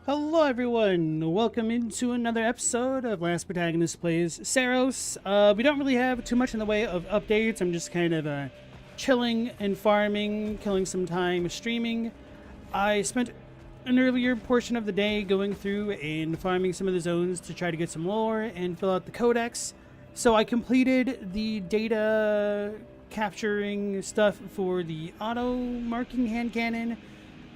Hello everyone, welcome into another episode of Last Protagonist Plays Saros. We don't really have too much in the way of updates. I'm just kind of chilling and farming, killing some time streaming. I spent an earlier portion of the day going through and farming some of the zones to try to get some lore and fill out the codex. So I completed the data capturing stuff for the auto marking hand cannon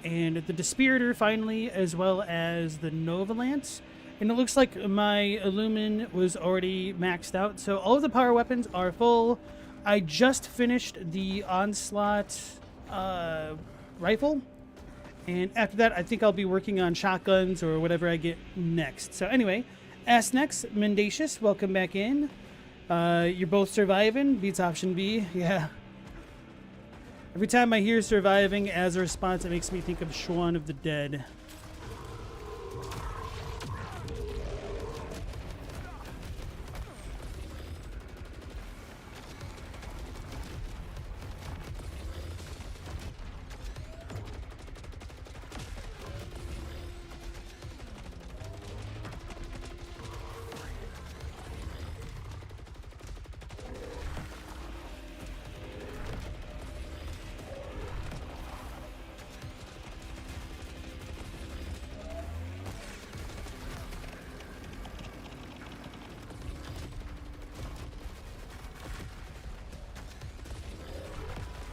and the Dispiritor finally, as well as the Nova Lance. And it looks like my Illumin was already maxed out, so all of the power weapons are full. I just finished the Onslaught rifle, and after that I think I'll be working on shotguns or whatever I get next. So anyway, Ask Next, Mendacious, welcome back in. You're both surviving, beats option B, yeah. Every time I hear surviving as a response, it makes me think of Shaun of the Dead.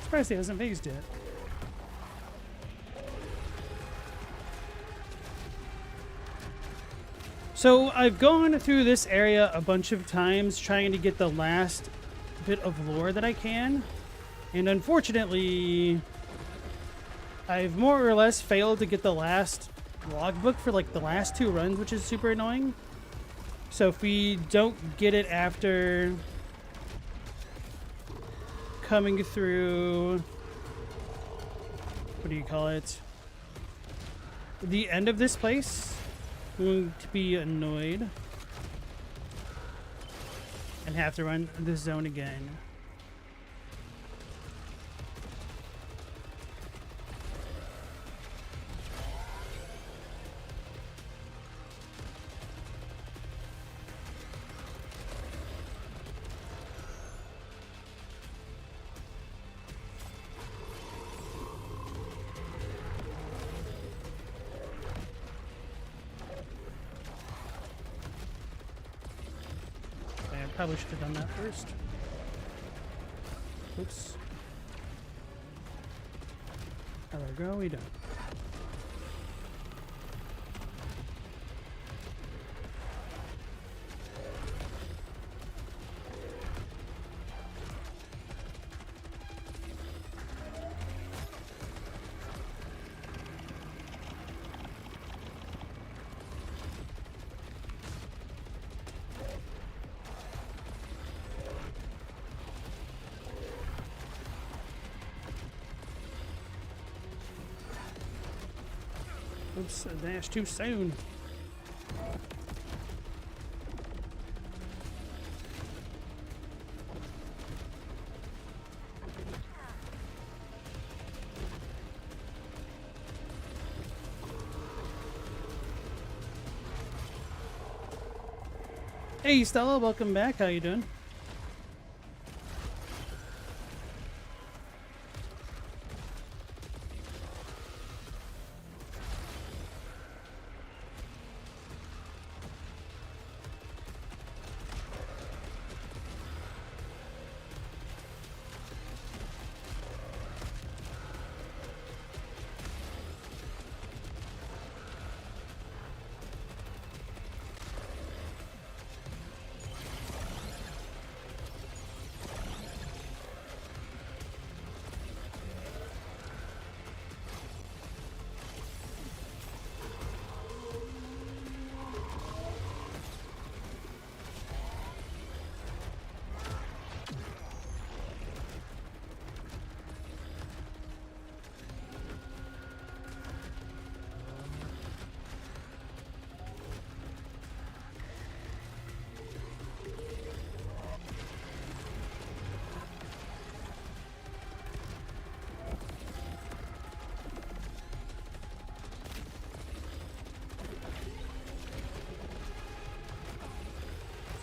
Surprised he hasn't phased yet. So I've gone through this area a bunch of times trying to get the last bit of lore that I can, and unfortunately I've more or less failed to get the last logbook for like the last two runs, which is super annoying. So if we don't get it after coming through, what do you call it, the end of this place, I'm going to be annoyed and have to run this zone again. Probably should have done that first. Oops. There we go, we don't. Oops, I dashed too soon. Hey Stella, welcome back. How you doing?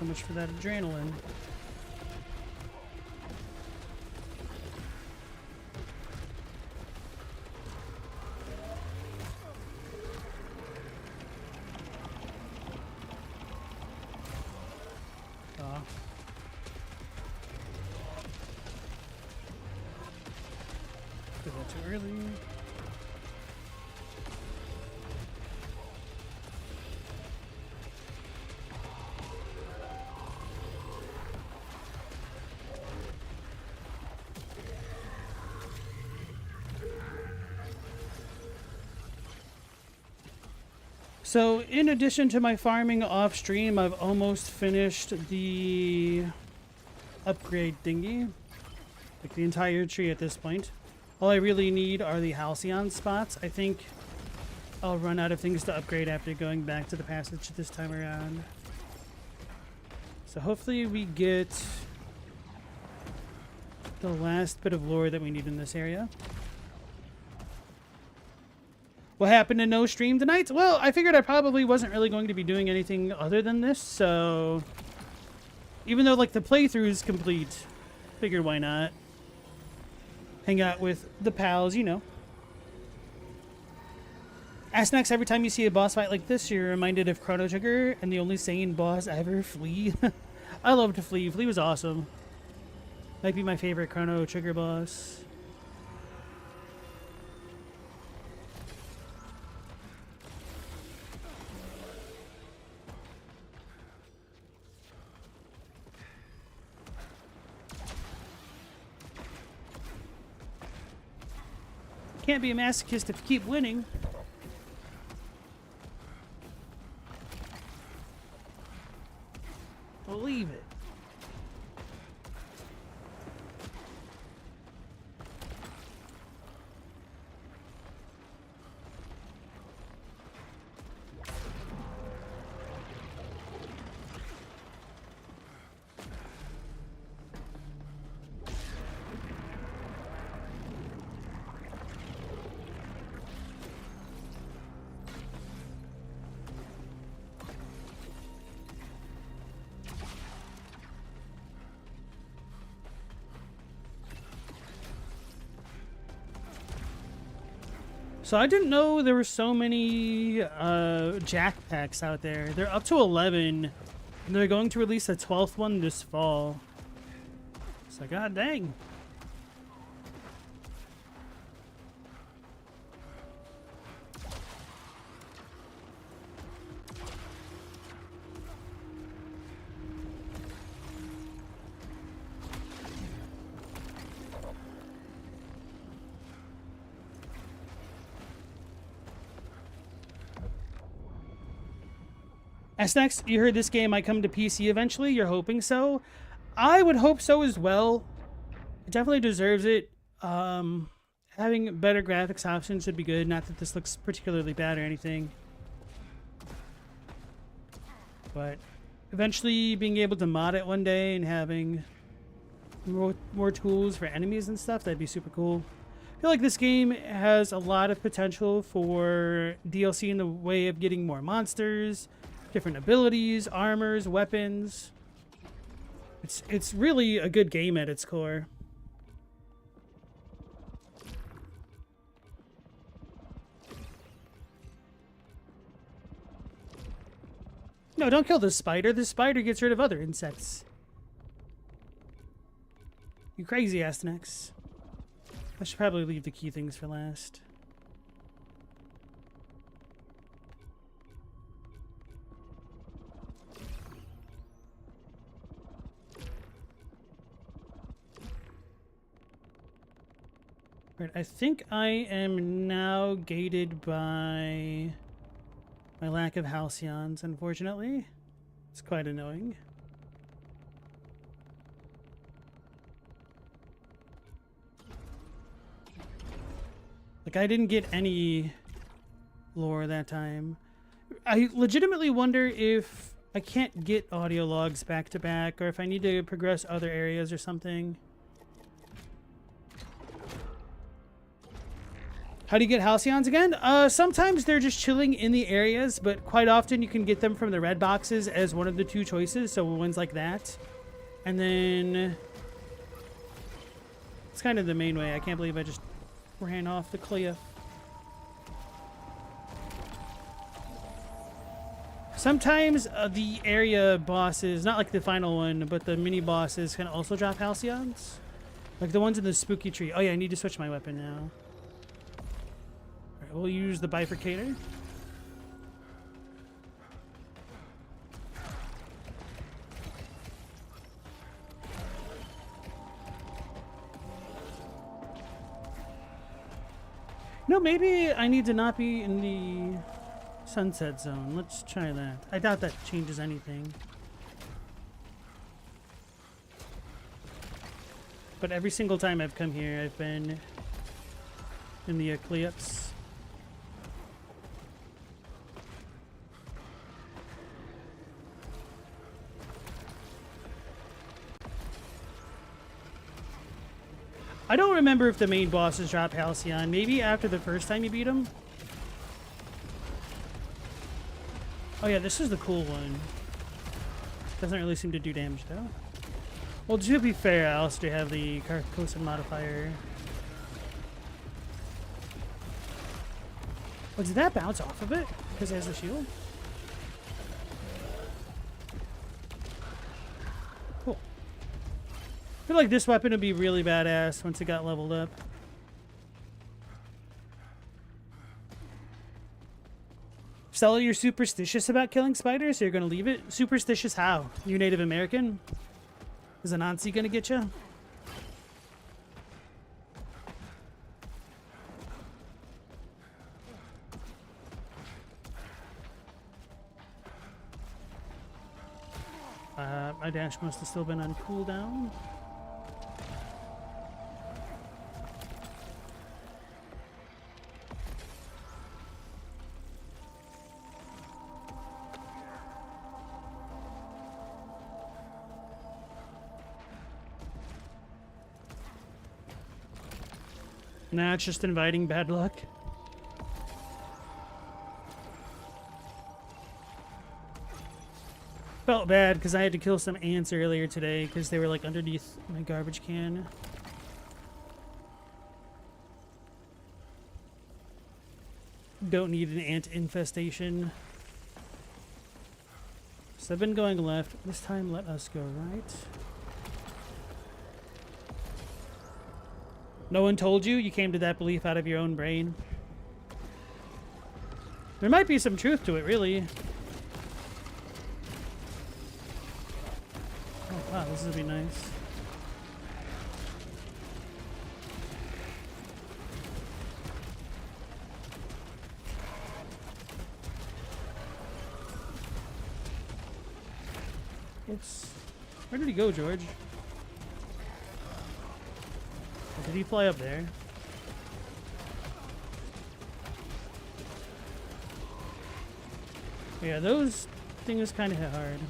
So much for that adrenaline. Did that too early. So, in addition to my farming off stream, I've almost finished the upgrade thingy. Like the entire tree at this point. All I really need are the Halcyon spots. I think I'll run out of things to upgrade after going back to the passage this time around. So hopefully we get the last bit of lore that we need in this area. What happened to no stream tonight? Well, I figured I probably wasn't really going to be doing anything other than this, so even though like the playthrough is complete, figured why not hang out with the pals, you know. Ask next, every time you see a boss fight like this, you're reminded of Chrono Trigger and the only sane boss ever, Flea. I loved Flea. Flea was awesome. Might be my favorite Chrono Trigger boss. Can't be a masochist if you keep winning. Believe it. So I didn't know there were so many jack packs out there. They're up to 11, and they're going to release a 12th one this fall. So god dang. S-Next, you heard this game might come to PC eventually. You're hoping so. I would hope so as well. It definitely deserves it. Having better graphics options would be good. Not that this looks particularly bad or anything. But eventually being able to mod it one day and having more tools for enemies and stuff, that'd be super cool. I feel like this game has a lot of potential for DLC in the way of getting more monsters, different abilities, armors, weapons. It's really a good game at its core. No, don't kill this spider. This spider gets rid of other insects. You crazy Astenex. I should probably leave the key things for last. Right, I think I am now gated by my lack of halcyons, unfortunately. It's quite annoying. Like, I didn't get any lore that time. I legitimately wonder if I can't get audio logs back to back, or if I need to progress other areas or something. How do you get Halcyons again? Sometimes they're just chilling in the areas, but quite often you can get them from the red boxes as one of the 2 choices, so ones like that. And then... it's kind of the main way. I can't believe I just ran off the cliff. Sometimes the area bosses, not like the final one, but the mini bosses can also drop Halcyons. Like the ones in the spooky tree. Oh yeah, I need to switch my weapon now. Alright, we'll use the bifurcator. No, maybe I need to not be in the sunset zone. Let's try that. I doubt that changes anything. But every single time I've come here, I've been in the Eclipse. I don't remember if the main bosses drop Halcyon. Maybe after the first time you beat them. Oh yeah, this is the cool one. Doesn't really seem to do damage though. Well, to be fair, I also do have the Carcosa modifier. Oh, did that bounce off of it? Because it has the shield? Cool. I feel like this weapon would be really badass once it got leveled up. Stella, you're superstitious about killing spiders, so you're going to leave it? Superstitious how? You Native American? Is a Nazi going to get you? My dash must have still been on cooldown. Nah, it's just inviting bad luck. Felt bad because I had to kill some ants earlier today because they were like underneath my garbage can. Don't need an ant infestation. So I've been going left. This time let us go right. No one told you? You came to that belief out of your own brain? There might be some truth to it, really. Oh, wow, this would be nice. Oops. Where did he go, George? Did he fly up there? Yeah, those things kind of hit hard.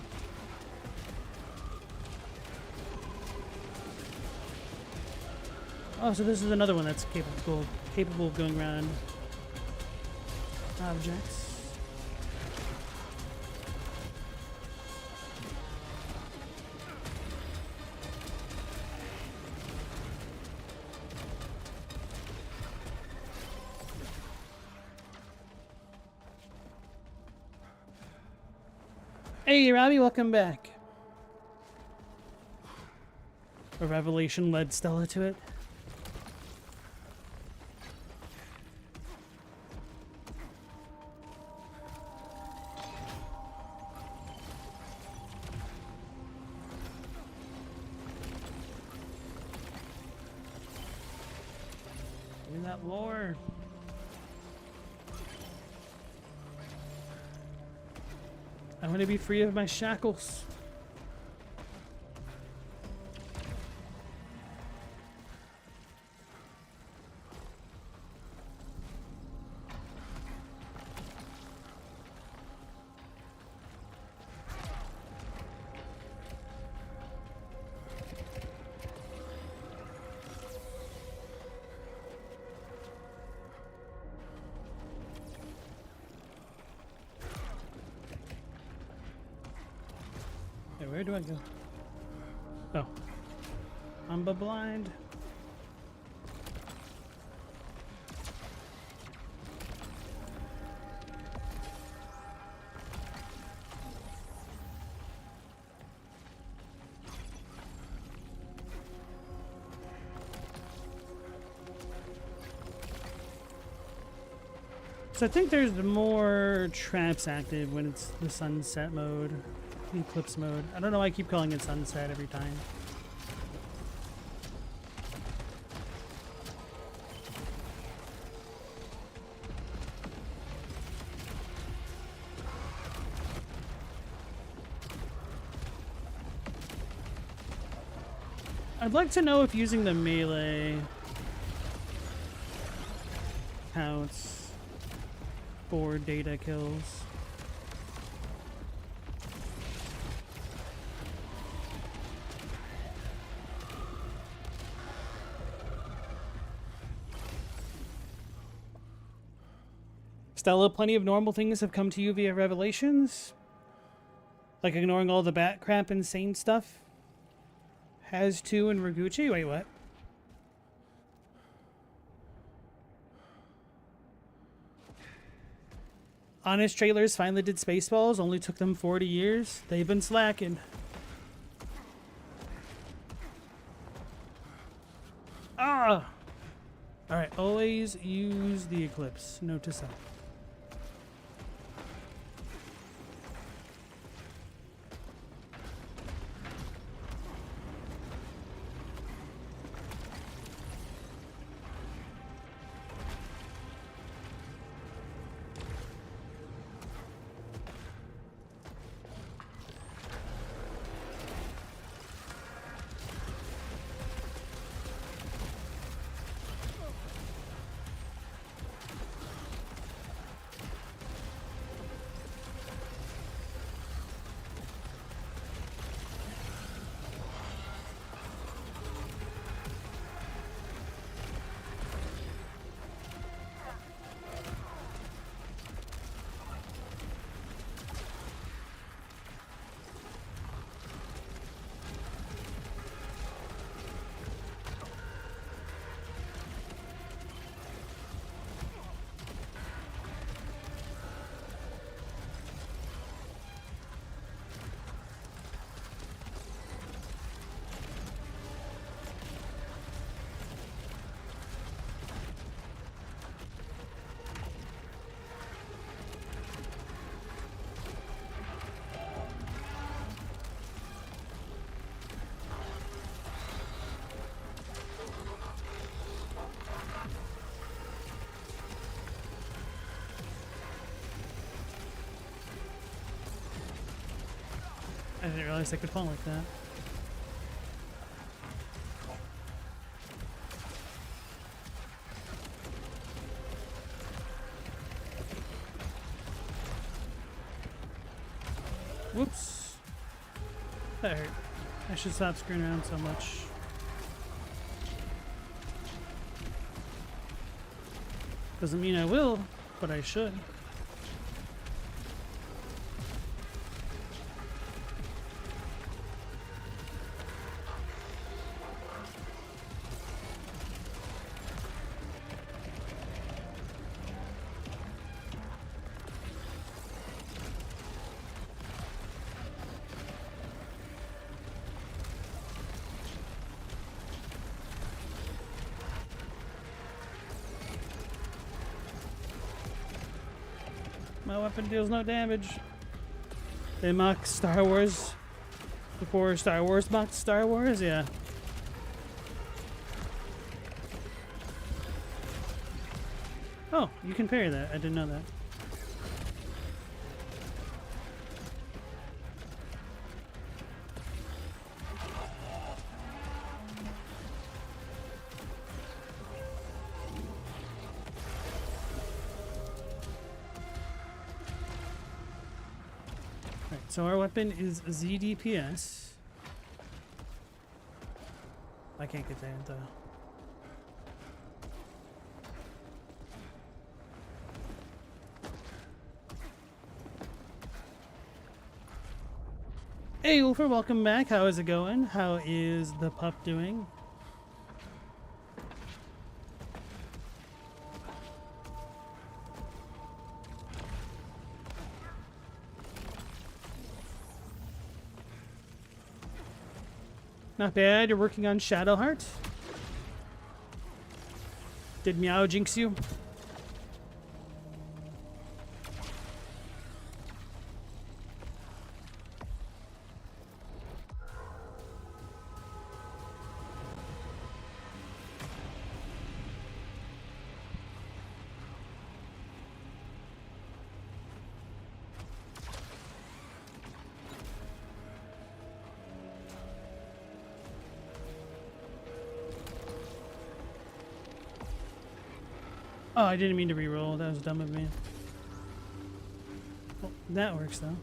Oh, so this is another one that's capable of going around objects. Hey, Robbie, welcome back. A revelation led Stella to it. Give me that lore. I want to be free of my shackles. Okay, where do I go? Oh. I'm blind. So I think there's more traps active when it's the sunset mode, Eclipse mode. I don't know why I keep calling it sunset every time. I'd like to know if using the melee counts for data kills. Stella, plenty of normal things have come to you via revelations? Like ignoring all the bat crap insane stuff? Has to and Raguchi? Wait, what? Honest Trailers finally did Spaceballs, only took them 40 years. They've been slacking. Ah! Alright, always use the Eclipse. Note to self. I didn't realize I could fall like that. Whoops. That hurt. I should stop screwing around so much. Doesn't mean I will, but I should. My weapon deals no damage. They mock Star Wars before Star Wars mocked Star Wars? Yeah. Oh, you can parry that. I didn't know that. So our weapon is ZDPS. I can't get that though. Hey, Wolfer, welcome back. How is it going? How is the pup doing? Not bad. You're working on Shadowheart? Did Meow jinx you? Oh, I didn't mean to reroll. That was dumb of me. Well, that works, though.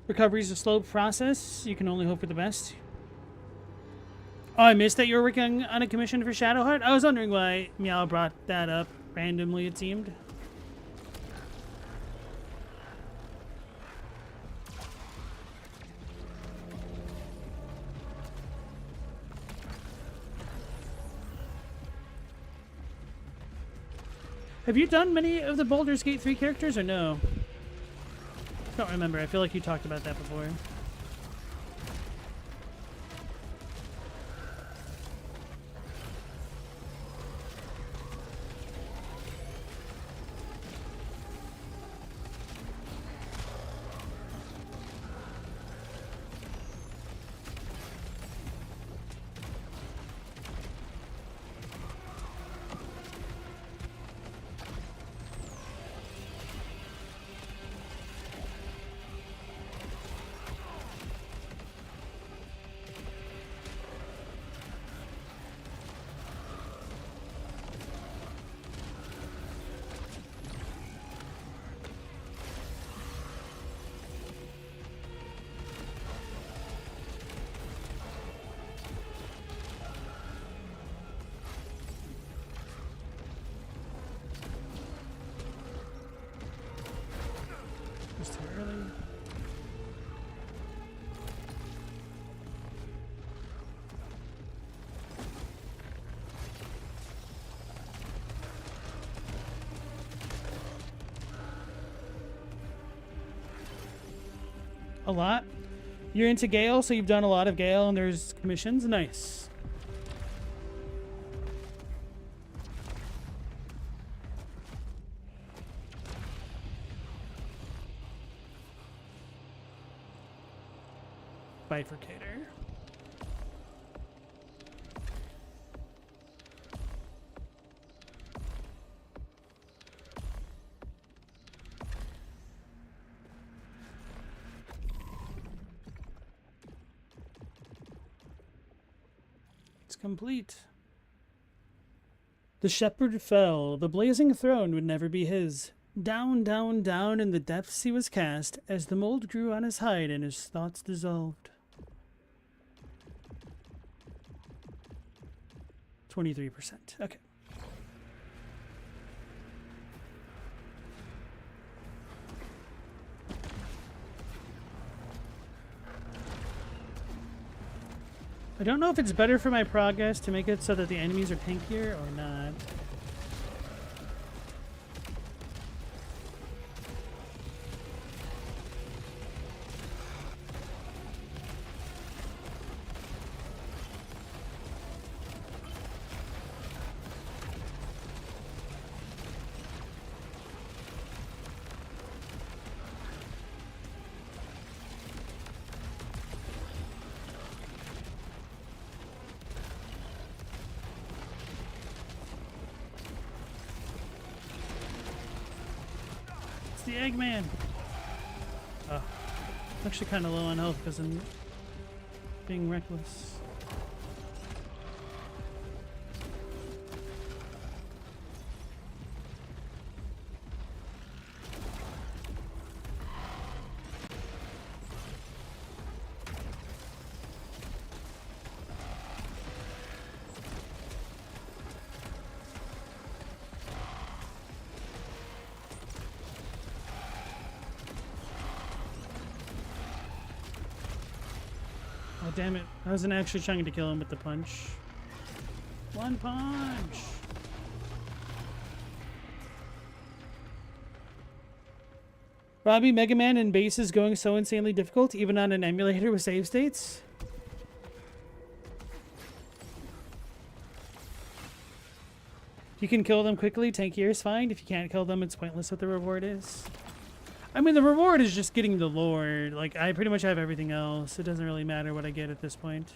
Recovery is a slow process. You can only hope for the best. Oh, I missed that you were working on a commission for Shadowheart. I was wondering why Meow brought that up randomly, it seemed. Have you done many of the Baldur's Gate 3 characters or no? I don't remember. I feel like you talked about that before. It's too early. A lot? You're into Gale, so you've done a lot of Gale, and there's commissions? Nice. Bifurcator. It's complete. The shepherd fell. The blazing throne would never be his. Down, down, down in the depths he was cast, as the mold grew on his hide and his thoughts dissolved. 23%. Okay. I don't know if it's better for my progress to make it so that the enemies are tankier or not. the Eggman. Oh, I'm actually kind of low on health because I'm being reckless. Oh, damn it. I wasn't actually trying to kill him with the punch. One punch! Robbie, Mega Man and base is going so insanely difficult, even on an emulator with save states? If you can kill them quickly, tankier is fine. If you can't kill them, it's pointless what the reward is. I mean, the reward is just getting the lore. Like, I pretty much have everything else. It doesn't really matter what I get at this point.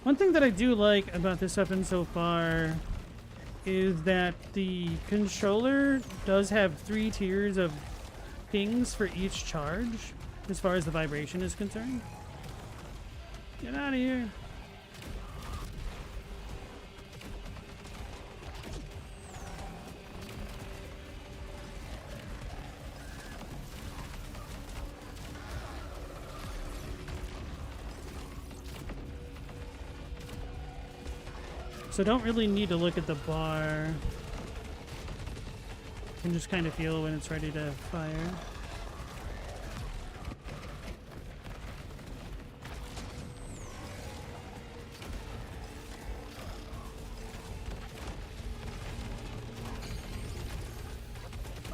One thing that I do like about this weapon so far is that the controller does have 3 tiers of pings for each charge, as far as the vibration is concerned. Get out of here. So don't really need to look at the bar. You can just kind of feel when it's ready to fire.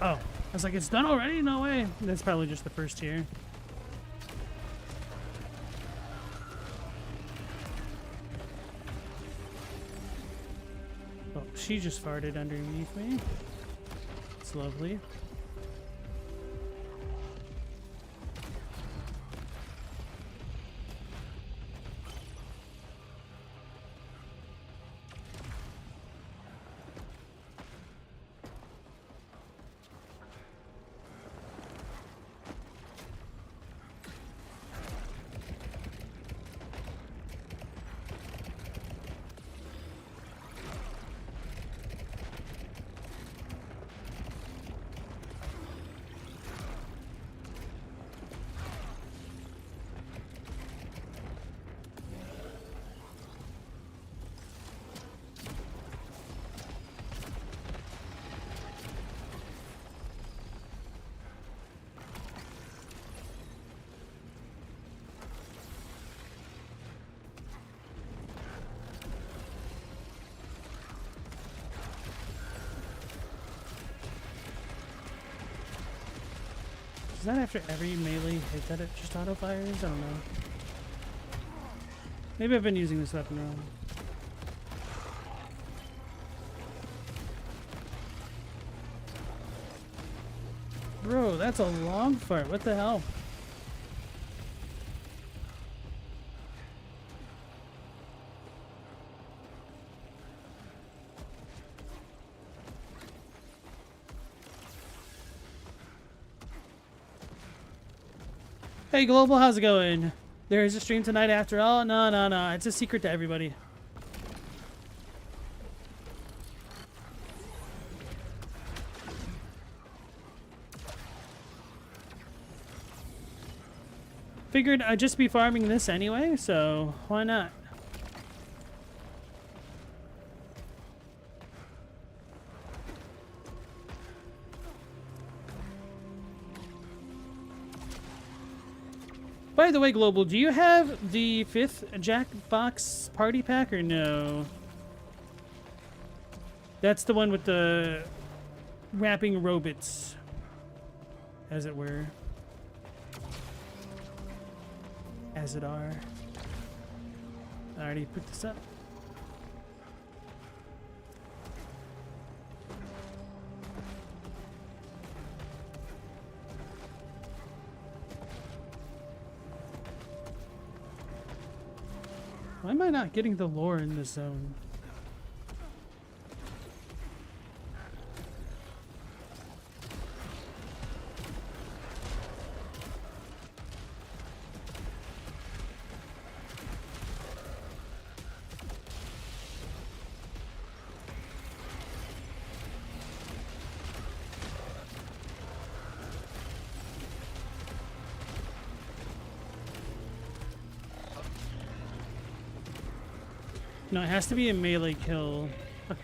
Oh, I was like, it's done already? No way. That's probably just the first tier. She just farted underneath me. It's lovely. Is that after every melee hit that it just auto fires? I don't know. Maybe I've been using this weapon wrong. Bro, that's a long fart. What the hell? Hey Global, how's it going? There is a stream tonight after all? No. It's a secret to everybody. Figured I'd just be farming this anyway, so why not? By the way, Global, do you have the 5th Jackbox party pack or no? That's the one with the rapping robots. as it were. As it are. I already picked this up. Why am I not getting the lore in this zone? No, it has to be a melee kill. Okay.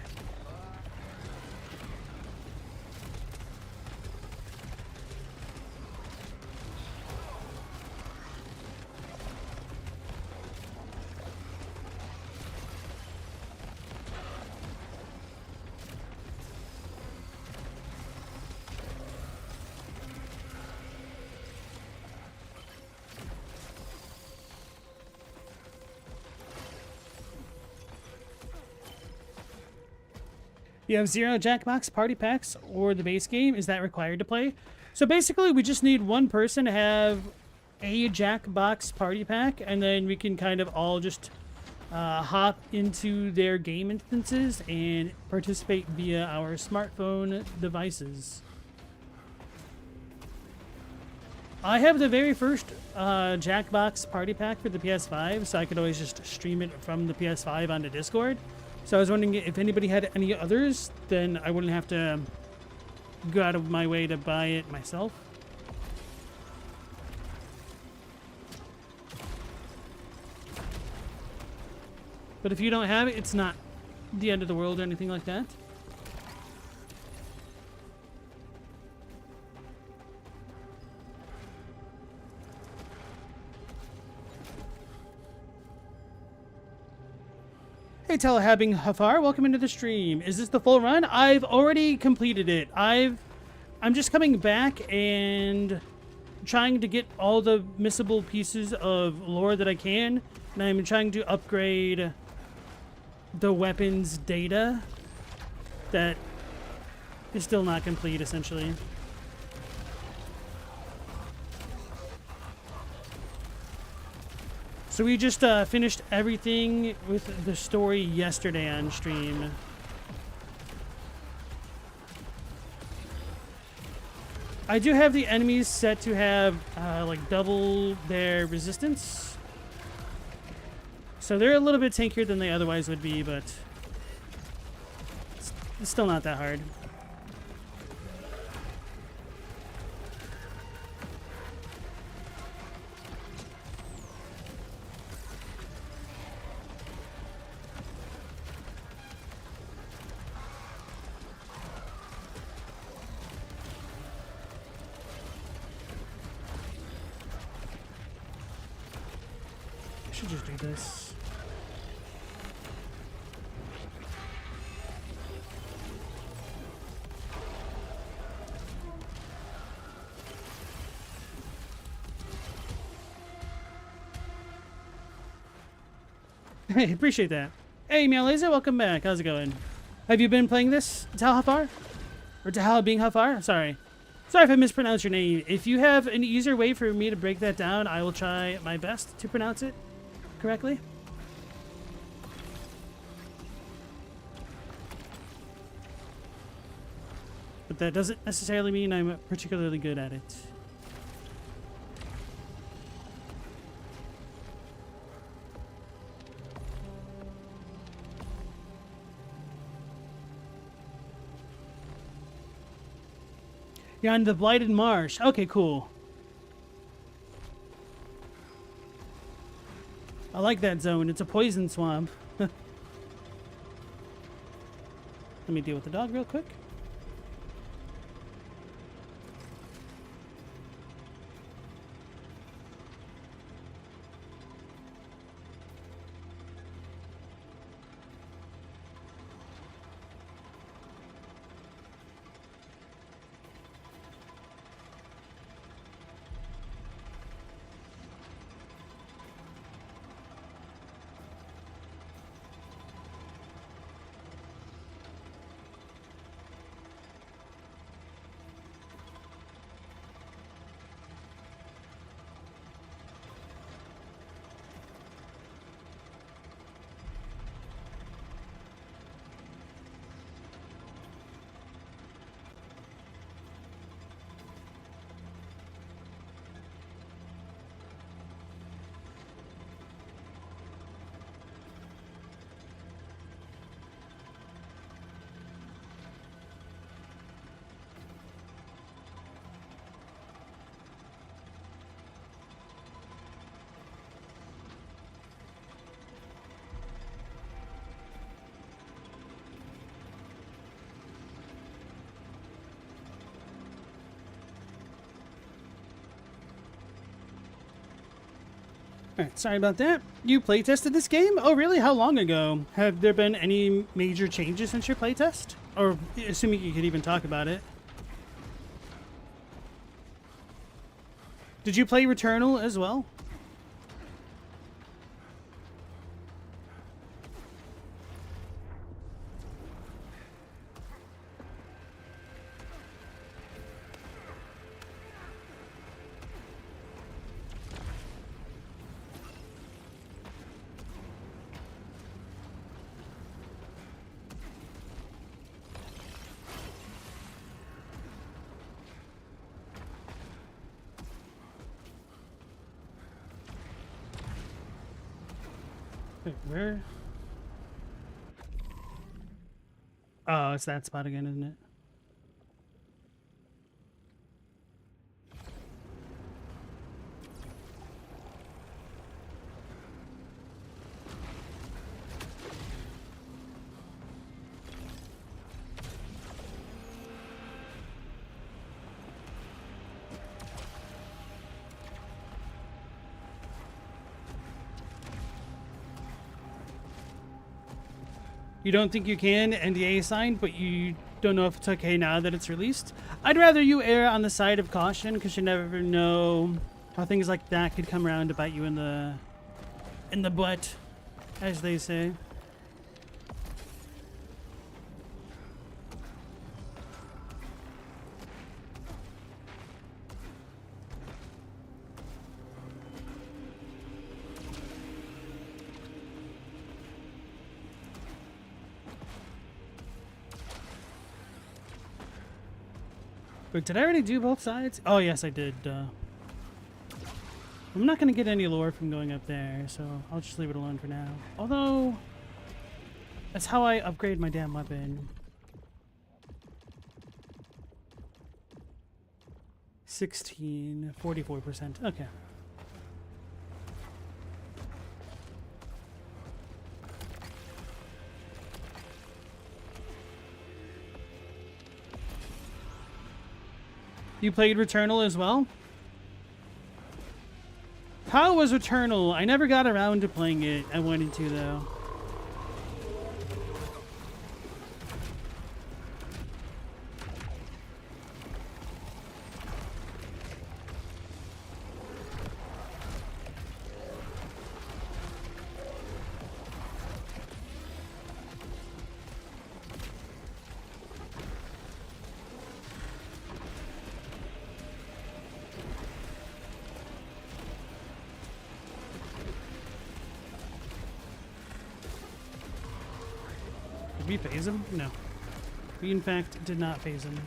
You have 0 Jackbox party packs or the base game. Is that required to play? So basically, we just need one person to have a Jackbox party pack, and then we can kind of all just hop into their game instances and participate via our smartphone devices. I have the very first Jackbox party pack for the PS5, so I could always just stream it from the PS5 onto Discord. So I was wondering if anybody had any others, then I wouldn't have to go out of my way to buy it myself. But if you don't have it, it's not the end of the world or anything like that. Hey Telehabbing Hafar, welcome into the stream. Is this the full run? I've already completed it. I'm just coming back and trying to get all the missable pieces of lore that I can, and I'm trying to upgrade the weapons data that is still not complete, essentially. So we just finished everything with the story yesterday on stream. I do have the enemies set to have like double their resistance. So they're a little bit tankier than they otherwise would be, but it's still not that hard. I should just do this. Hey, appreciate that. Hey, Meowlaser, welcome back. How's it going? Have you been playing this, Tal Hafar? Or Tal being Hafar? Sorry. Sorry if I mispronounced your name. If you have an easier way for me to break that down, I will try my best to pronounce it correctly. But that doesn't necessarily mean I'm particularly good at it. You're on the Blighted Marsh. Okay, cool. I like that zone. It's a poison swamp. Let me deal with the dog real quick. Alright, sorry about that. You playtested this game? Oh, really? How long ago? Have there been any major changes since your playtest? Or assuming you could even talk about it. Did you play Returnal as well? Wait, where? Oh, it's that spot again, isn't it? You don't think you can NDA signed, but you don't know if it's okay now that it's released? I'd rather you err on the side of caution, because you never know how things like that could come around to bite you in the butt, as they say. Wait, did I already do both sides? Oh, yes, I did. I'm not going to get any lore from going up there, so I'll just leave it alone for now. Although, that's how I upgrade my damn weapon. 16, 44%. Okay. You played Returnal as well? How was Returnal? I never got around to playing it. I wanted to, though. Did we phase him? No. We, in fact, did not phase him.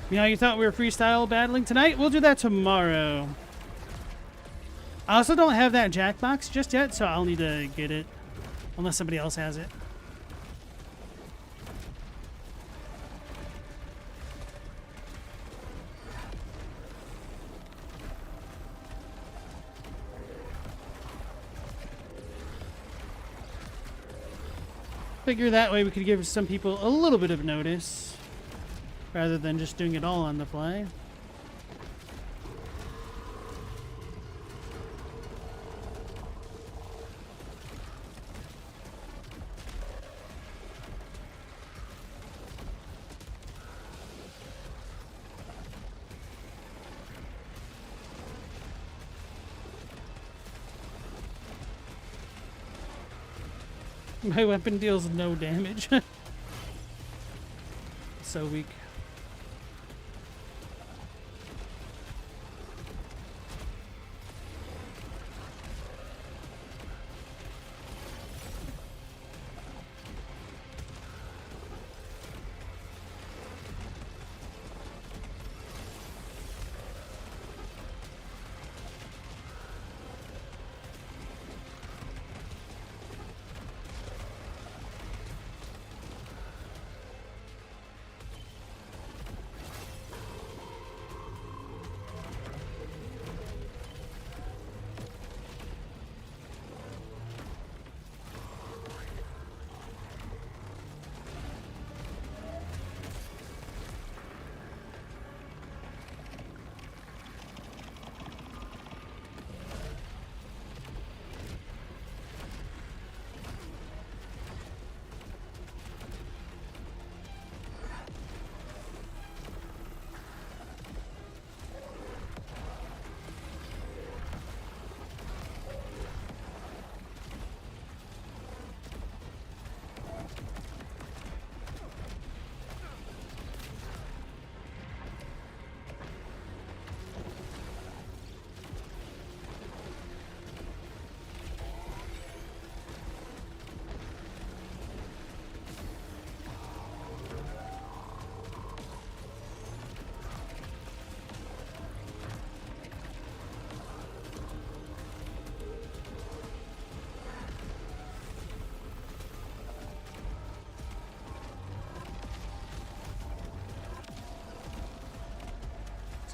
You know, you thought we were freestyle battling tonight? We'll do that tomorrow. I also don't have that Jackbox just yet, so I'll need to get it. Unless somebody else has it. Figure that way we could give some people a little bit of notice, rather than just doing it all on the fly. My weapon deals no damage. So weak.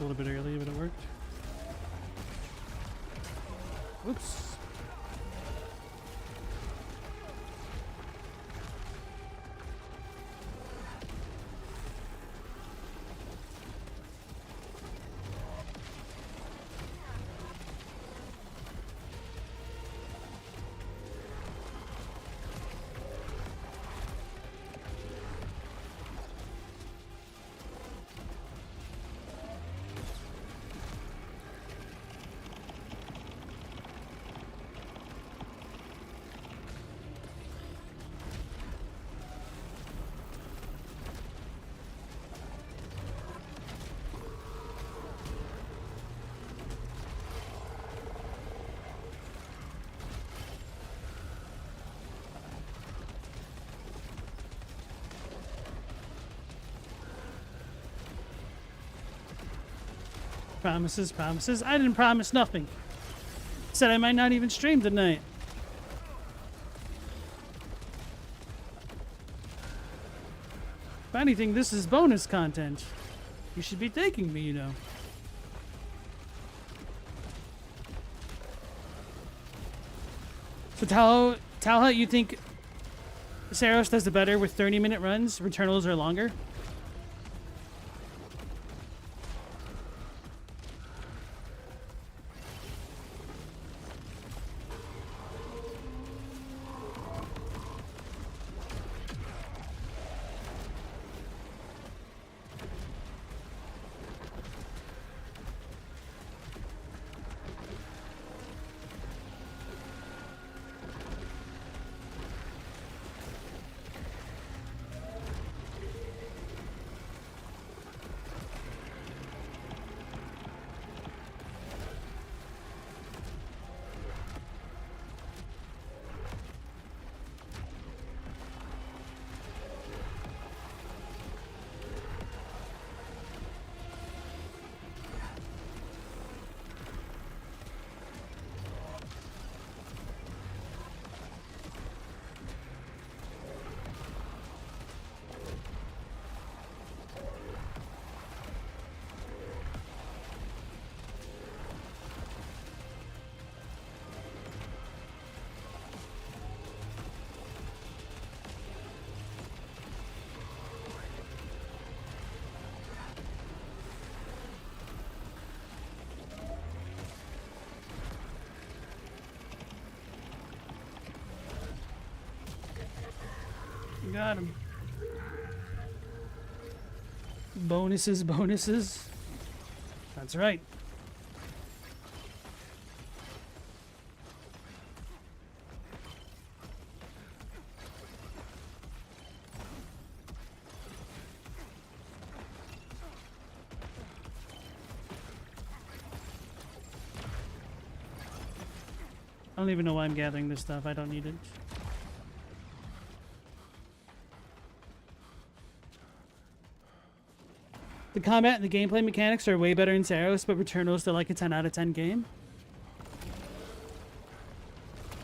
a little bit early, but it worked. Whoops. Promises, promises. I didn't promise nothing. Said I might not even stream tonight. If anything, this is bonus content. You should be thanking me, you know. So Talha, you think Saros does the better with 30-minute runs? Returnals are longer? Got him. Bonuses, bonuses. That's right. I don't even know why I'm gathering this stuff. I don't need it. The combat and the gameplay mechanics are way better in Saros, but Returnal is still like a 10 out of 10 game.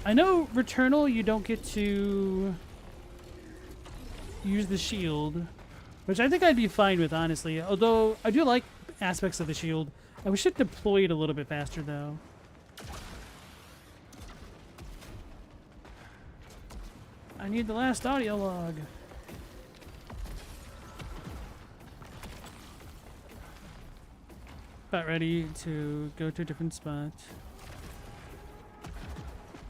I know Returnal, you don't get to use the shield, which I think I'd be fine with, honestly. Although, I do like aspects of the shield. I wish it deployed a little bit faster, though. I need the last audio log. About ready to go to a different spot.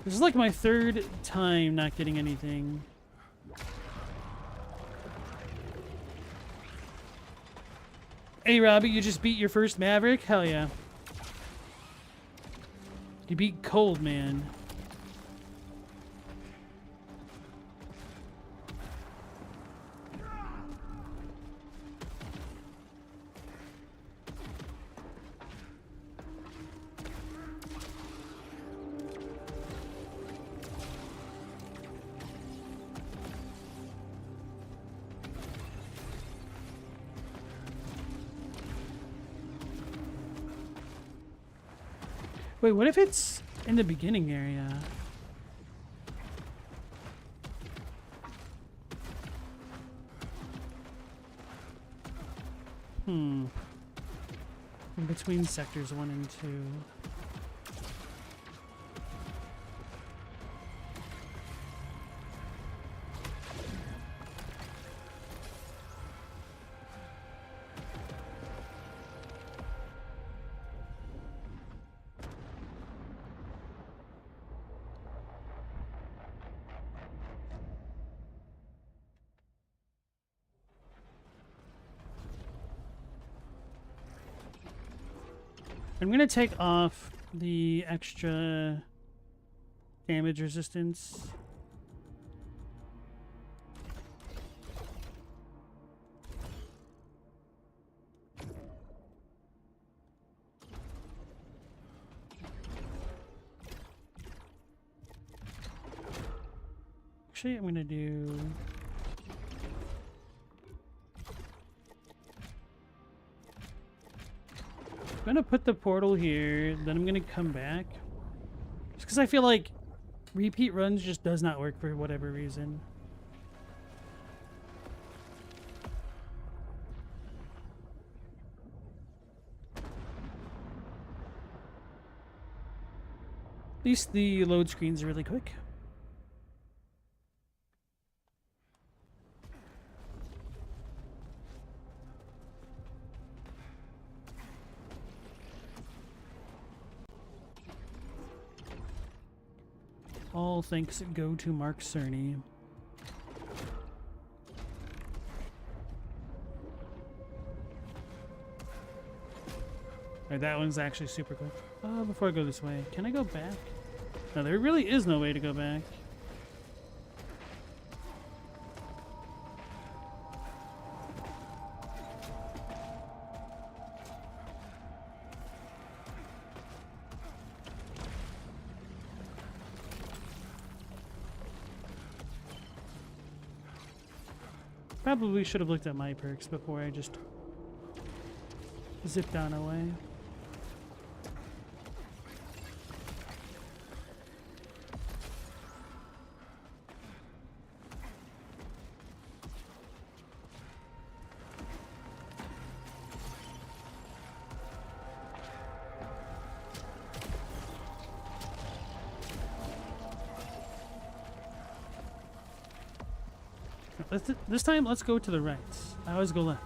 This is like my third time not getting anything. Hey Robbie, you just beat your first Maverick? Hell yeah. You beat Cold Man. Wait, what if it's in the beginning area? in between sectors 1 and 2. I'm going to take off the extra damage resistance. Actually, I'm going to do... I'm gonna put the portal here, then I'm gonna come back. Just because I feel like repeat runs just does not work for whatever reason. At least the load screens are really quick. All thanks go to Mark Cerny. Alright, that one's actually super quick. Before I go this way, can I go back? No, there really is no way to go back. Probably should have looked at my perks before I just zipped on away. This time, let's go to the right. I always go left.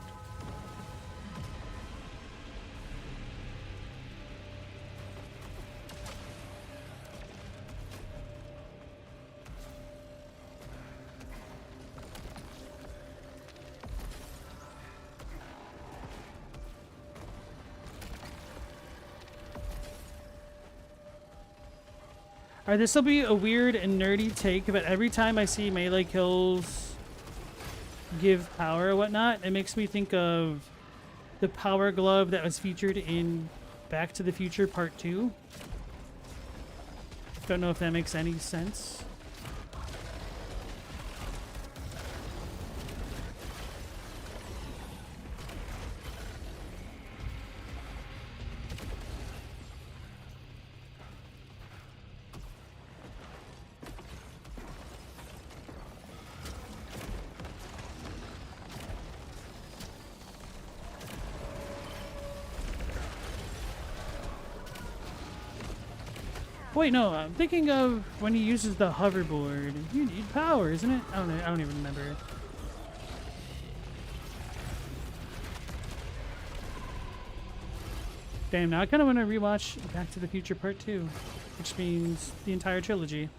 Alright, this will be a weird and nerdy take, but every time I see melee kills give power or whatnot, it makes me think of the power glove that was featured in Back to the Future Part 2. Don't know if that makes any sense. Wait, no, I'm thinking of when he uses the hoverboard. You need power, isn't it? I don't even remember. Damn, now I kind of want to rewatch Back to the Future Part 2, which means the entire trilogy.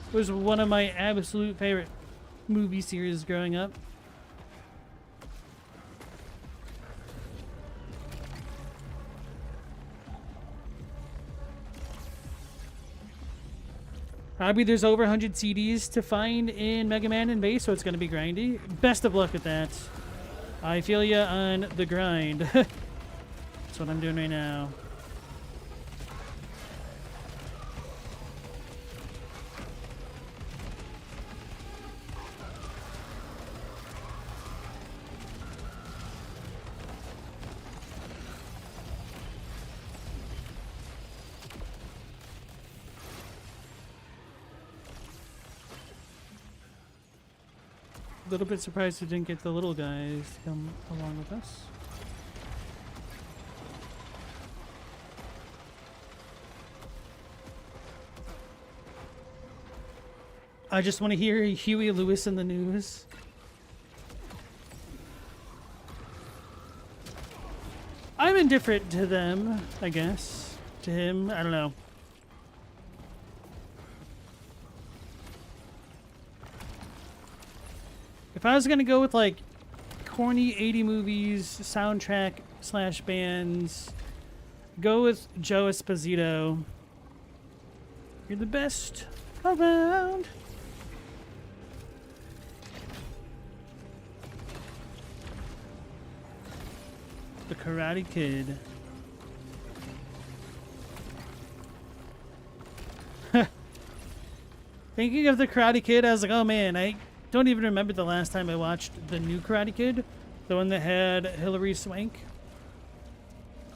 It was one of my absolute favorite movie series growing up. Probably there's over 100 CDs to find in Mega Man and Base, so it's going to be grindy. Best of luck with that. I feel ya on the grind. That's what I'm doing right now. A little bit surprised we didn't get the little guys to come along with us. I just want to hear Huey Lewis in the news. I'm indifferent to them, I guess. To him, I don't know. If I was gonna go with like corny 80 movies, soundtrack slash bands, go with Joe Esposito. You're the best around. The Karate Kid. Thinking of the Karate Kid, I was like, oh man, I don't even remember the last time I watched the new Karate Kid, the one that had Hilary Swank.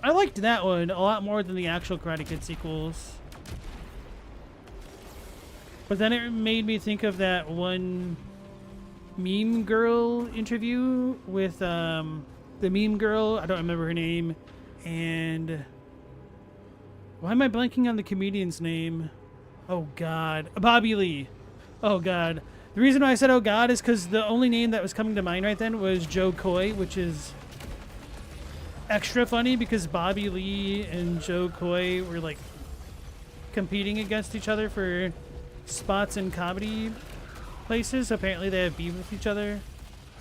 I liked that one a lot more than the actual Karate Kid sequels. But then it made me think of that one meme girl interview with the meme girl, I don't remember her name, and why am I blanking on the comedian's name? Oh god, Bobby Lee. Oh god. The reason why I said oh god is because the only name that was coming to mind right then was Joe Coy, which is extra funny because Bobby Lee and Joe Coy were like competing against each other for spots in comedy places. Apparently they have beef with each other,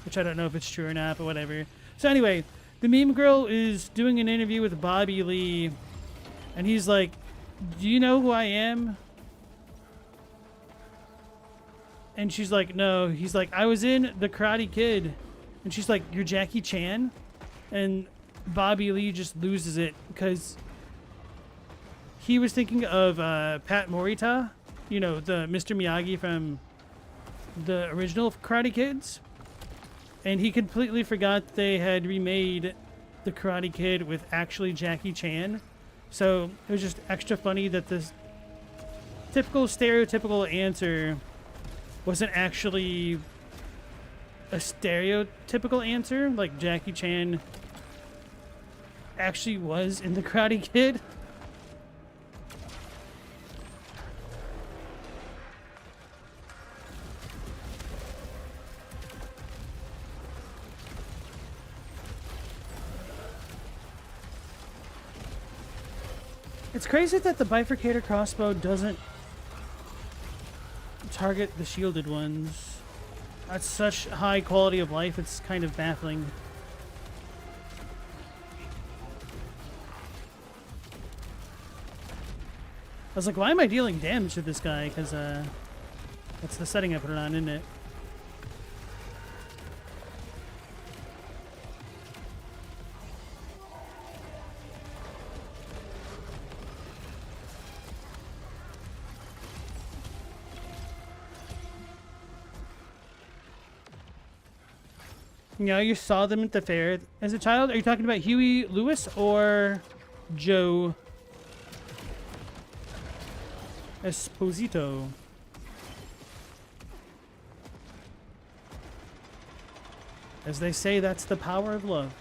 which I don't know if it's true or not, but whatever. So anyway, the meme girl is doing an interview with Bobby Lee, and he's like, do you know who I am? And she's like, no. He's like, I was in The Karate Kid. And she's like, you're Jackie Chan? And Bobby Lee just loses it because he was thinking of Pat Morita, you know, the Mr. Miyagi from the original Karate Kids. And he completely forgot they had remade The Karate Kid with actually Jackie Chan. So it was just extra funny that this typical stereotypical answer wasn't actually a stereotypical answer. Like Jackie Chan actually was in The Karate Kid. It's crazy that the bifurcator crossbow doesn't target the shielded ones. That's such high quality of life, it's kind of baffling. I was like, why am I dealing damage to this guy? Because that's the setting I put it on, isn't it? You know, you saw them at the fair as a child. Are you talking about Huey Lewis or Joe Esposito? As they say, that's the power of love.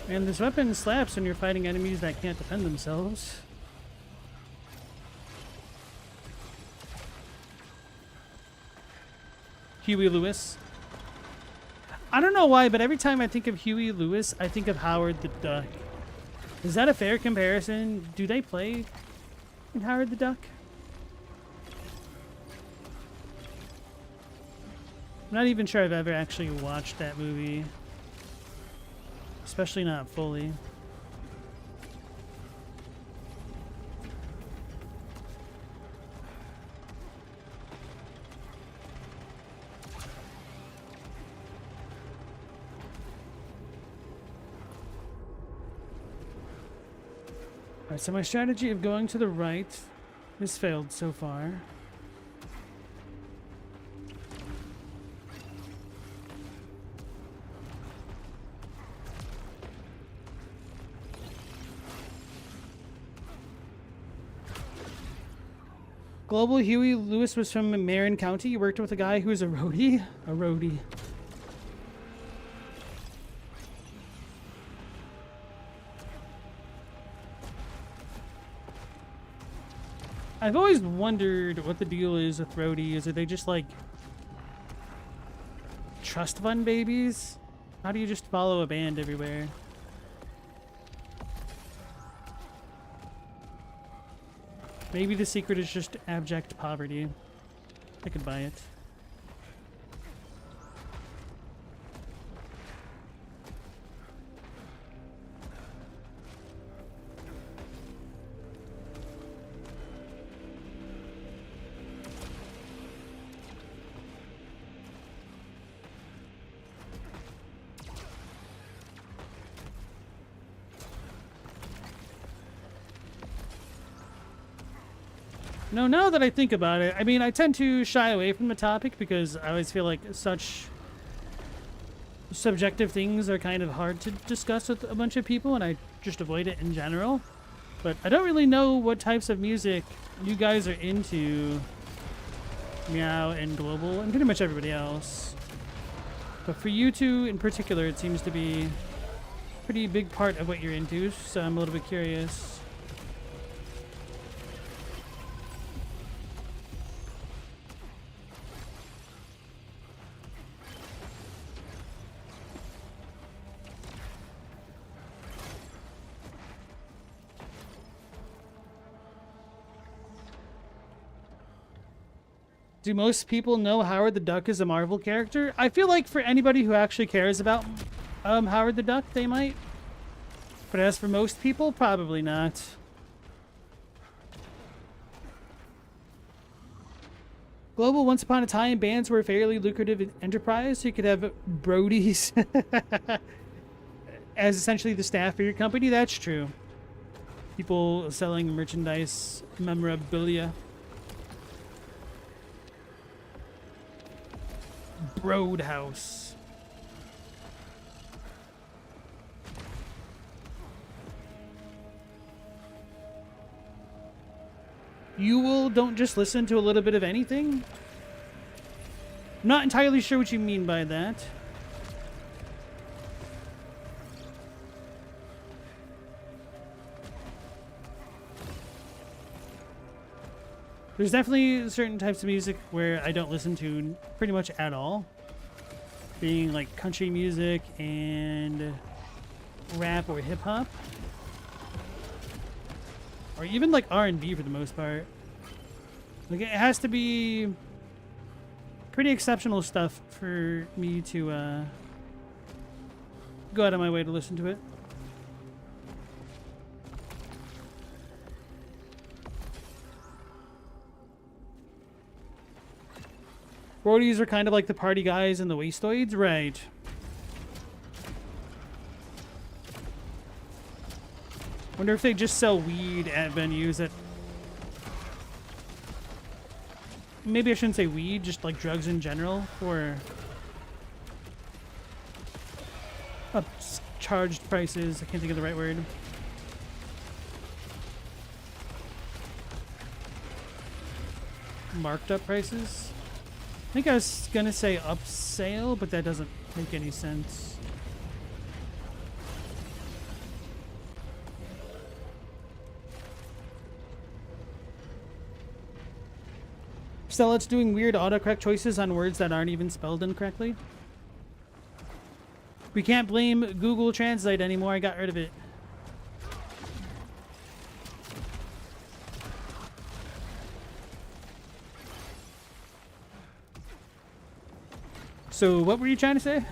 And this weapon slaps when you're fighting enemies that can't defend themselves. Huey Lewis. I don't know why, but every time I think of Huey Lewis, I think of Howard the Duck. Is that a fair comparison? Do they play in Howard the Duck? I'm not even sure I've ever actually watched that movie. Especially not fully. Alright, so my strategy of going to the right has failed so far. Global Huey Lewis was from Marin County. You worked with a guy who was a roadie? A roadie. I've always wondered what the deal is with roadies. Are they just like trust fund babies? How do you just follow a band everywhere? Maybe the secret is just abject poverty. I could buy it. No, now that I think about it, I mean, I tend to shy away from the topic because I always feel like such subjective things are kind of hard to discuss with a bunch of people, and I just avoid it in general. But I don't really know what types of music you guys are into, Meow and Global, and pretty much everybody else. But for you two in particular, it seems to be a pretty big part of what you're into, so I'm a little bit curious. Do most people know Howard the Duck is a Marvel character? I feel like for anybody who actually cares about Howard the Duck, they might. But as for most people, probably not. Global, once upon a time, bands were a fairly lucrative enterprise. So you could have Brodies as essentially the staff for your company. That's true. People selling merchandise, memorabilia. Roadhouse. You will don't just listen to a little bit of anything? I'm not entirely sure what you mean by that. There's definitely certain types of music where I don't listen to pretty much at all. Being like country music and rap or hip hop. Or even like R&B for the most part. Like it has to be pretty exceptional stuff for me to go out of my way to listen to it. Roadies are kind of like the party guys and the wastoids, right? Wonder if they just sell weed at venues that... Maybe I shouldn't say weed, just like drugs in general, or... charged prices, I can't think of the right word. Marked up prices? I think I was gonna say upsale, but that doesn't make any sense. Stella's doing weird autocorrect choices on words that aren't even spelled incorrectly. We can't blame Google Translate anymore, I got rid of it. So, what were you trying to say?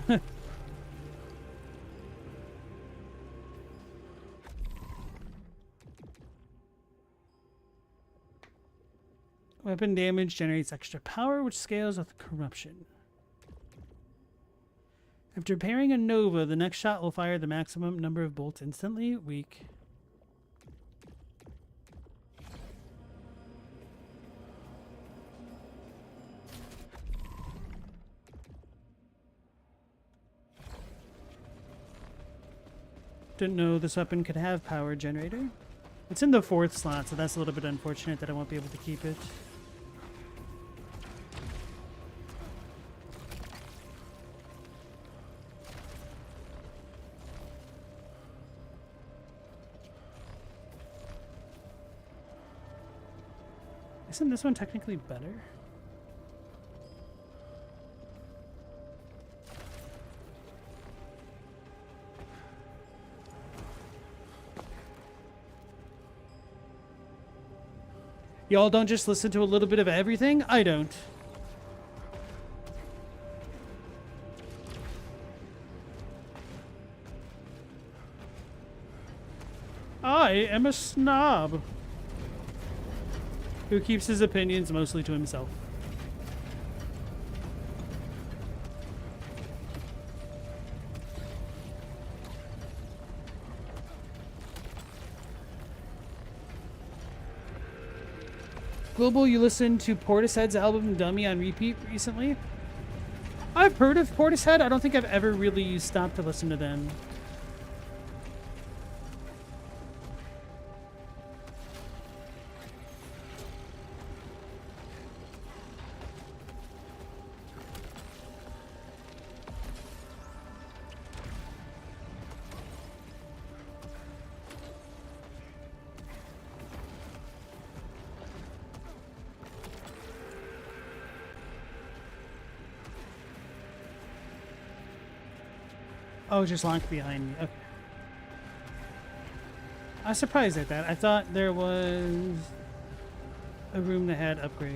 Weapon damage generates extra power, which scales with corruption. After parrying a Nova, the next shot will fire the maximum number of bolts instantly. Weak. Didn't know this weapon could have power generator. It's in the 4th slot, so that's a little bit unfortunate that I won't be able to keep it. Isn't this one technically better? Y'all don't just listen to a little bit of everything? I don't. I am a snob who keeps his opinions mostly to himself. Global, you listened to Portishead's album Dummy on repeat recently? I've heard of Portishead. I don't think I've ever really stopped to listen to them. Oh, just locked behind me. Okay. I was surprised at that. I thought there was a room that had upgrades.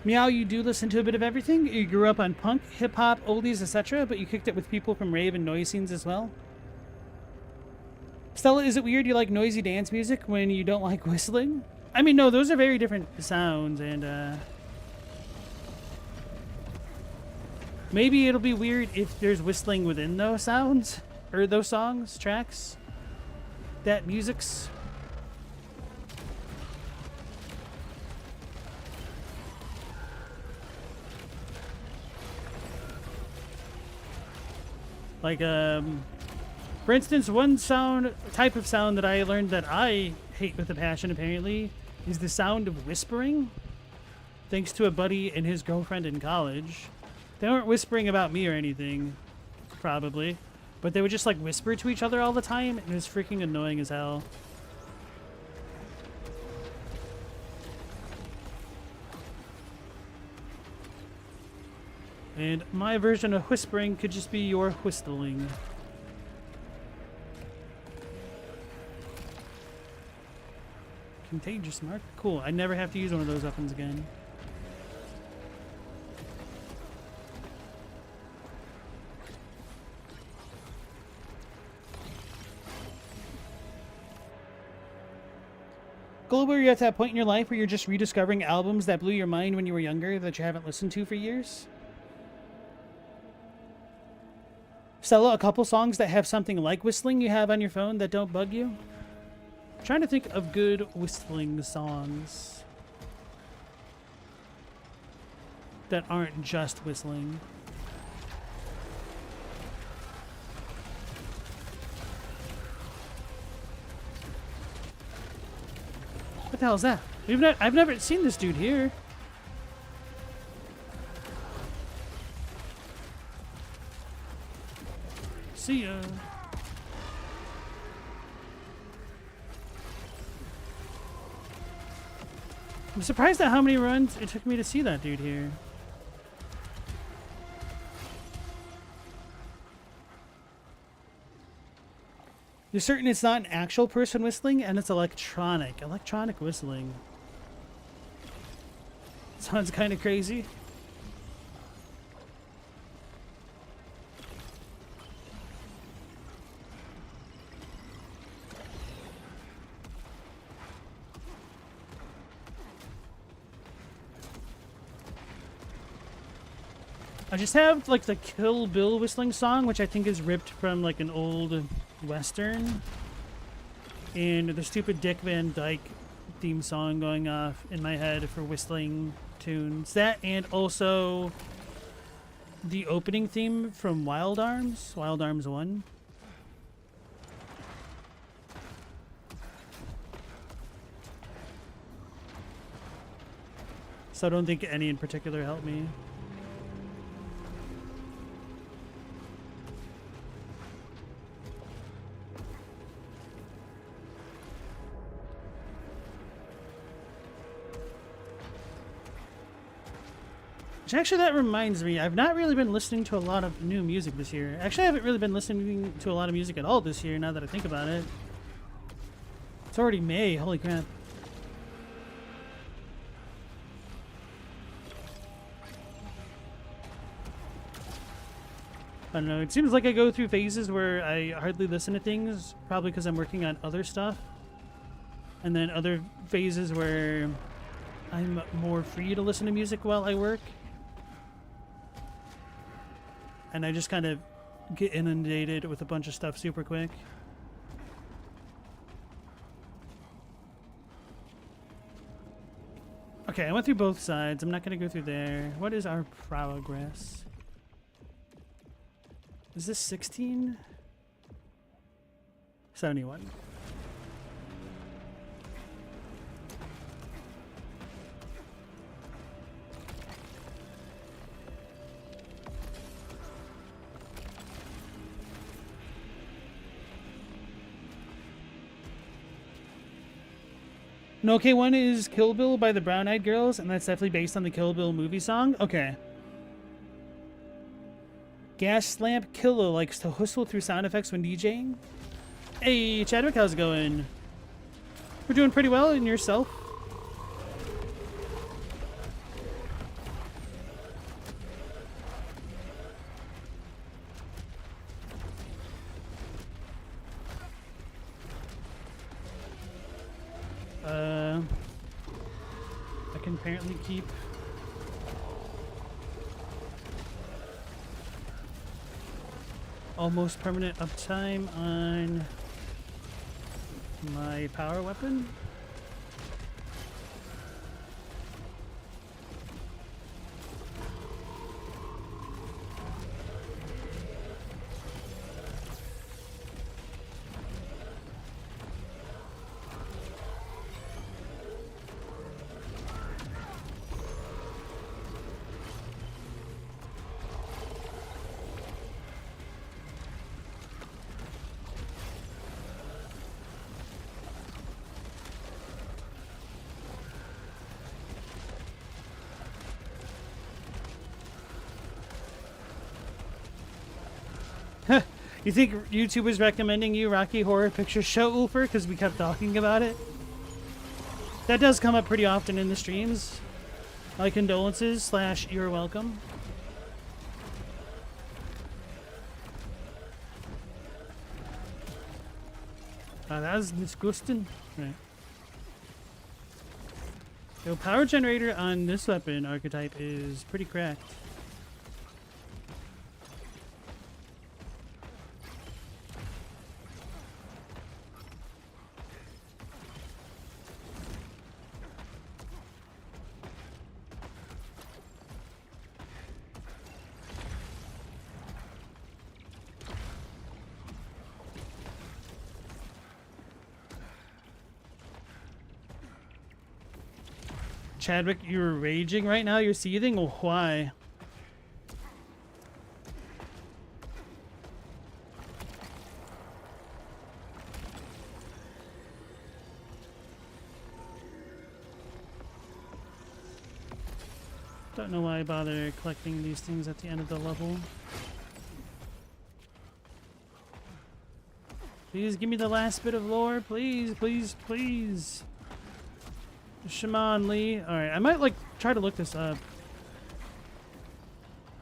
Meow, you do listen to a bit of everything? You grew up on punk, hip-hop, oldies, etc., but you kicked it with people from rave and noise scenes as well? Stella, is it weird you like noisy dance music when you don't like whistling? I mean, no, those are very different sounds, and maybe it'll be weird if there's whistling within those sounds, or those songs, tracks, that music's. Like, for instance, one type of sound that I learned that I hate with a passion, apparently, is the sound of whispering. Thanks to a buddy and his girlfriend in college. They weren't whispering about me or anything, probably, but they would just, like, whisper to each other all the time, and it was freaking annoying as hell. And my version of whispering could just be your whistling. Contagious mark? Cool. I never have to use one of those weapons again. Global, you're at that point in your life where you're just rediscovering albums that blew your mind when you were younger that you haven't listened to for years? Stella, a couple songs that have something like whistling you have on your phone that don't bug you? I'm trying to think of good whistling songs that aren't just whistling. What the hell is that? I've never seen this dude here. See ya. I'm surprised at how many runs it took me to see that dude here. You're certain it's not an actual person whistling and it's electronic whistling. Sounds kind of crazy. I just have like the Kill Bill whistling song, which I think is ripped from like an old Western, and the stupid Dick Van Dyke theme song going off in my head for whistling tunes. That, and also the opening theme from Wild Arms 1. So I don't think any in particular helped me. Actually, that reminds me, I've not really been listening to a lot of new music this year. Actually, I haven't really been listening to a lot of music at all this year, now that I think about it. It's already May, holy crap. I don't know, it seems like I go through phases where I hardly listen to things, probably because I'm working on other stuff. And then other phases where I'm more free to listen to music while I work. And I just kind of get inundated with a bunch of stuff super quick. Okay, I went through both sides. I'm not going to go through there. What is our progress? Is this 16? 71. No, okay, one is Kill Bill by the Brown Eyed Girls, and that's definitely based on the Kill Bill movie song. Okay. Gas Lamp Killer likes to whistle through sound effects when DJing. Hey, Chadwick, how's it going? We're doing pretty well, and yourself? I can apparently keep almost permanent uptime on my power weapon. You think YouTube was recommending you Rocky Horror Picture Show, Ulfer, because we kept talking about it? That does come up pretty often in the streams. My condolences / you're welcome. That was disgusting. Right. Yo, power generator on this weapon archetype is pretty cracked. Chadwick, you're raging right now? You're seething? Well, why? Don't know why I bother collecting these things at the end of the level. Please give me the last bit of lore. Please, please, please. Shaman Lee. Alright, I might try to look this up.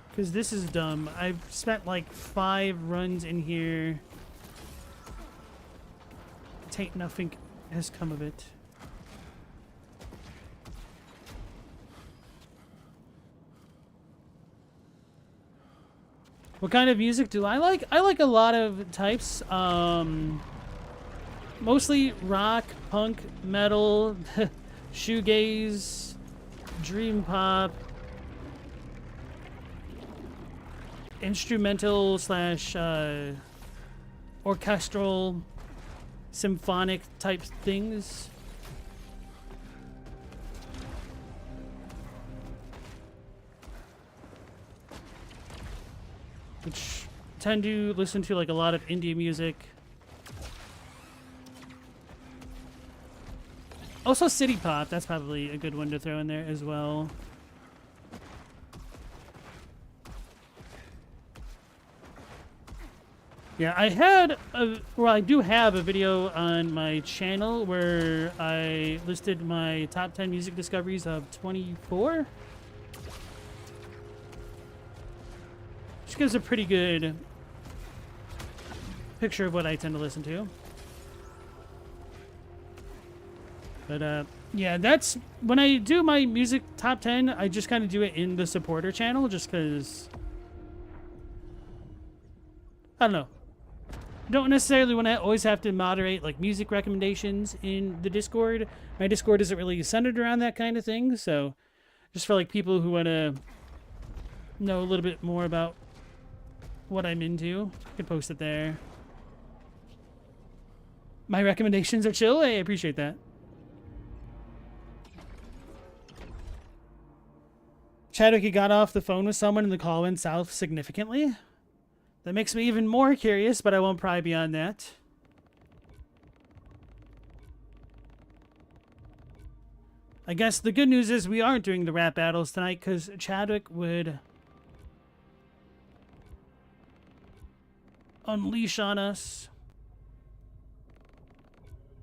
Because this is dumb. I've spent like 5 runs in here. Nothing has come of it. What kind of music do I like? I like a lot of types. Mostly rock, punk, metal, shoegaze, dream pop, instrumental / orchestral, symphonic type things. which tend to listen to like a lot of indie music. Also city pop, that's probably a good one to throw in there as well. Yeah, I do have a video on my channel where I listed my top 10 music discoveries of 24. Which gives a pretty good picture of what I tend to listen to. But, yeah, that's... When I do my music top 10, I just kind of do it in the supporter channel, just because... I don't know. Don't necessarily want to always have to moderate, like, music recommendations in the Discord. My Discord isn't really centered around that kind of thing, so... Just for, like, people who want to know a little bit more about what I'm into, I can post it there. My recommendations are chill. I appreciate that. Chadwick, he got off the phone with someone and the call went south significantly. That makes me even more curious, but I won't pry beyond that. I guess the good news is we aren't doing the rap battles tonight because Chadwick would unleash on us.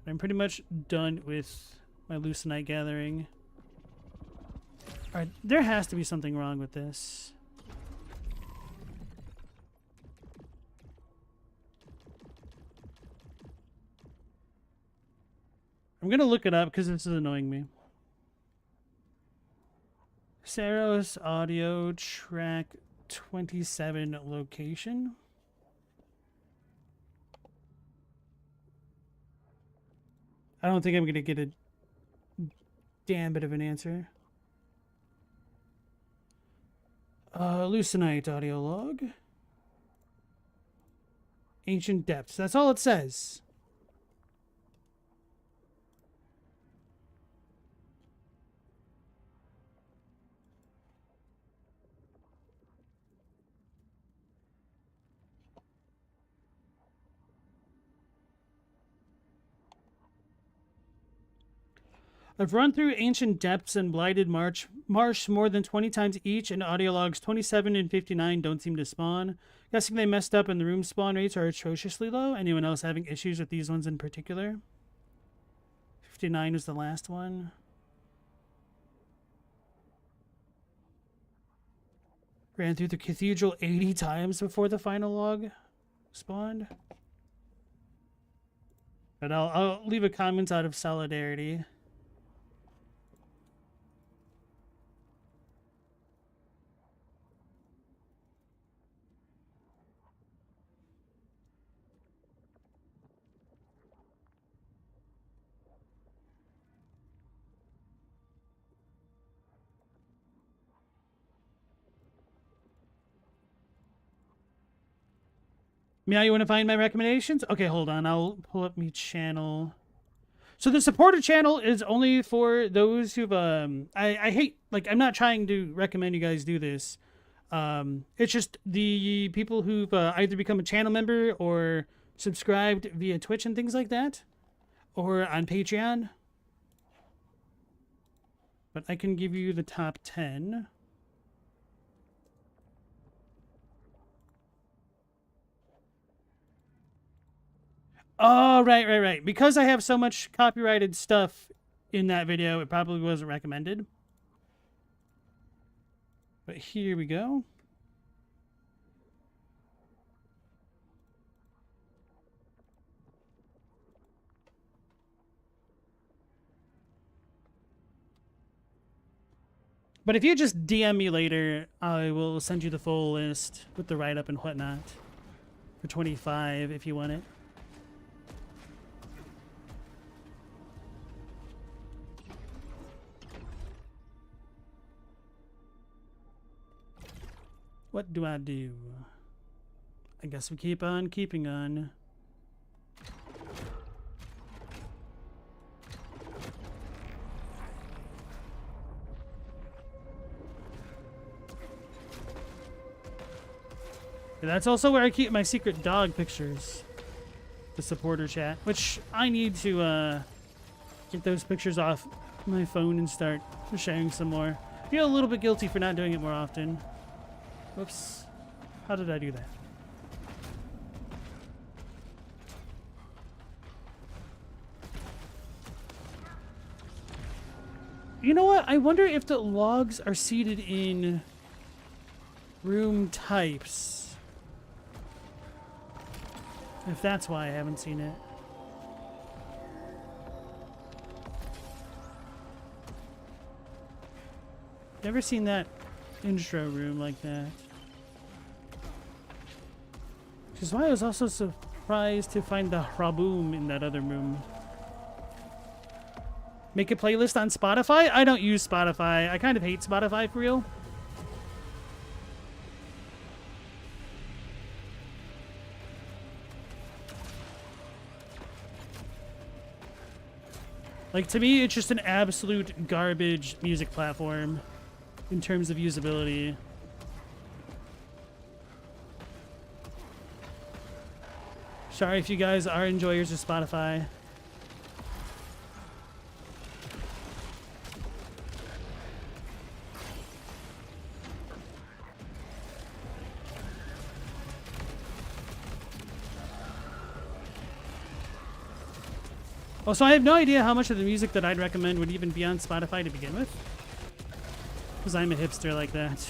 I'm pretty much done with my Lucenite gathering. Alright, there has to be something wrong with this. I'm gonna look it up because this is annoying me. Saros audio track 27 location. I don't think I'm gonna get a damn bit of an answer. Lucenite audio log. Ancient depths. That's all it says. I've run through Ancient Depths and Blighted Marsh more than 20 times each, and audio logs 27 and 59 don't seem to spawn. Guessing they messed up and the room spawn rates are atrociously low. Anyone else having issues with these ones in particular? 59 was the last one. Ran through the cathedral 80 times before the final log spawned. But I'll leave a comment out of solidarity. Meow, you want to find my recommendations? Okay, hold on. I'll pull up my channel. So the supporter channel is only for those who've... I hate... Like, I'm not trying to recommend you guys do this. It's just the people who've either become a channel member or subscribed via Twitch and things like that. Or on Patreon. But I can give you the top 10. Oh, right. Because I have so much copyrighted stuff in that video, it probably wasn't recommended. But here we go. But if you just DM me later, I will send you the full list with the write-up and whatnot. For 25 if you want it. What do I do? I guess we keep on keeping on. And that's also where I keep my secret dog pictures. The supporter chat, which I need to get those pictures off my phone and start sharing some more. I feel a little bit guilty for not doing it more often. Whoops. How did I do that? You know what? I wonder if the logs are seated in room types. If that's why I haven't seen it. Never seen that intro room like that. Which is why I was also surprised to find the Hraboom in that other room. Make a playlist on Spotify? I don't use Spotify. I kind of hate Spotify for real. Like, to me, it's just an absolute garbage music platform in terms of usability. Sorry if you guys are enjoyers of Spotify. Oh, so I have no idea how much of the music that I'd recommend would even be on Spotify to begin with. Because I'm a hipster like that.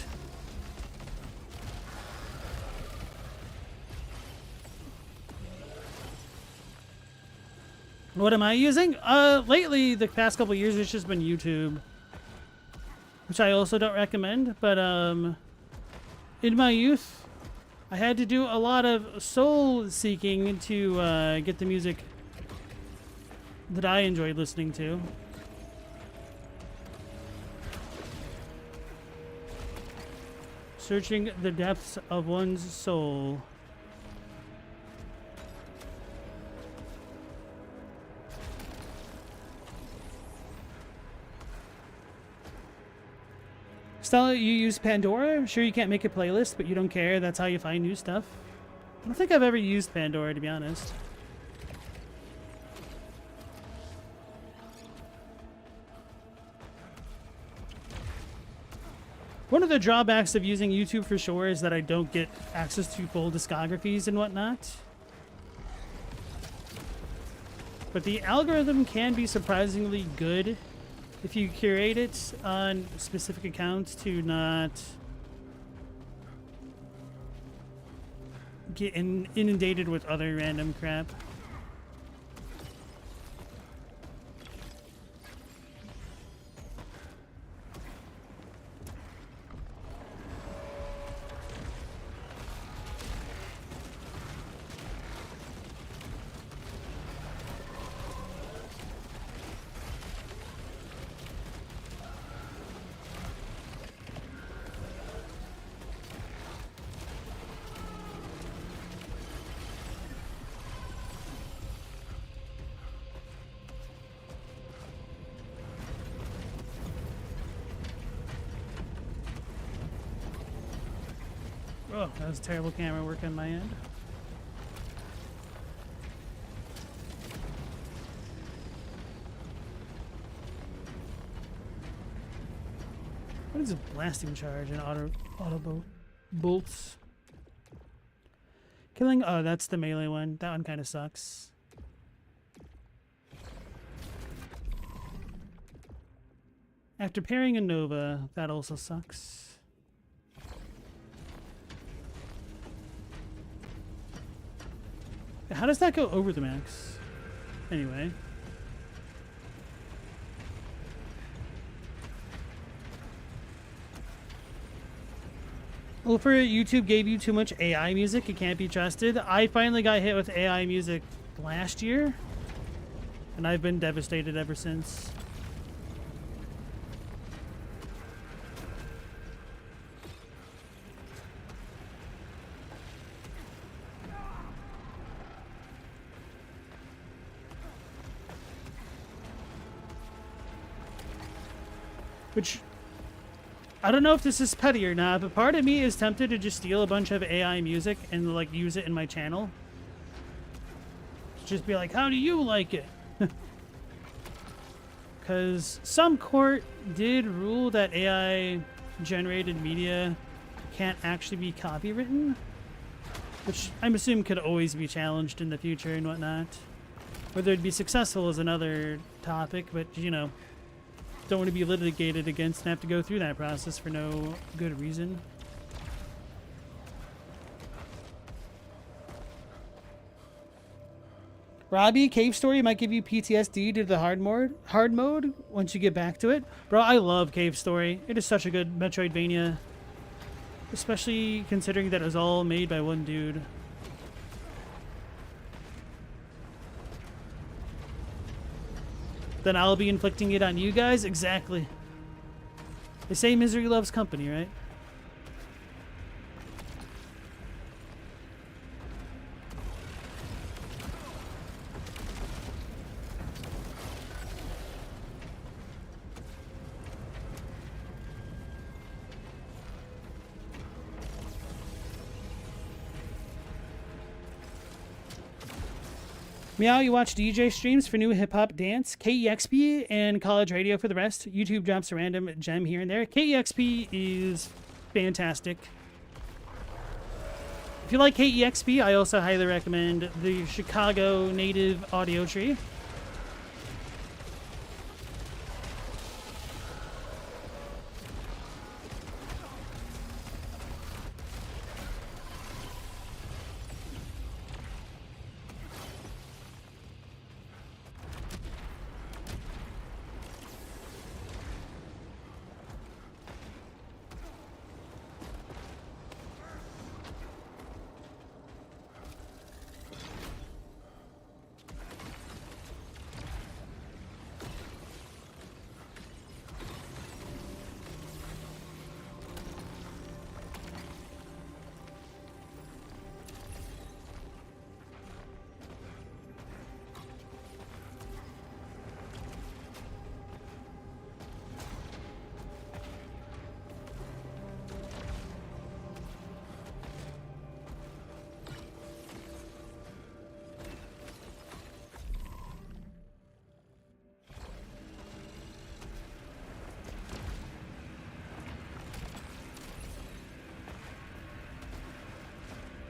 What am I using? Lately, the past couple years, it's just been YouTube. Which I also don't recommend, but, in my youth, I had to do a lot of soul seeking to, get the music that I enjoyed listening to. Searching the depths of one's soul. Stella, you use Pandora? I'm sure you can't make a playlist, but you don't care. That's how you find new stuff. I don't think I've ever used Pandora, to be honest. One of the drawbacks of using YouTube for sure is that I don't get access to full discographies and whatnot. But the algorithm can be surprisingly good if you curate it on specific accounts to not get inundated with other random crap. Oh, that was terrible camera work on my end. What is a blasting charge and auto bolts? Killing, oh, that's the melee one. That one kind of sucks. After parrying a Nova, that also sucks. How does that go over the max? Anyway. Well, for YouTube gave you too much AI music, it can't be trusted. I finally got hit with AI music last year, and I've been devastated ever since. Which I don't know if this is petty or not, but part of me is tempted to just steal a bunch of AI music and like use it in my channel. Just be like, how do you like it? Because some court did rule that AI generated media can't actually be copywritten, which I'm assuming could always be challenged in the future and whatnot. Whether it'd be successful is another topic, but you know, don't want to be litigated against and have to go through that process for no good reason. Robbie, Cave Story might give you PTSD due to the hard mode once you get back to it. Bro, I love Cave Story. It is such a good Metroidvania. Especially considering that it was all made by one dude. Then I'll be inflicting it on you guys? Exactly. They say misery loves company, right? Meow, you watch DJ streams for new hip-hop dance, KEXP, and college radio for the rest. YouTube drops a random gem here and there. KEXP is fantastic. If you like KEXP, I also highly recommend the Chicago native audio tree.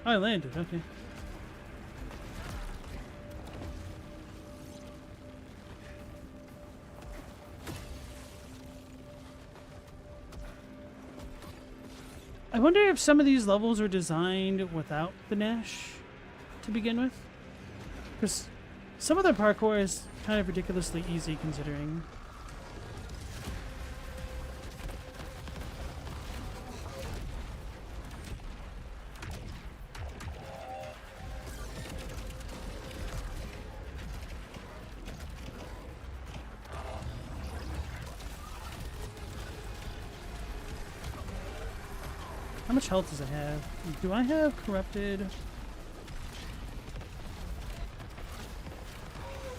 Oh, I landed, okay. I wonder if some of these levels were designed without the Nash to begin with. Because some of the parkour is kind of ridiculously easy considering. How much health does it have? Do I have corrupted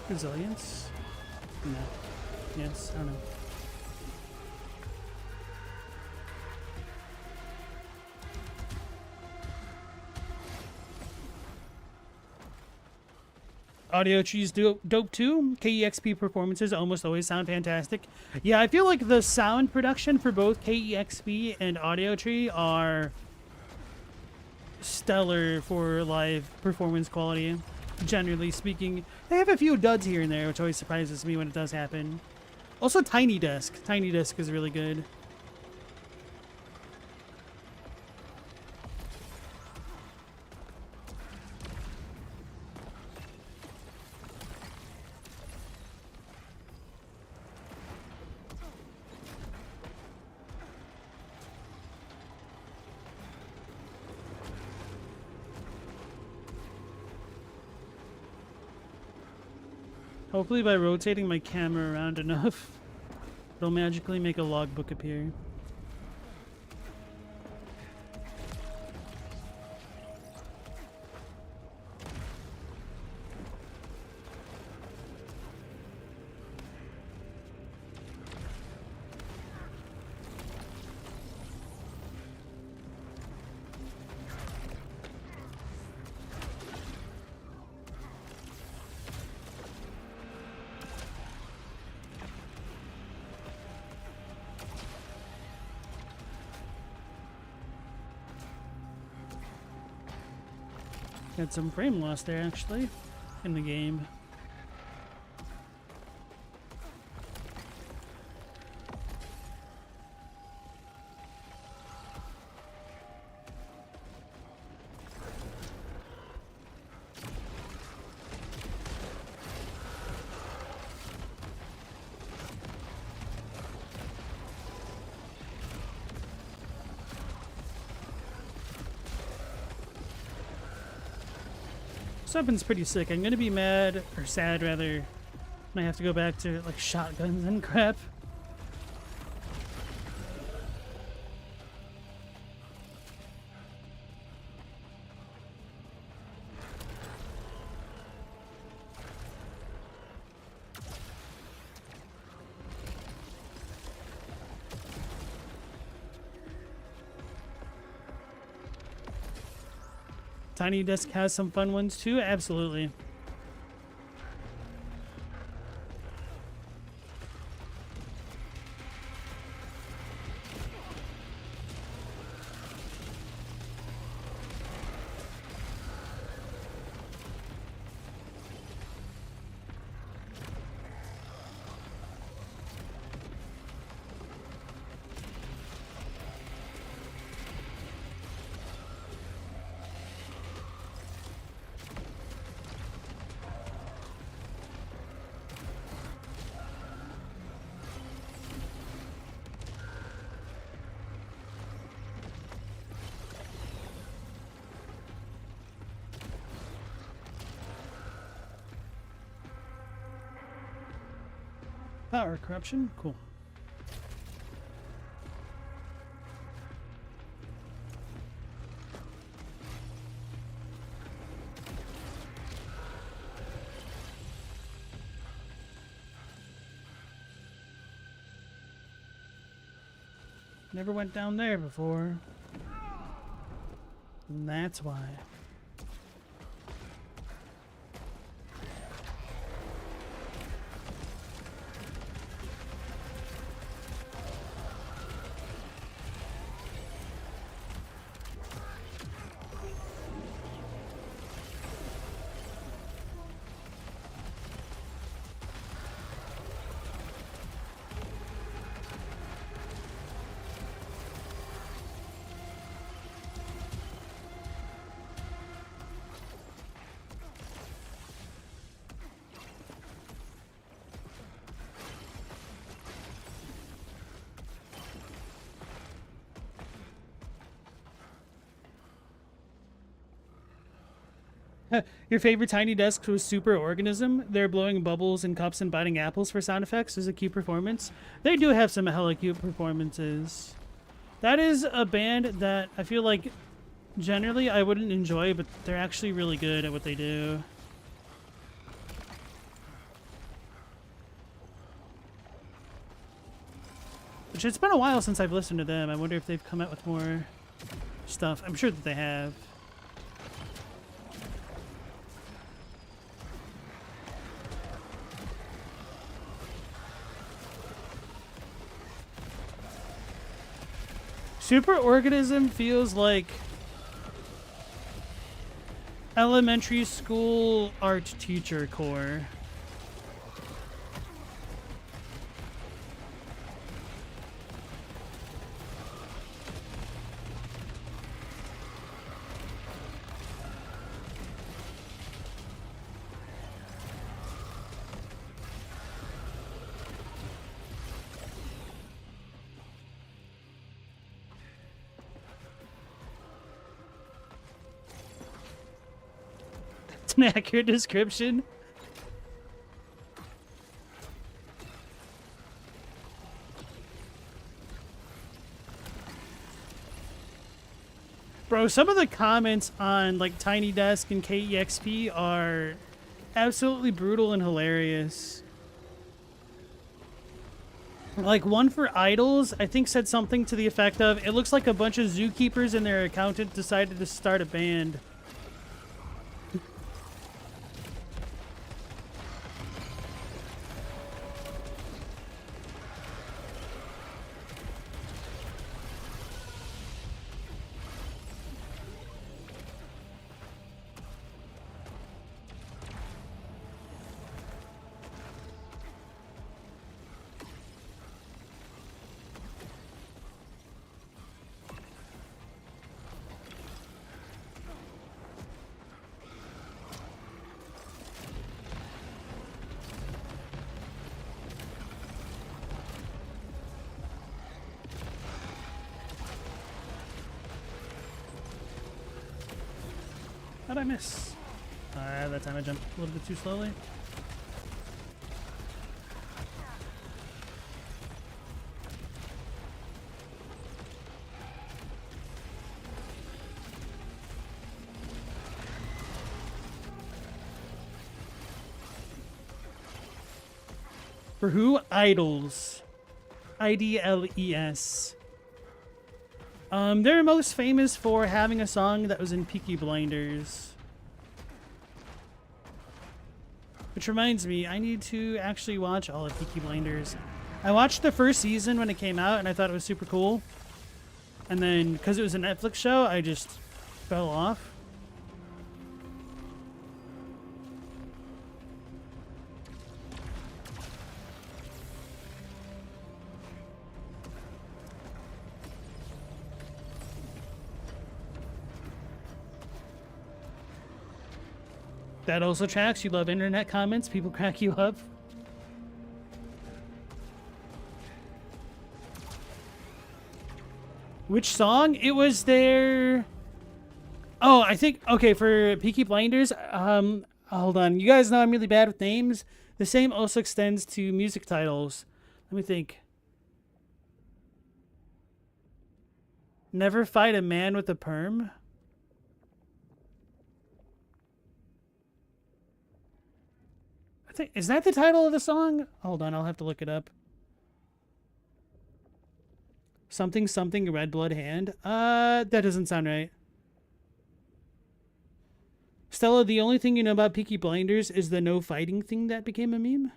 resilience? No. Yes, I don't know. Audio trees dope too. KEXP performances almost always sound fantastic. Yeah, I feel like the sound production for both KEXP and Audio Tree are stellar for live performance quality, generally speaking. They have a few duds here and there, which always surprises me when it does happen. Also Tiny Desk. Tiny Desk is really good. Hopefully by rotating my camera around enough, it'll magically make a logbook appear. Got some frame loss there, actually, in the game. This weapon's pretty sick. I'm gonna be mad, or sad rather, when I have to go back to like shotguns and crap. Tiny Desk has some fun ones too, absolutely. Power corruption, cool. Never went down there before. And that's why. Your favorite Tiny Desk was Super Organism. They're blowing bubbles in cups and biting apples for sound effects as a key performance. They do have some hella cute performances. That is a band that I feel like generally I wouldn't enjoy, but they're actually really good at what they do. Which it's been a while since I've listened to them. I wonder if they've come out with more stuff. I'm sure that they have. Super Organism feels like elementary school art teacher core. An accurate description. Bro, some of the comments on like Tiny Desk and KEXP are absolutely brutal and hilarious. Like one for Idols, I think said something to the effect of, it looks like a bunch of zookeepers and their accountant decided to start a band. How'd I miss? That time I jumped a little bit too slowly. For who? Idols. IDLES. They're most famous for having a song that was in Peaky Blinders. Which reminds me, I need to actually watch all of Peaky Blinders. I watched the first season when it came out, and I thought it was super cool. And then, because it was a Netflix show, I just fell off. That also tracks. You love internet comments. People crack you up. Which song? It was their... Oh, I think... Okay, for Peaky Blinders, hold on. You guys know I'm really bad with names. The same also extends to music titles. Let me think. Never Fight a Man with a Perm? Is that the title of the song? Hold on, I'll have to look it up. Something, something, Red Blood Hand. That doesn't sound right. Stella, the only thing you know about Peaky Blinders is the no fighting thing that became a meme?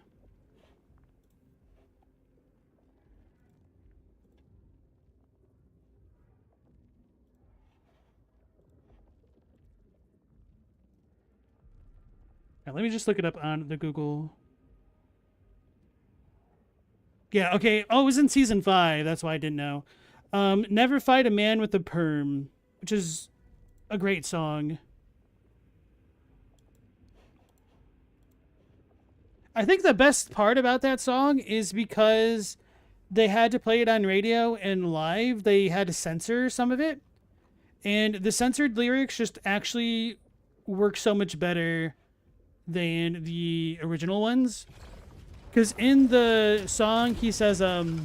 Now, let me just look it up on the Google. Yeah, okay. Oh, it was in season 5. That's why I didn't know. Never Fight a Man with a Perm, which is a great song. I think the best part about that song is because they had to play it on radio and live. They had to censor some of it. And the censored lyrics just actually work so much better than the original ones. Because in the song, he says, can't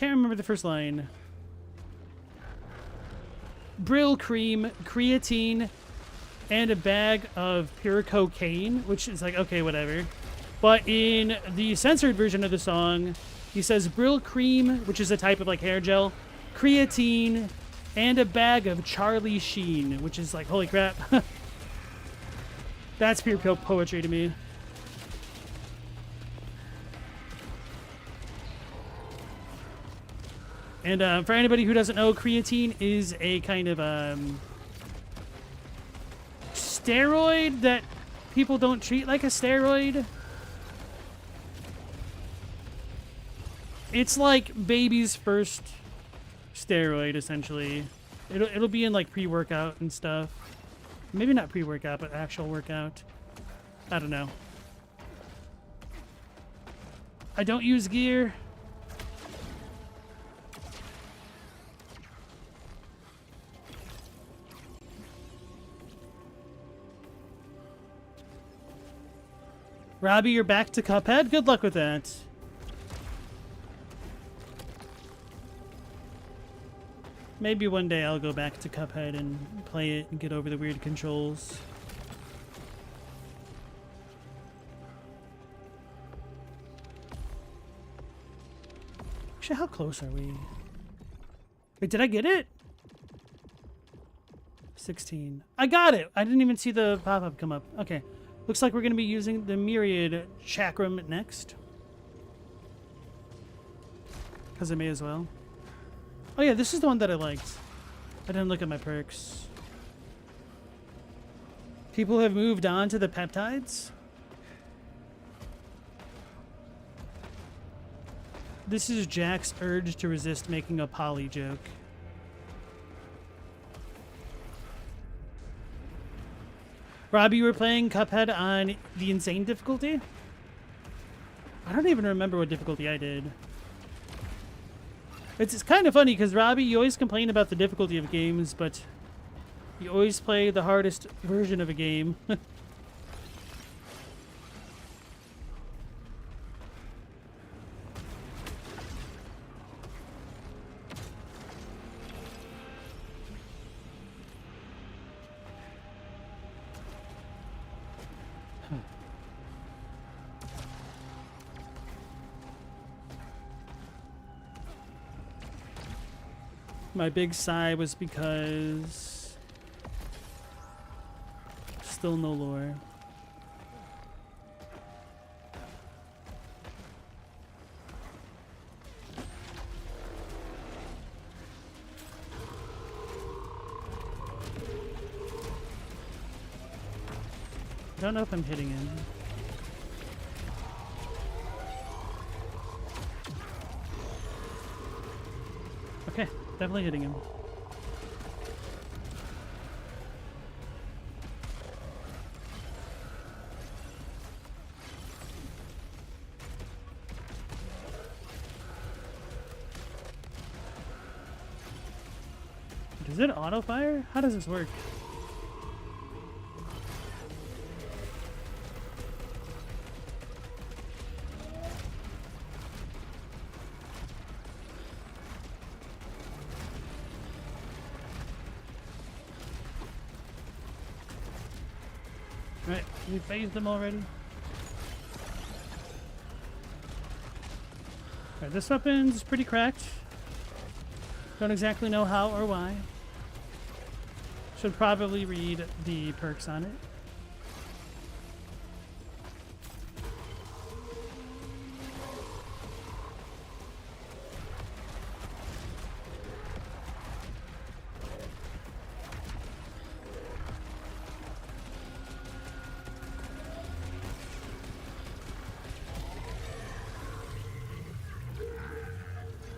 remember the first line. Brill cream, creatine, and a bag of pure cocaine, which is like, okay, whatever. But in the censored version of the song, he says Brill cream, which is a type of like hair gel, creatine, and a bag of Charlie Sheen, which is like, holy crap. That's pure poetry to me. And for anybody who doesn't know, creatine is a kind of steroid that people don't treat like a steroid. It's like baby's first steroid, essentially. It'll be in like pre-workout and stuff. Maybe not pre-workout, but actual workout. I don't know. I don't use gear. Robbie, you're back to Cuphead? Good luck with that. Maybe one day I'll go back to Cuphead and play it and get over the weird controls. Actually, how close are we? Wait, did I get it? 16. I got it! I didn't even see the pop-up come up. Okay. Looks like we're going to be using the Myriad Chakram next. Because I may as well. Oh yeah, this is the one that I liked. I didn't look at my perks. People have moved on to the peptides. This is Jack's urge to resist making a poly joke. Robbie, you were playing Cuphead on the insane difficulty? I don't even remember what difficulty I did. It's kind of funny because Robbie, you always complain about the difficulty of games, but you always play the hardest version of a game. My big sigh was because still no lore. I don't know if I'm hitting him. Okay, definitely hitting him. Does it auto fire? How does this work? Right, we phased them already. Alright, this weapon's pretty cracked. Don't exactly know how or why. Should probably read the perks on it.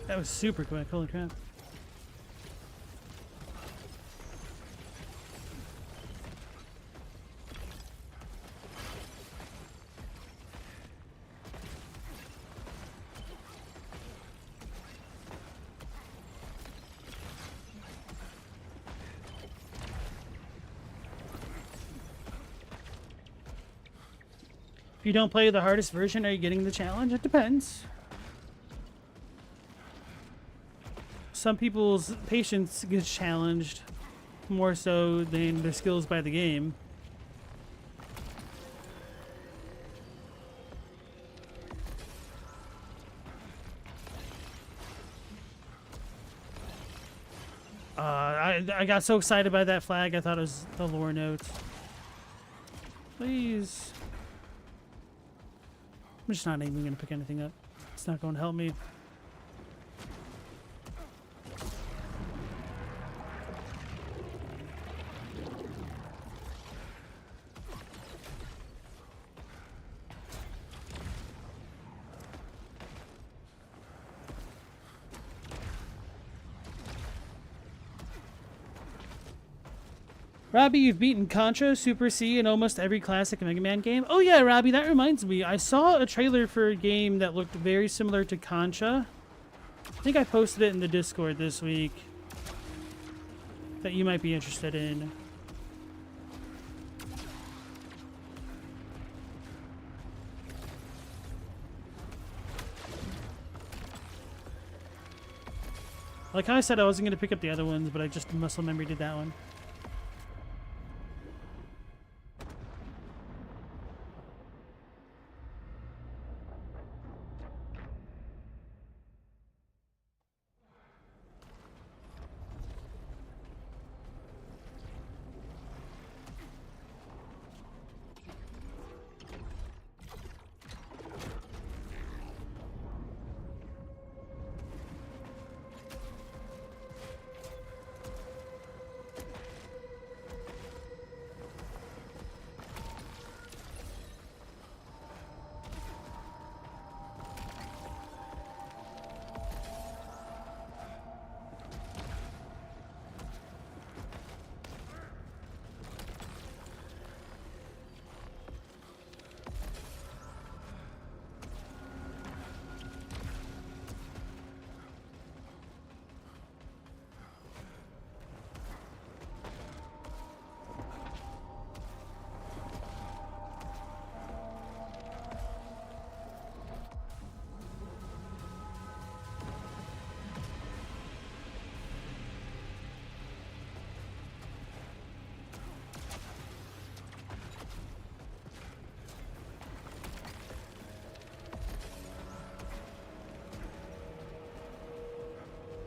That was super quick, holy crap. If you don't play the hardest version, are you getting the challenge? It depends. Some people's patience gets challenged more so than their skills by the game. I got so excited by that flag, I thought it was the lore note. Please. I'm just not even going to pick anything up. It's not going to help me. Robbie, you've beaten Contra, Super C, and almost every classic Mega Man game. Oh yeah, Robbie, that reminds me. I saw a trailer for a game that looked very similar to Contra. I think I posted it in the Discord this week. That you might be interested in. Like how I said I wasn't going to pick up the other ones, but I just muscle memory did that one.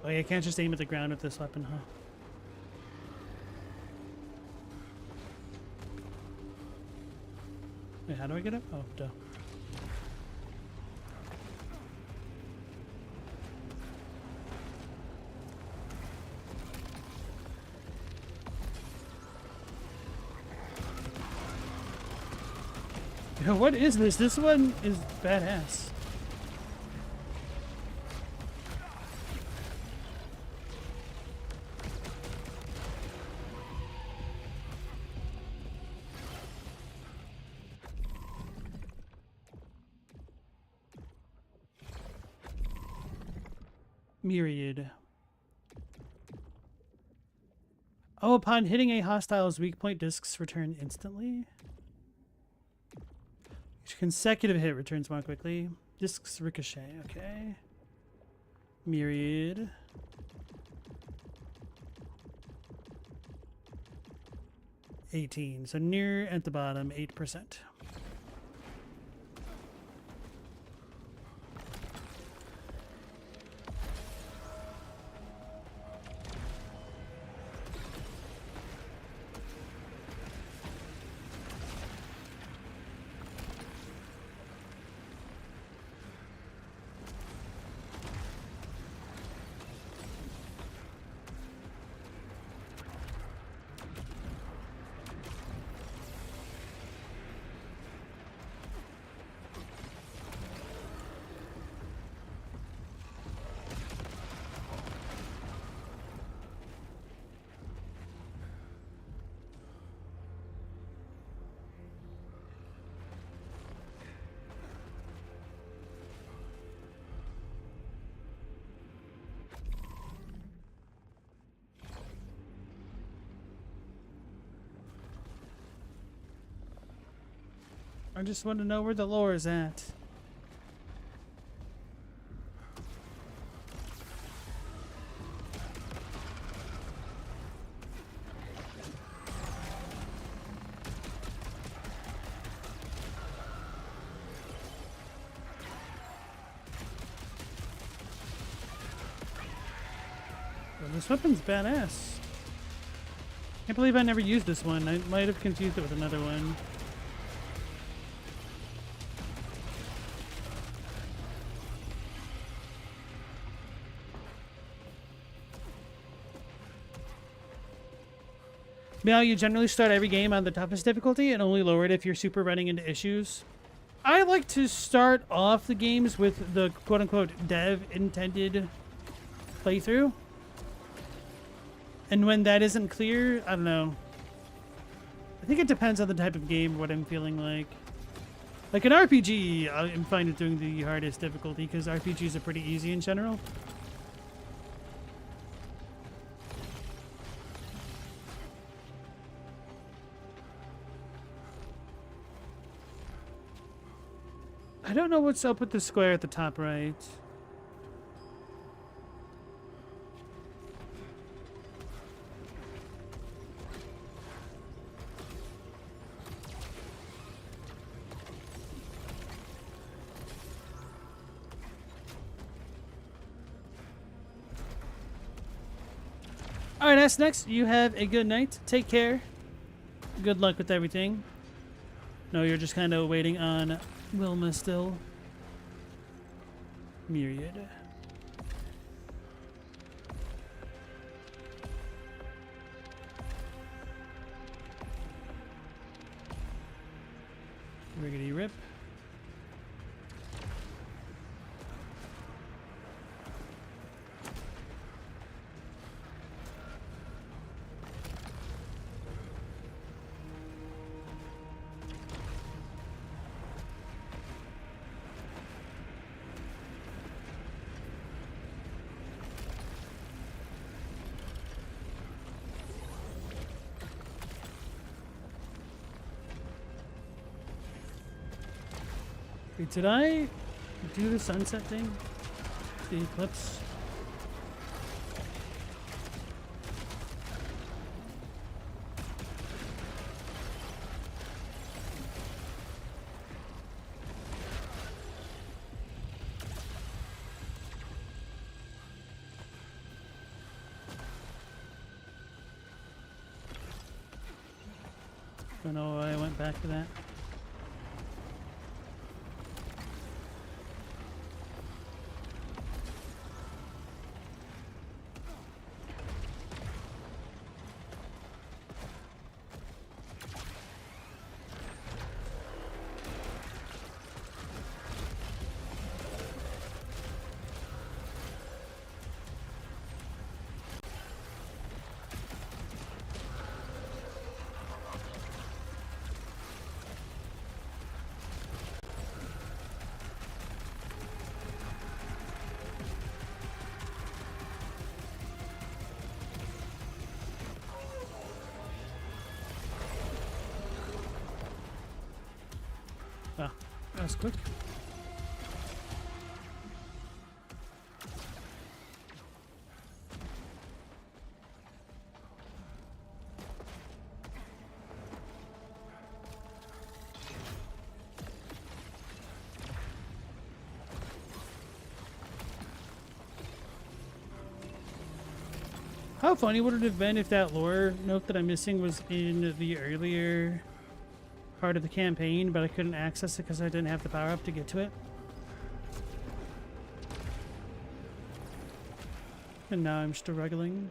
Oh, yeah, I can't just aim at the ground with this weapon, huh? Wait, how do I get up? Oh, duh. Yo, what is this? This one is badass. Myriad. Oh, upon hitting a hostile's weak point, discs return instantly. Each consecutive hit returns more quickly. Discs ricochet, okay. Myriad. $18, so near at the bottom, 8%. I just want to know where the lore is at. Well, this weapon's badass. Can't believe I never used this one. I might have confused it with another one. Now, you generally start every game on the toughest difficulty and only lower it if you're super running into issues. I like to start off the games with the quote-unquote dev intended playthrough. And when that isn't clear, I don't know. I think it depends on the type of game, what I'm feeling like. Like an RPG, I'm fine with doing the hardest difficulty because RPGs are pretty easy in general. I don't know what's up with the square at the top right. Alright, that's next. You have a good night. Take care. Good luck with everything. No, you're just kind of waiting on Wilma still. Myriad. Riggedy rip. Wait, did I do the sunset thing? The eclipse? Don't know why I went back to that. Ah, that was quick. How funny would it have been if that lore note that I'm missing was in the earlier part of the campaign, but I couldn't access it because I didn't have the power up to get to it. And now I'm struggling.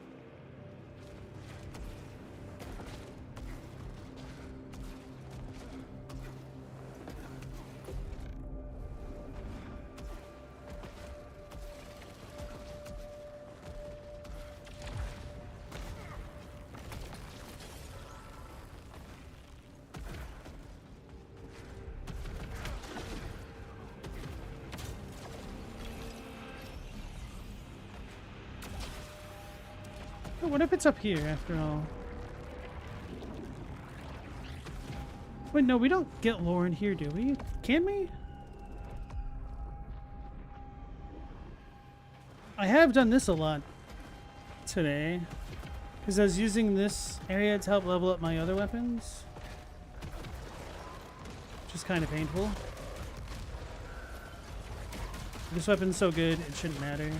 What if it's up here after all? Wait, no, we don't get lore in here, do we? Can we? I have done this a lot today because I was using this area to help level up my other weapons, which is kind of painful. This weapon's so good, it shouldn't matter.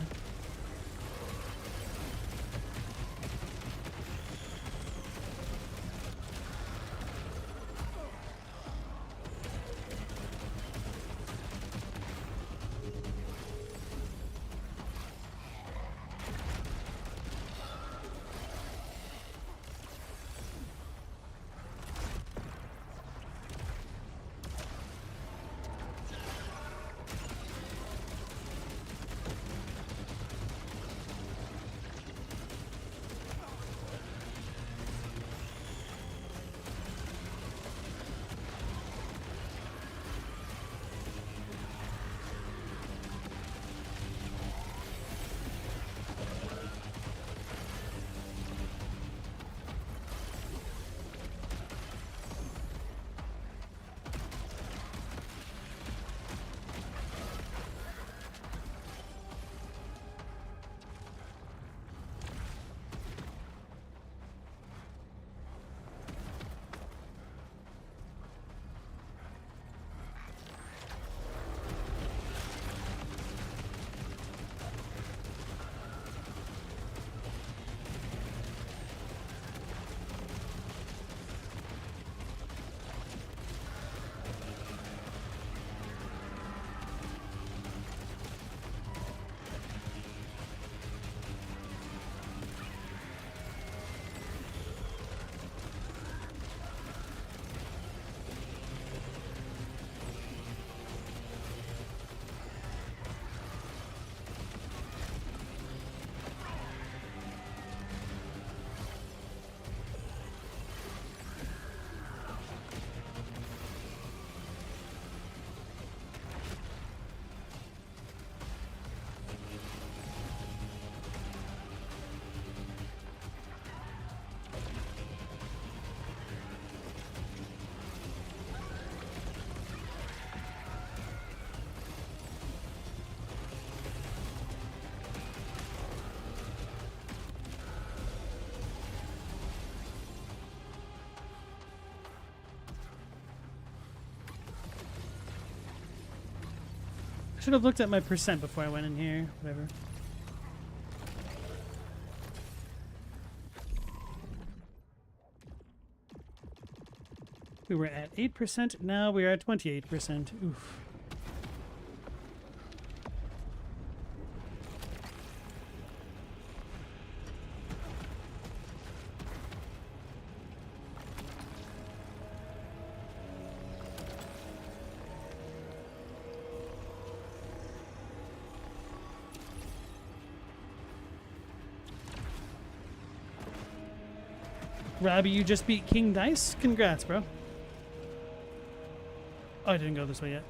Should have looked at my percent before I went in here. Whatever. We were at 8%, now we are at 28%. Oof. Robbie, you just beat King Dice? Congrats, bro. Oh, I didn't go this way yet.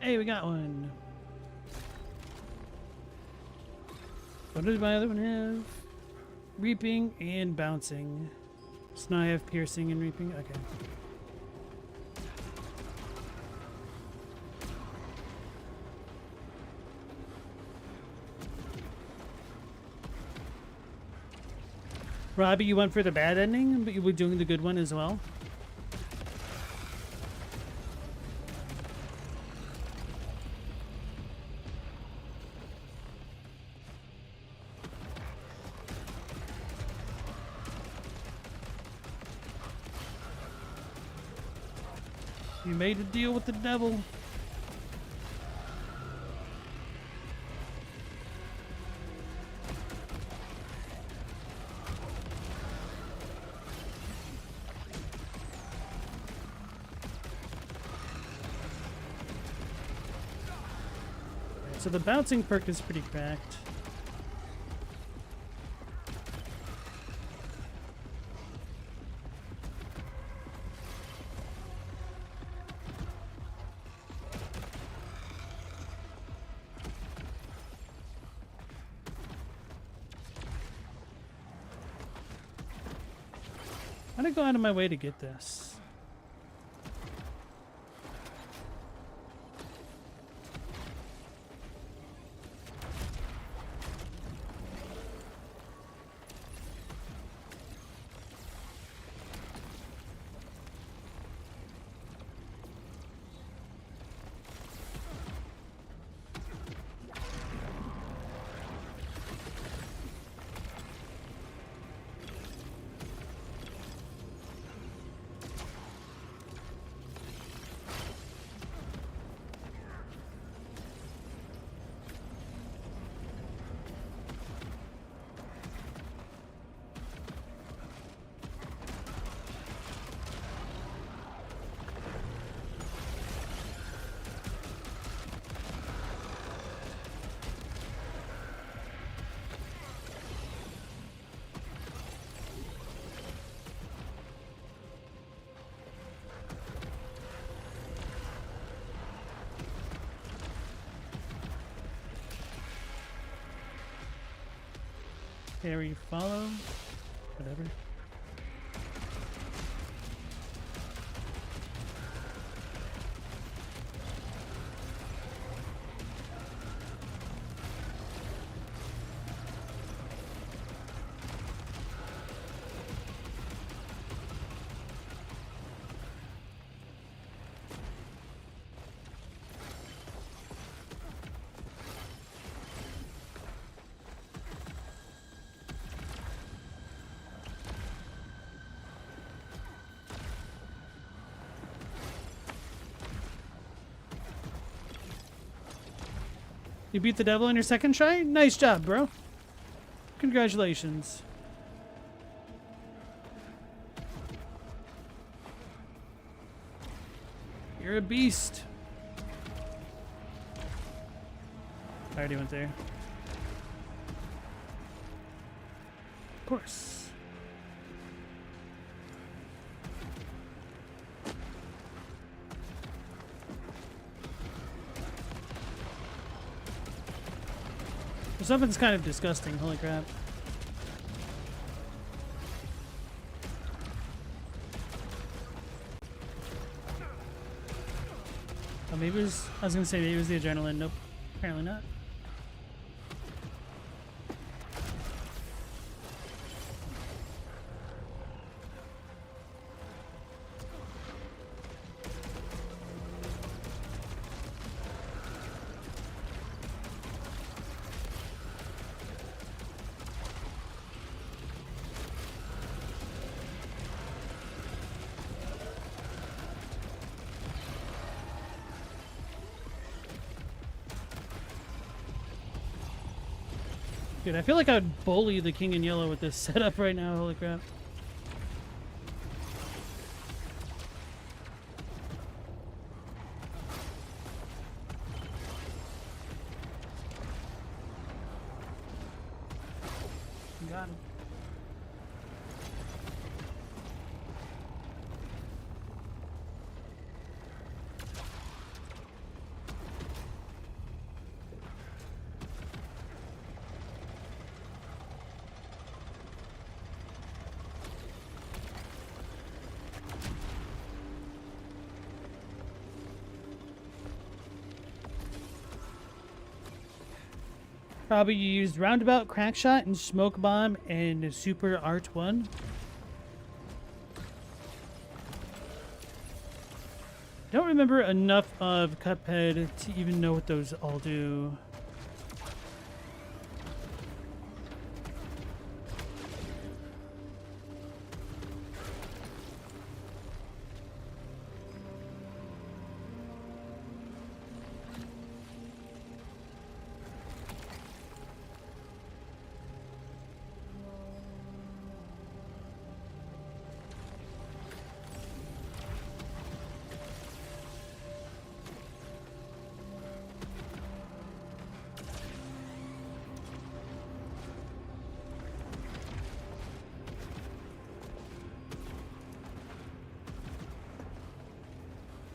Hey, we got one. What did my other one have? Reaping and bouncing. So now I have piercing and reaping. Okay. Robbie, you went for the bad ending, but you were doing the good one as well? You made a deal with the devil. So the bouncing perk is pretty cracked. I'm gonna go out of my way to get this. Parry, follow. Whatever. You beat the devil on your second try? Nice job, bro. Congratulations. You're a beast. I already went there. Of course. Something's kind of disgusting, holy crap. Oh, maybe it was, I was gonna say maybe it was the adrenaline. Nope, apparently not. Dude, I feel like I'd bully the king in yellow with this setup right now, holy crap. Got him. Probably you used Roundabout, Crackshot, and Smoke Bomb, and Super Art 1. Don't remember enough of Cuphead to even know what those all do.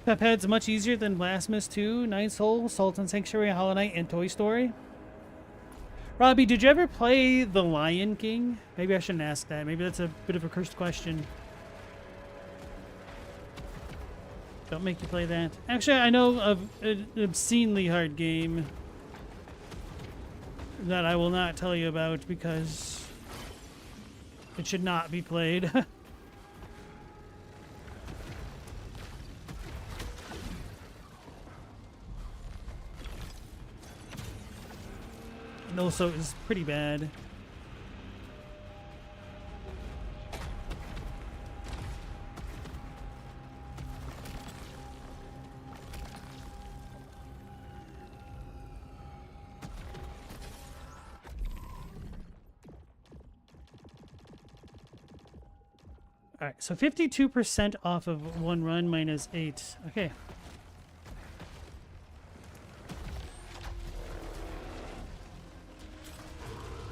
Cuphead's much easier than Blasphemous 2, Night Soul, Sultan Sanctuary, Hollow Knight, and Toy Story. Robbie, did you ever play The Lion King? Maybe I shouldn't ask that. Maybe that's a bit of a cursed question. Don't make you play that. Actually, I know of an obscenely hard game that I will not tell you about because it should not be played. And also, it's pretty bad. All right, so 52% off of one run minus 8. Okay.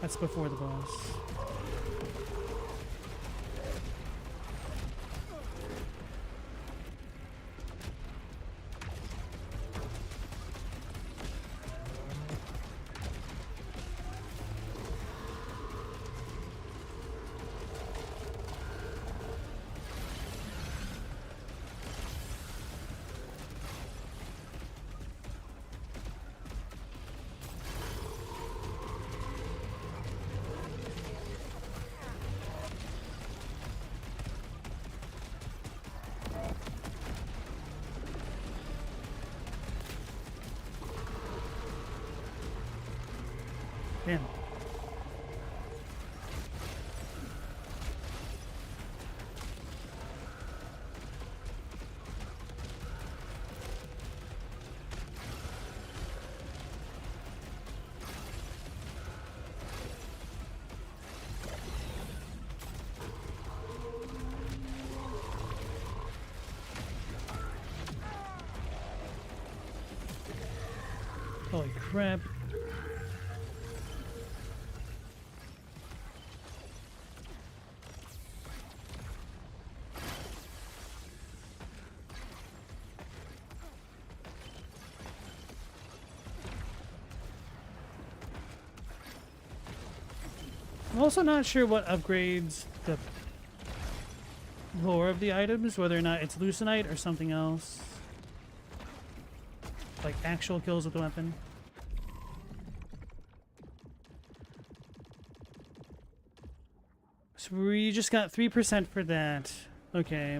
That's before the boss. Damn. Holy crap. I'm also not sure what upgrades the lore of the items, whether or not it's Lucenite or something else. Like actual kills with the weapon. So we just got 3% for that. Okay.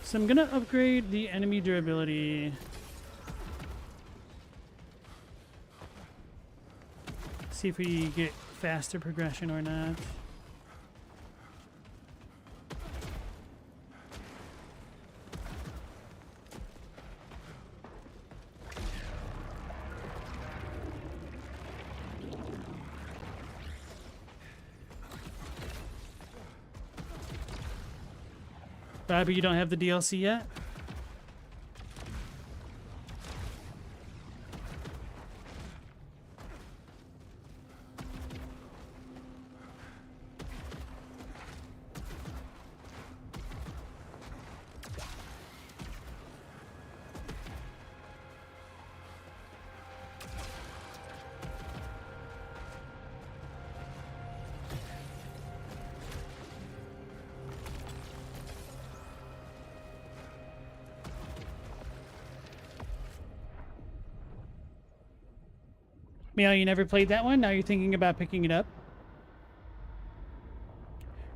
So I'm gonna upgrade the enemy durability. See if we get faster progression or not. But you don't have the DLC yet? Meow, you never played that one? Now you're thinking about picking it up?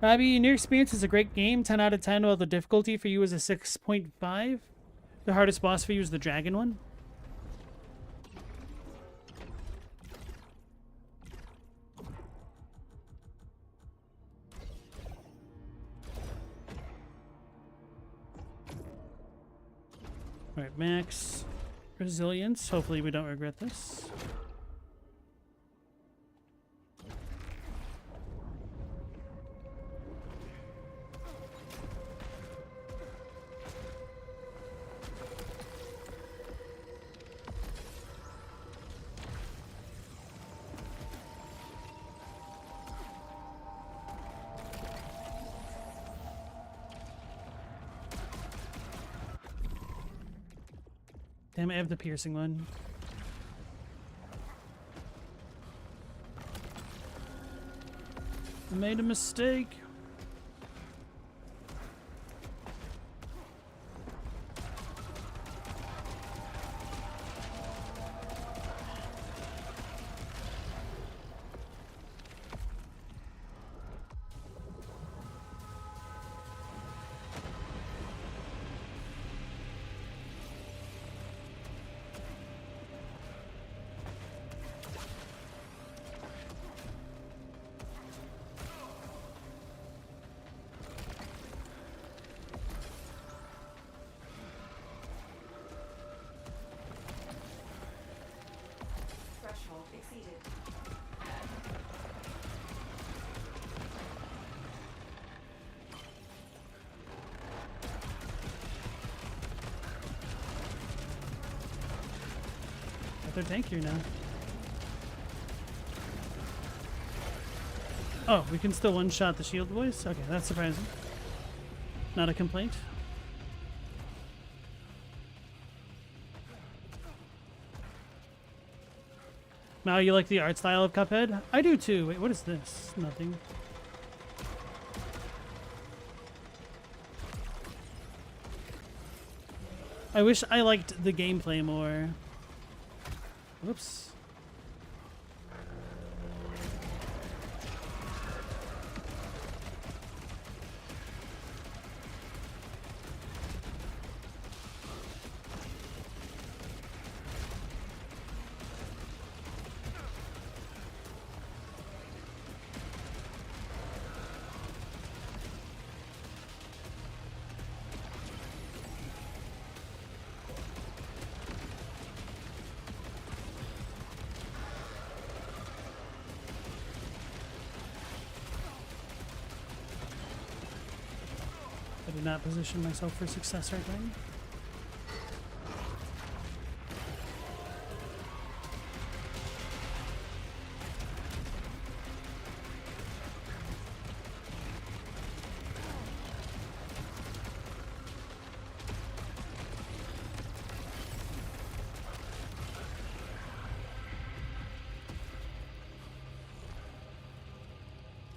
Robbie, Near Experience is a great game. 10 out of 10, while the difficulty for you is a 6.5. The hardest boss for you is the dragon one. Alright, max resilience. Hopefully we don't regret this. Damn, I have the piercing one. I made a mistake. They're tankier now. Oh, we can still one-shot the shield boys? Okay, that's surprising. Not a complaint. Now you like the art style of Cuphead? I do too. Wait, what is this? Nothing. I wish I liked the gameplay more. Whoops. did not position myself for success right then.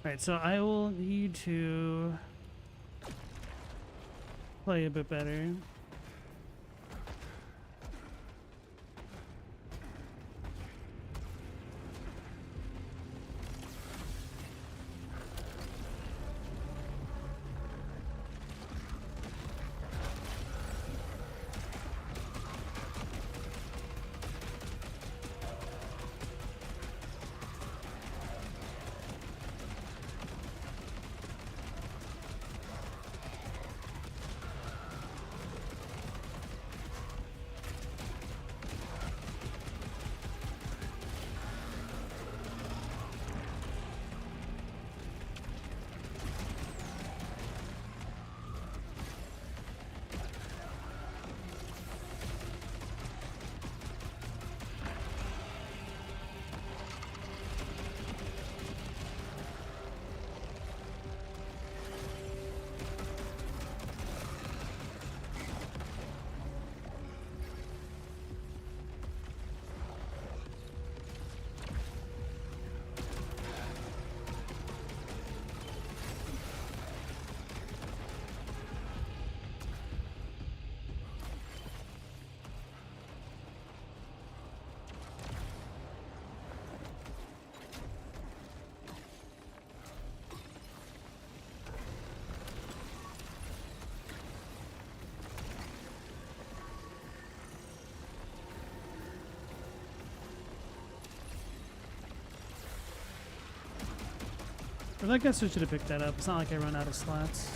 Alright, so I will need to play a bit better. I guess we should have picked that up. It's not like I run out of slots.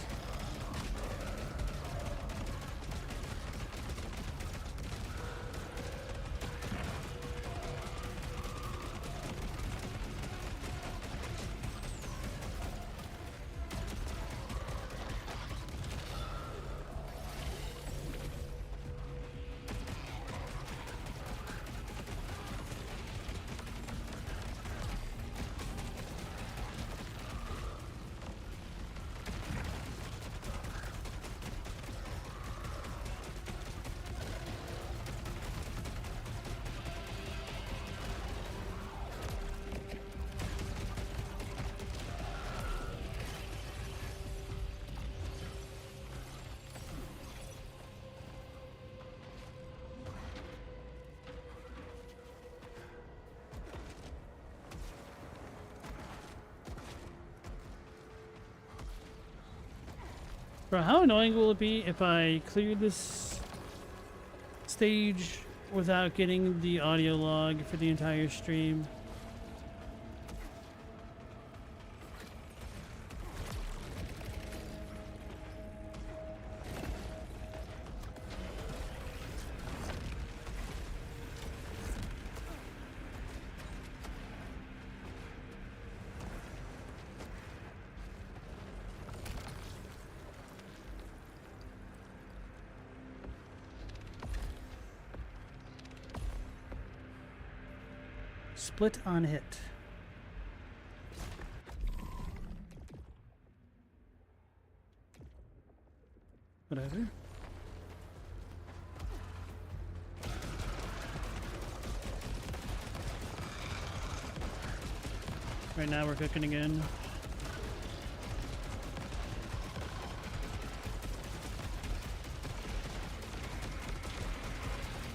Bro, how annoying will it be if I cleared this stage without getting the audio log for the entire stream? Split on hit. Whatever. Right now we're cooking again.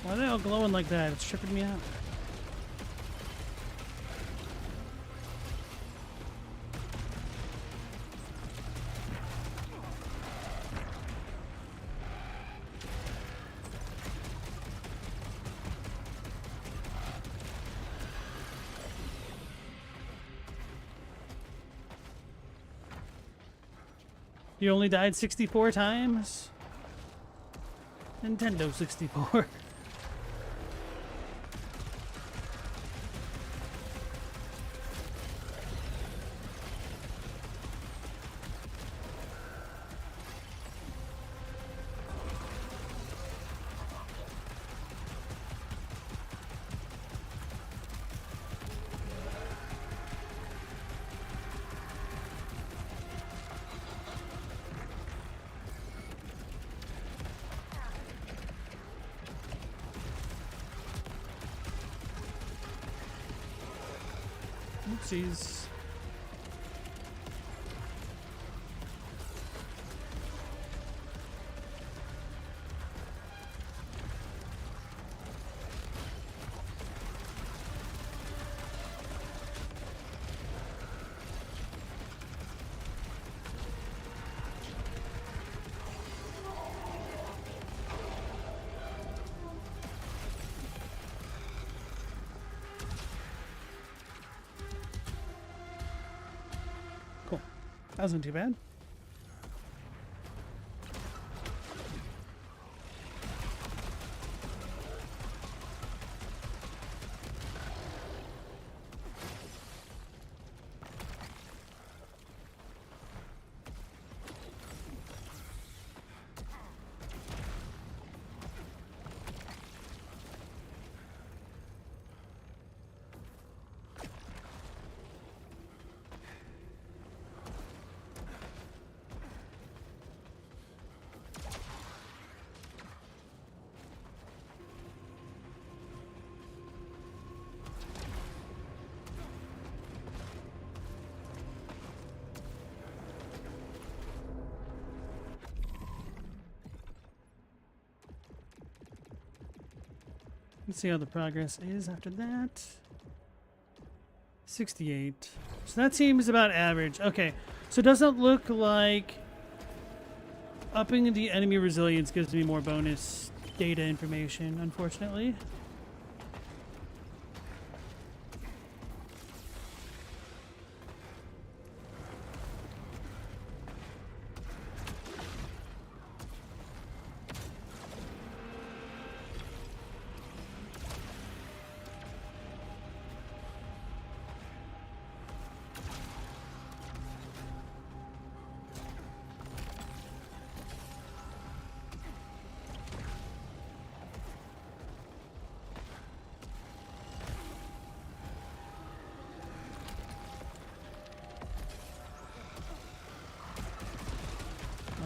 Why are they all glowing like that? It's tripping me out. You only died 64 times? Nintendo 64. Oopsies. Cool. That wasn't too bad. Let's see how the progress is after that. 68. So that seems about average. Okay, so it doesn't look like upping the enemy resilience gives me more bonus data information, unfortunately.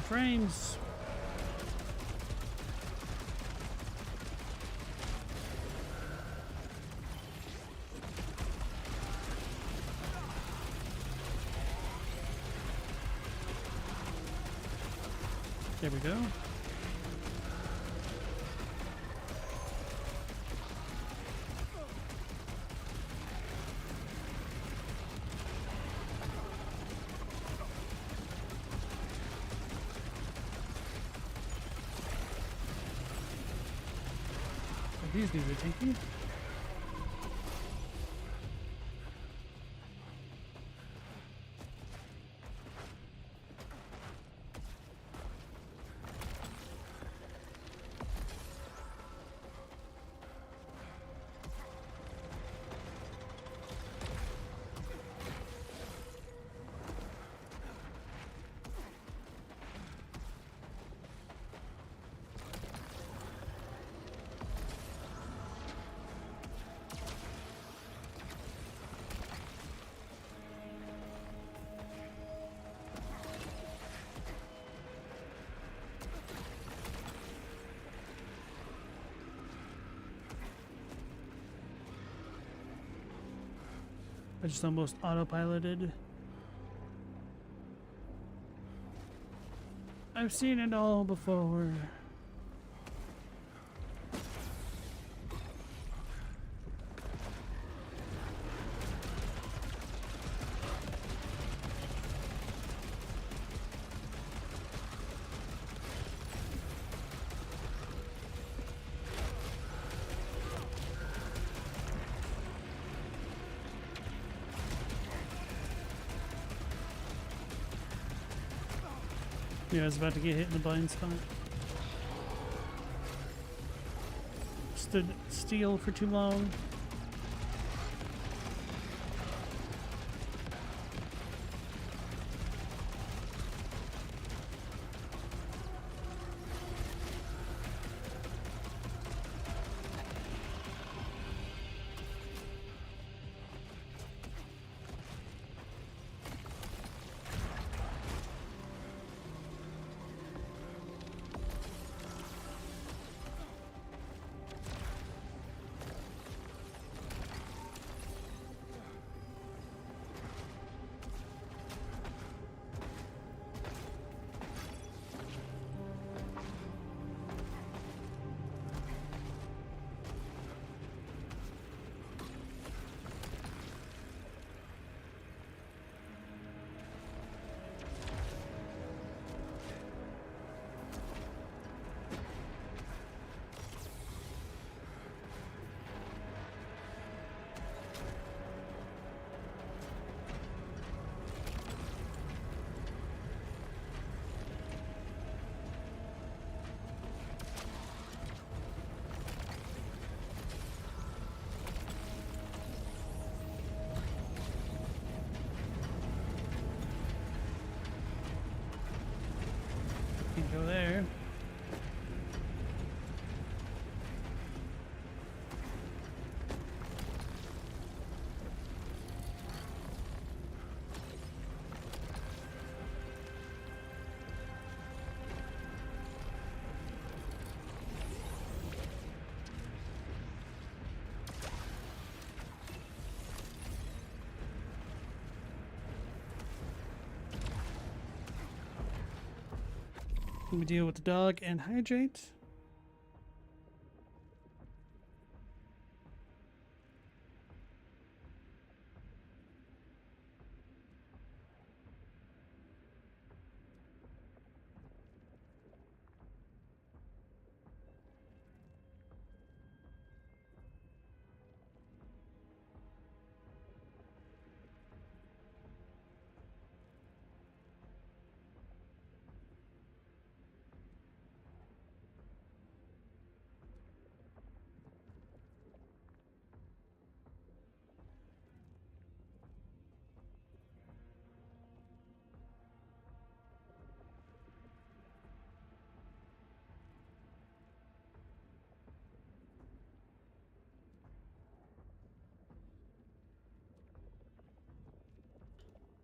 Frames. There we go. These dudes are tanky. I just almost autopiloted. I've seen it all before. Yeah, I was about to get hit in the blind spot. Stood still for too long. Let me deal with the dog and hydrate.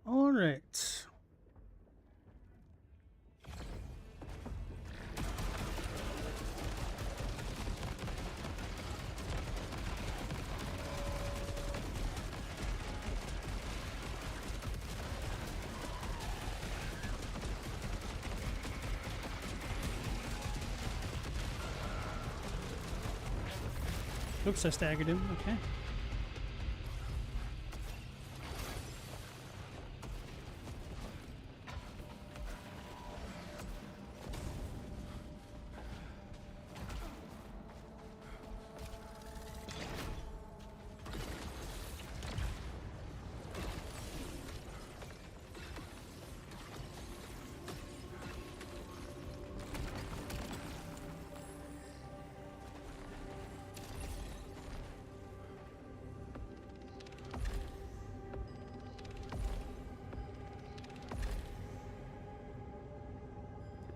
All right. Oops, I staggered him. Okay.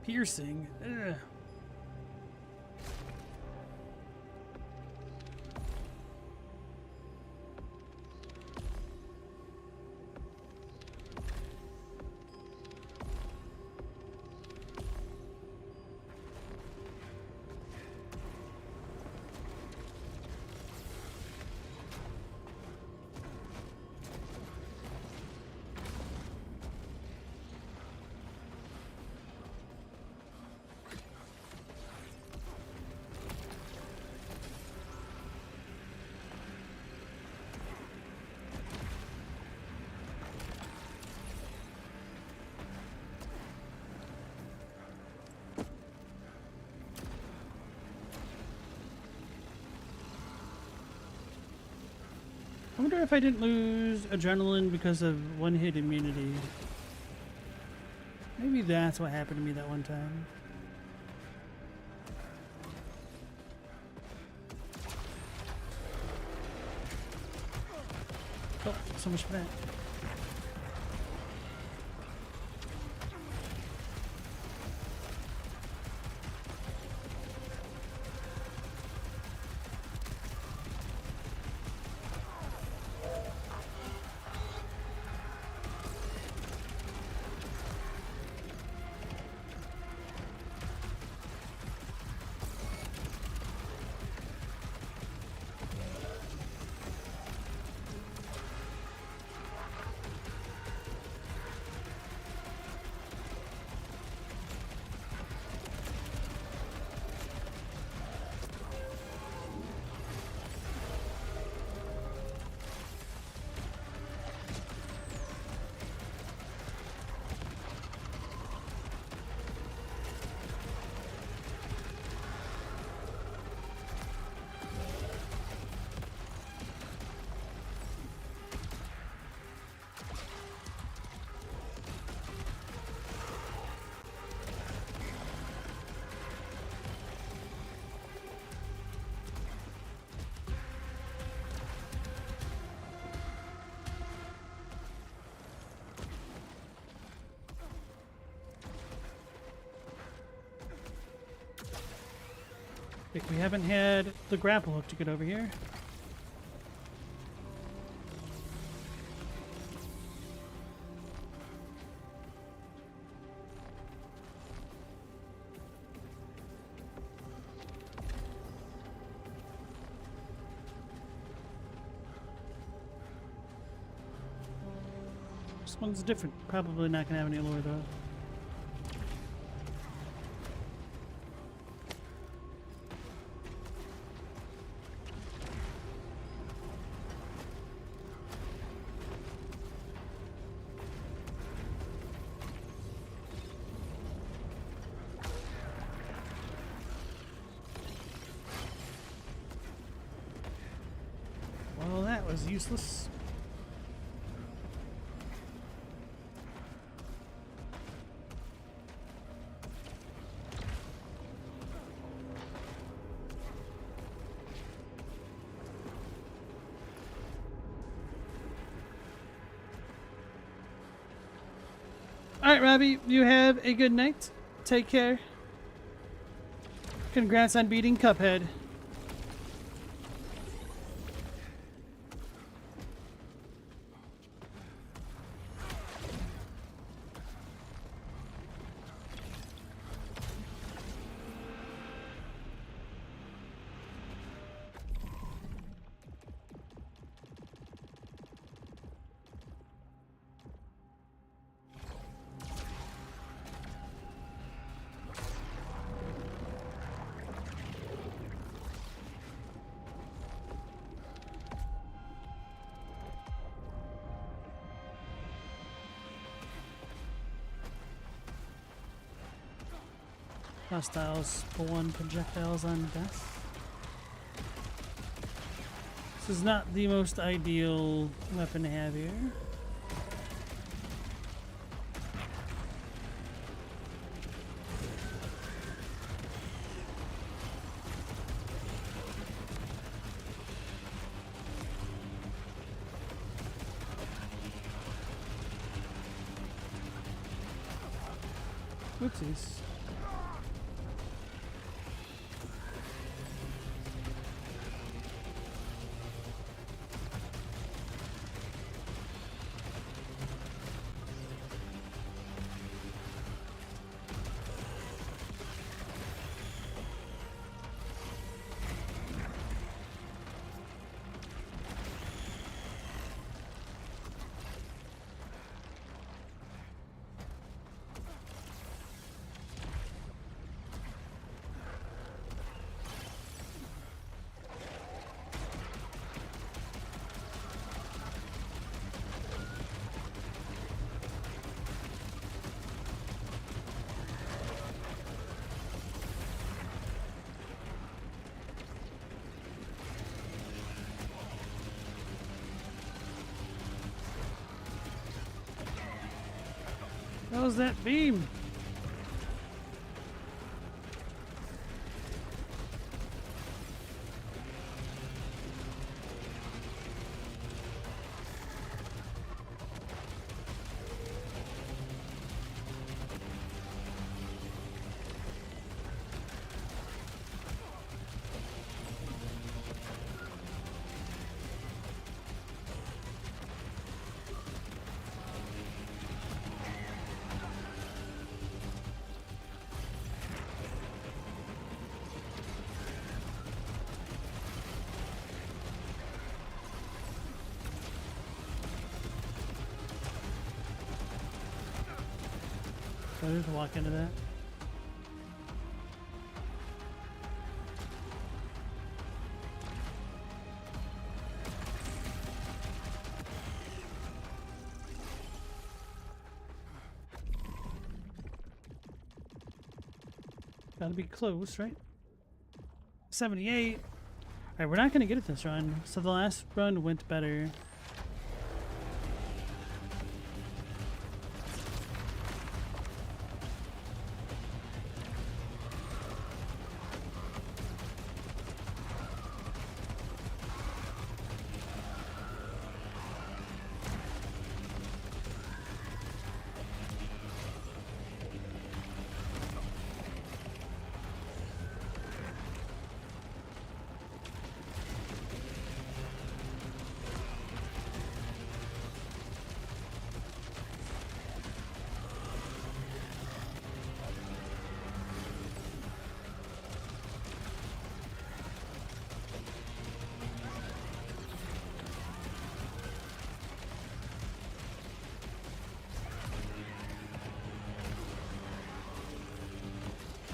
Piercing. Ugh. I wonder if I didn't lose adrenaline because of one-hit immunity. Maybe that's what happened to me that one time. Oh, so much for that. Like we haven't had the grapple hook to get over here. This one's different. Probably not gonna have any lure though. That was useless. Alright, Robbie, you have a good night. Take care. Congrats on beating Cuphead. Hostiles for 1 projectiles on death. This is not the most ideal weapon to have here. Oopsies. What was that beam? So I just walk into that. Gotta be close, right? 78. Alright, we're not gonna get it this run. So the last run went better.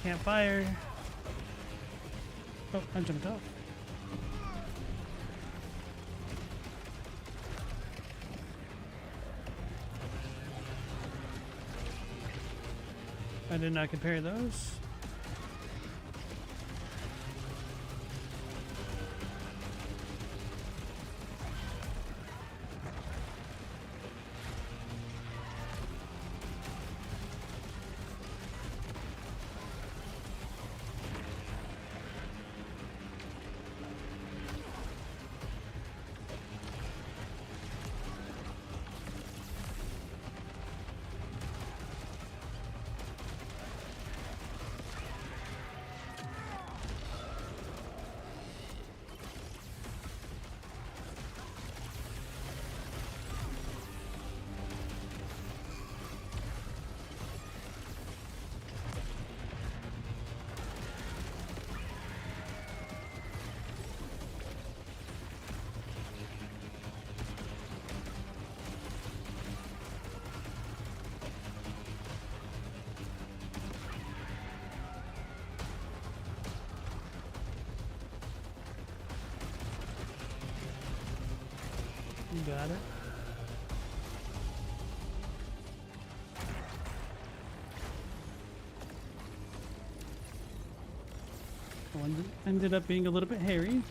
Can't fire. Oh, I jumped off. I did not compare those. got it. One ended up being a little bit hairy.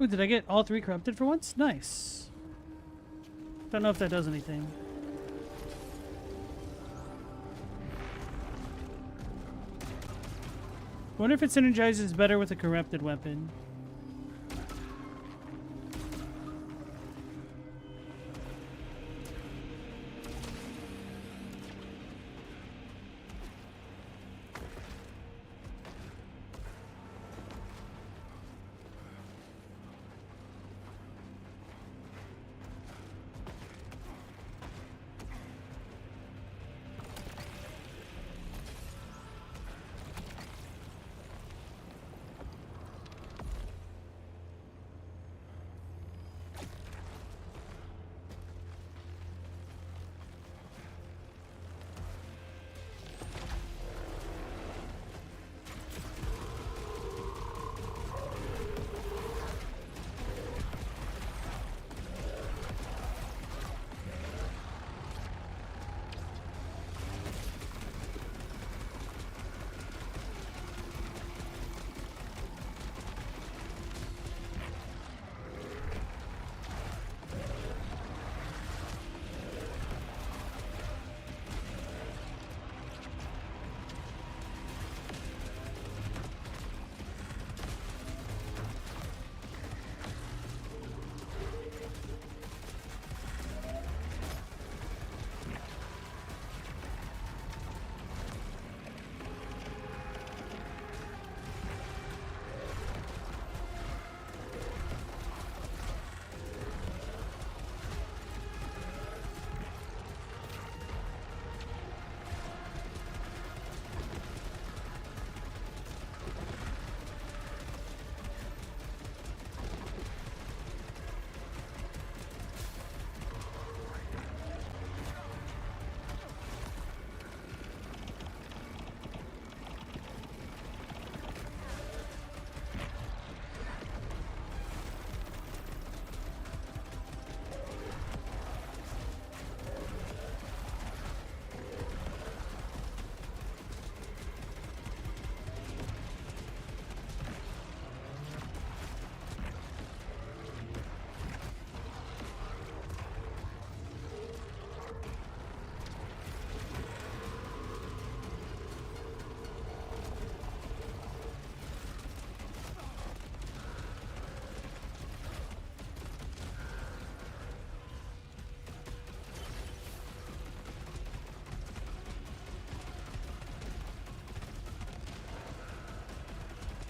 Ooh, did I get all 3 corrupted for once? Nice. Don't know if that does anything. Wonder if it synergizes better with a corrupted weapon.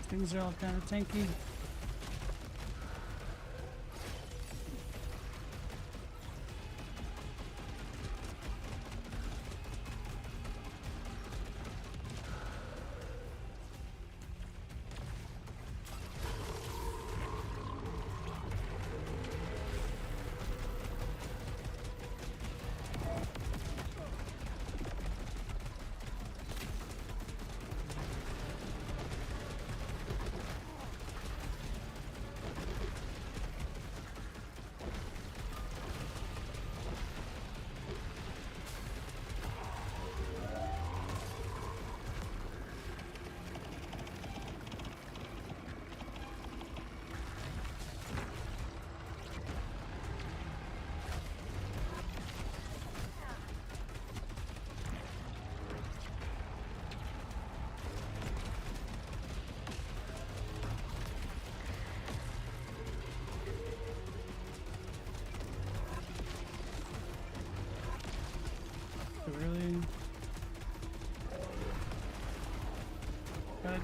Things are all kind of tanky.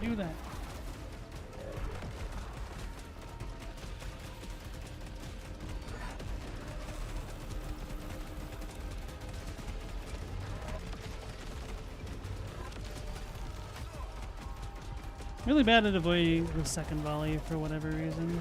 Can't do that. Really bad at avoiding the second volley for whatever reason.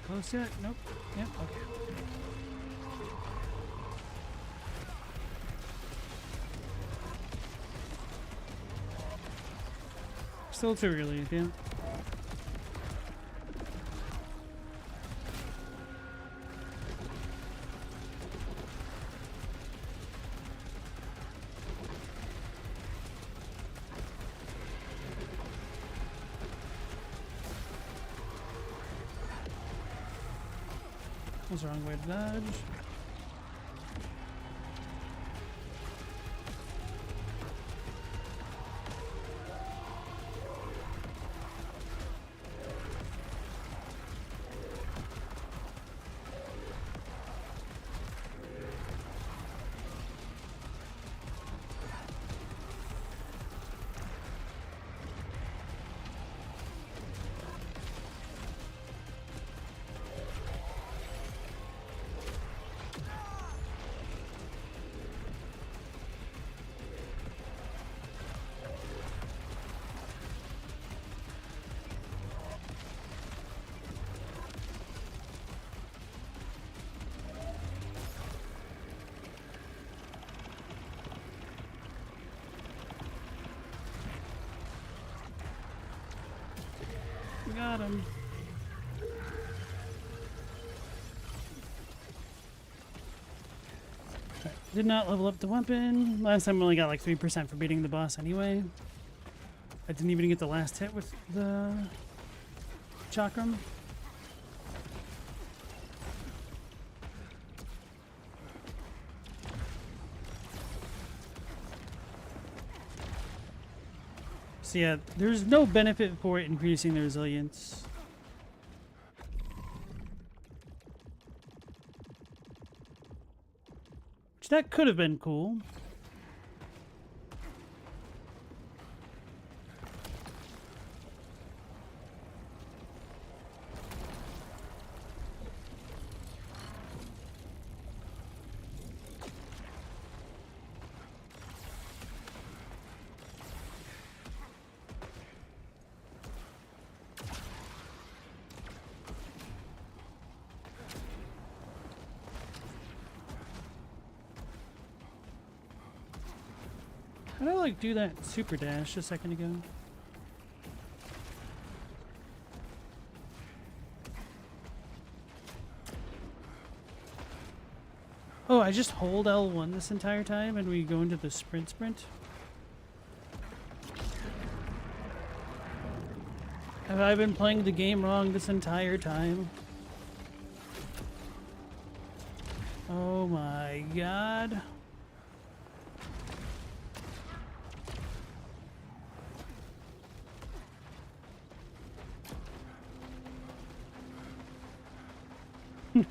Close yet? Nope. Yep, okay. Still too early again. That was the wrong way to dodge. Got him. Right. Did not level up the weapon. Last time I only got like 3% for beating the boss anyway. I didn't even get the last hit with the chakram. So yeah, there's no benefit for increasing the resilience. Which that could have been cool. How did I like do that super dash a second ago? Oh, I just hold L1 this entire time and we go into the sprint. Have I been playing the game wrong this entire time? Oh my god.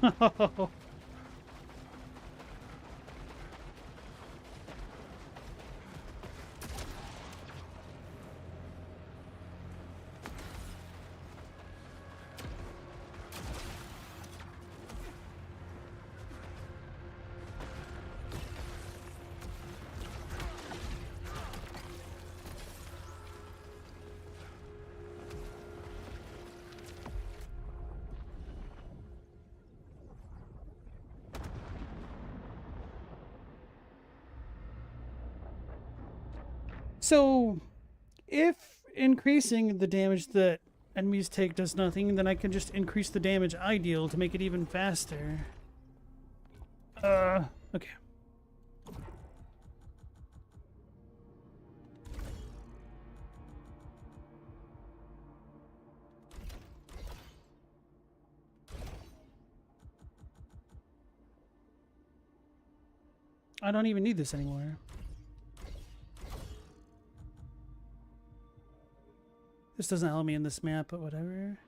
No. So, if increasing the damage that enemies take does nothing, then I can just increase the damage I deal to make it even faster. Okay. I don't even need this anymore. This doesn't help me in this map, but whatever.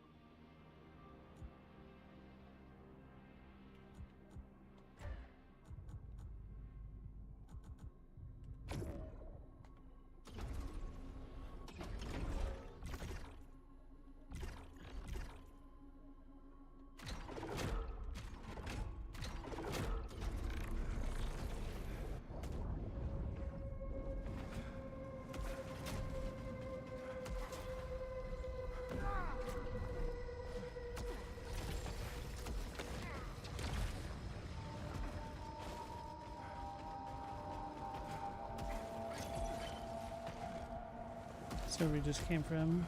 That's where we just came from.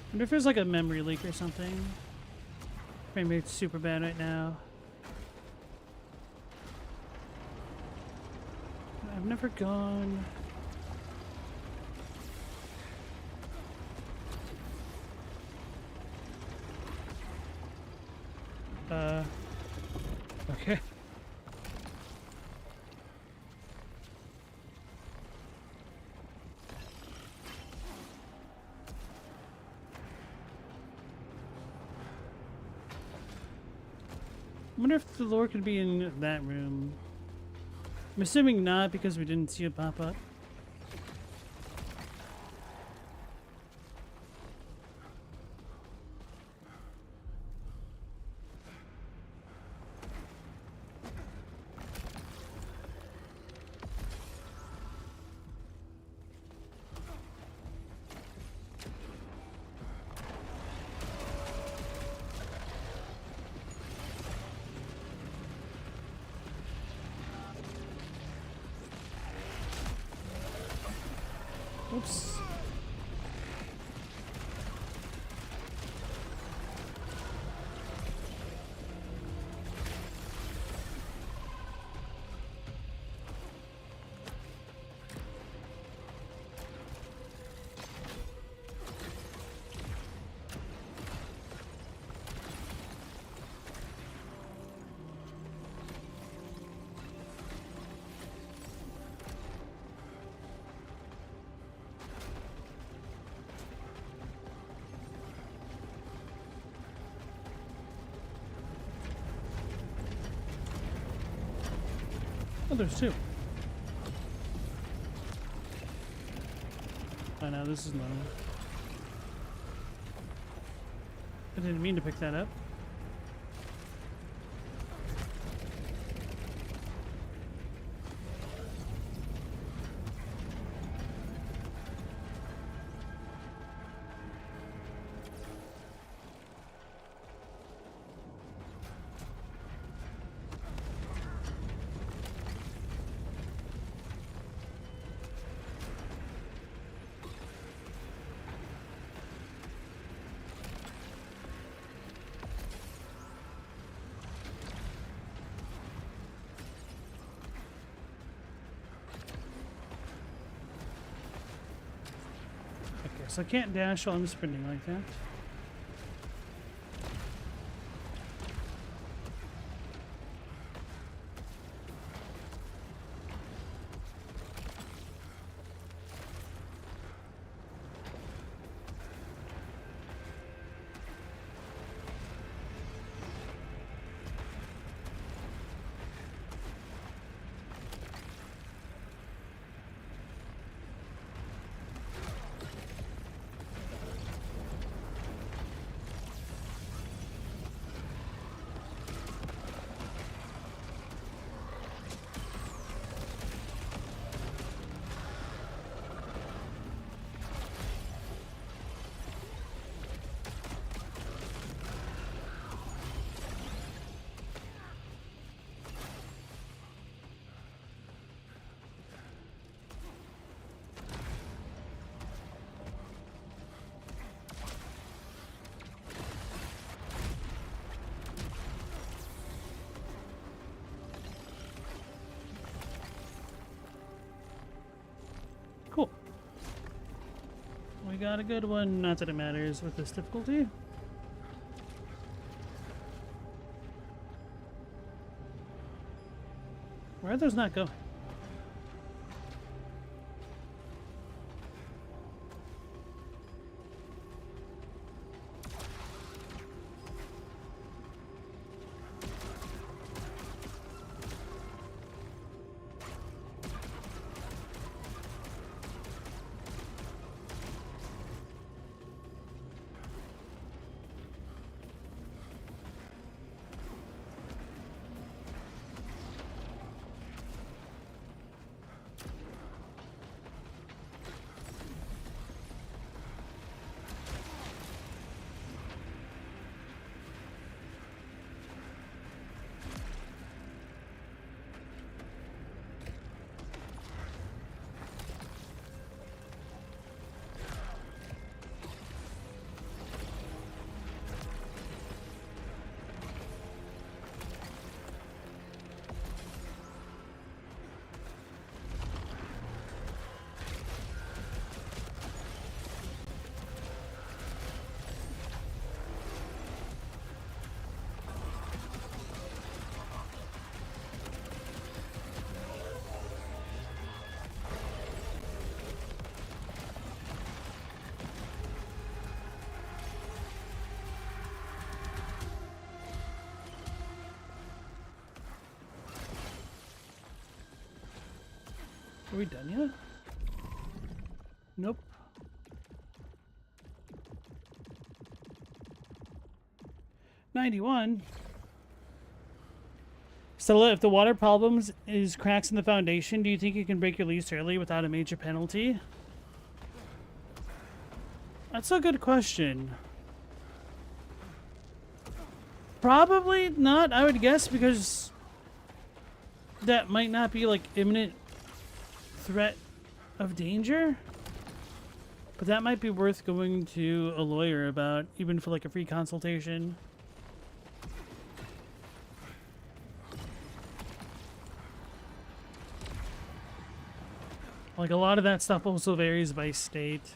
I wonder if there's like a memory leak or something. Frame rate's super bad right now. I've never gone... Okay. I wonder if the lore could be in that room. I'm assuming not because we didn't see it pop up. Oops. Oh, there's two. Oh no, this is normal. I didn't mean to pick that up. So I can't dash while I'm sprinting like that. Cool. We got a good one. Not that it matters with this difficulty. Where are those not going? Are we done yet? Nope. $91. So if the water problems is cracks in the foundation, do you think you can break your lease early without a major penalty? That's a good question. Probably not, I would guess, because that might not be like imminent threat of danger, but that might be worth going to a lawyer about, even for like a free consultation. Like a lot of that stuff also varies by state.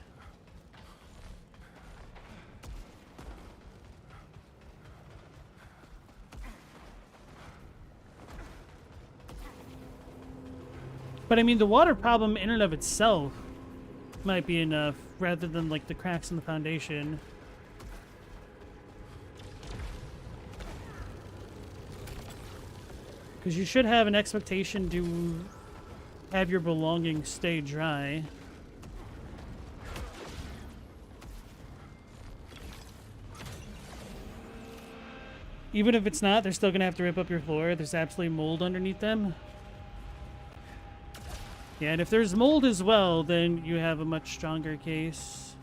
But I mean, the water problem in and of itself might be enough, rather than like the cracks in the foundation. Because you should have an expectation to have your belongings stay dry. Even if it's not, they're still going to have to rip up your floor. There's absolutely mold underneath them. Yeah, and if there's mold as well, then you have a much stronger case.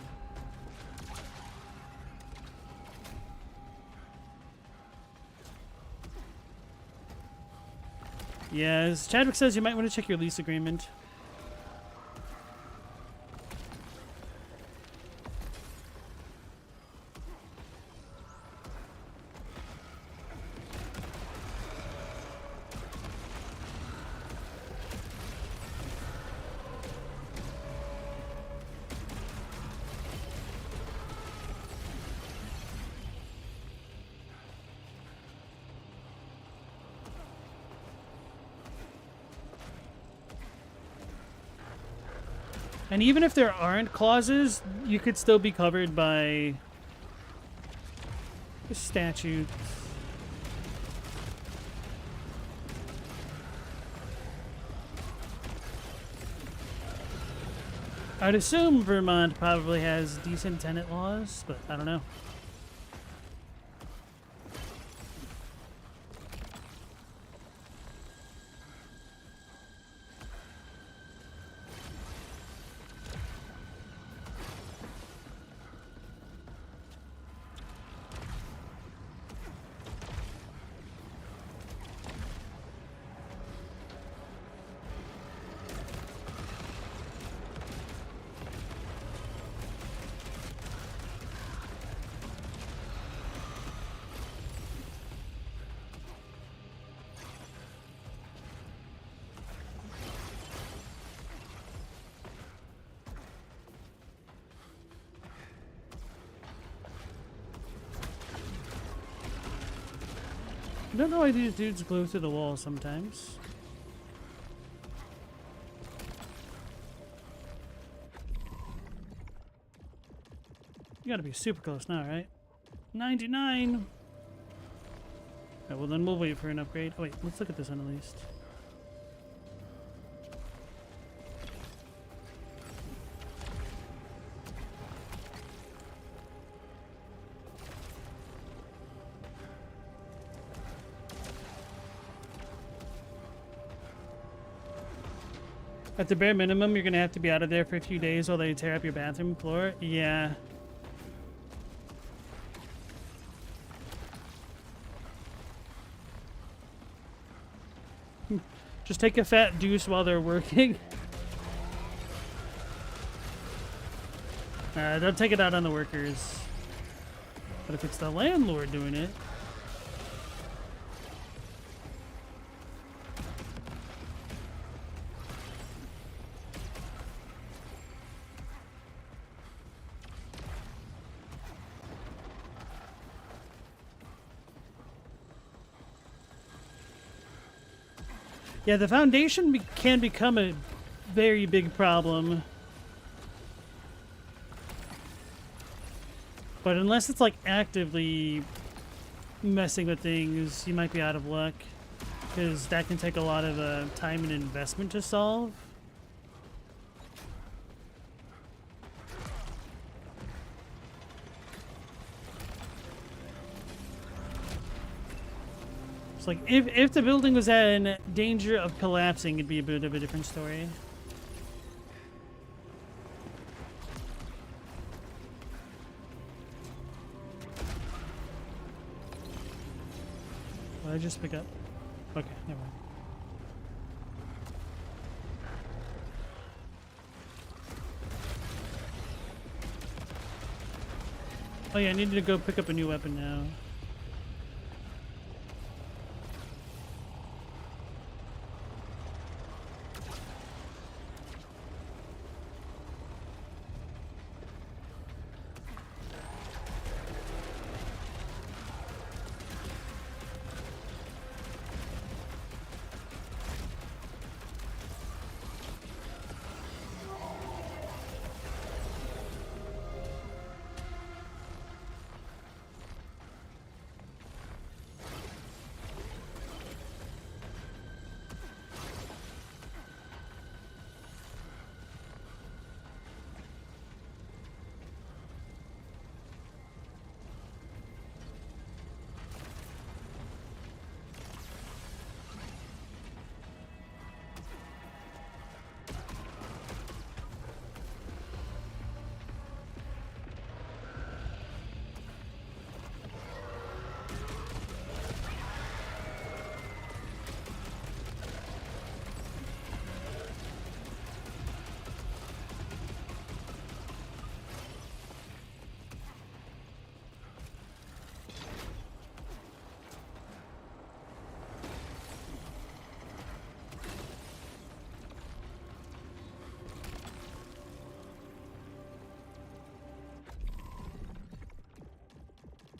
Yeah, as Chadwick says, you might want to check your lease agreement. And even if there aren't clauses, you could still be covered by the statutes. I'd assume Vermont probably has decent tenant laws, but I don't know. I don't know why these dudes glue through the wall sometimes. You gotta be super close now, right? 99! Alright, well then we'll wait for an upgrade. Oh wait, let's look at this one at least. At the bare minimum, you're gonna have to be out of there for a few days while they tear up your bathroom floor. Yeah. Just take a fat deuce while they're working. Don't take it out on the workers. But if it's the landlord doing it... Yeah, the foundation can become a very big problem. But unless it's like actively messing with things, you might be out of luck. Because that can take a lot of time and investment to solve. Like, if the building was in danger of collapsing, it'd be a bit of a different story. What did I just pick up? Okay, never mind. Oh yeah, I needed to go pick up a new weapon now.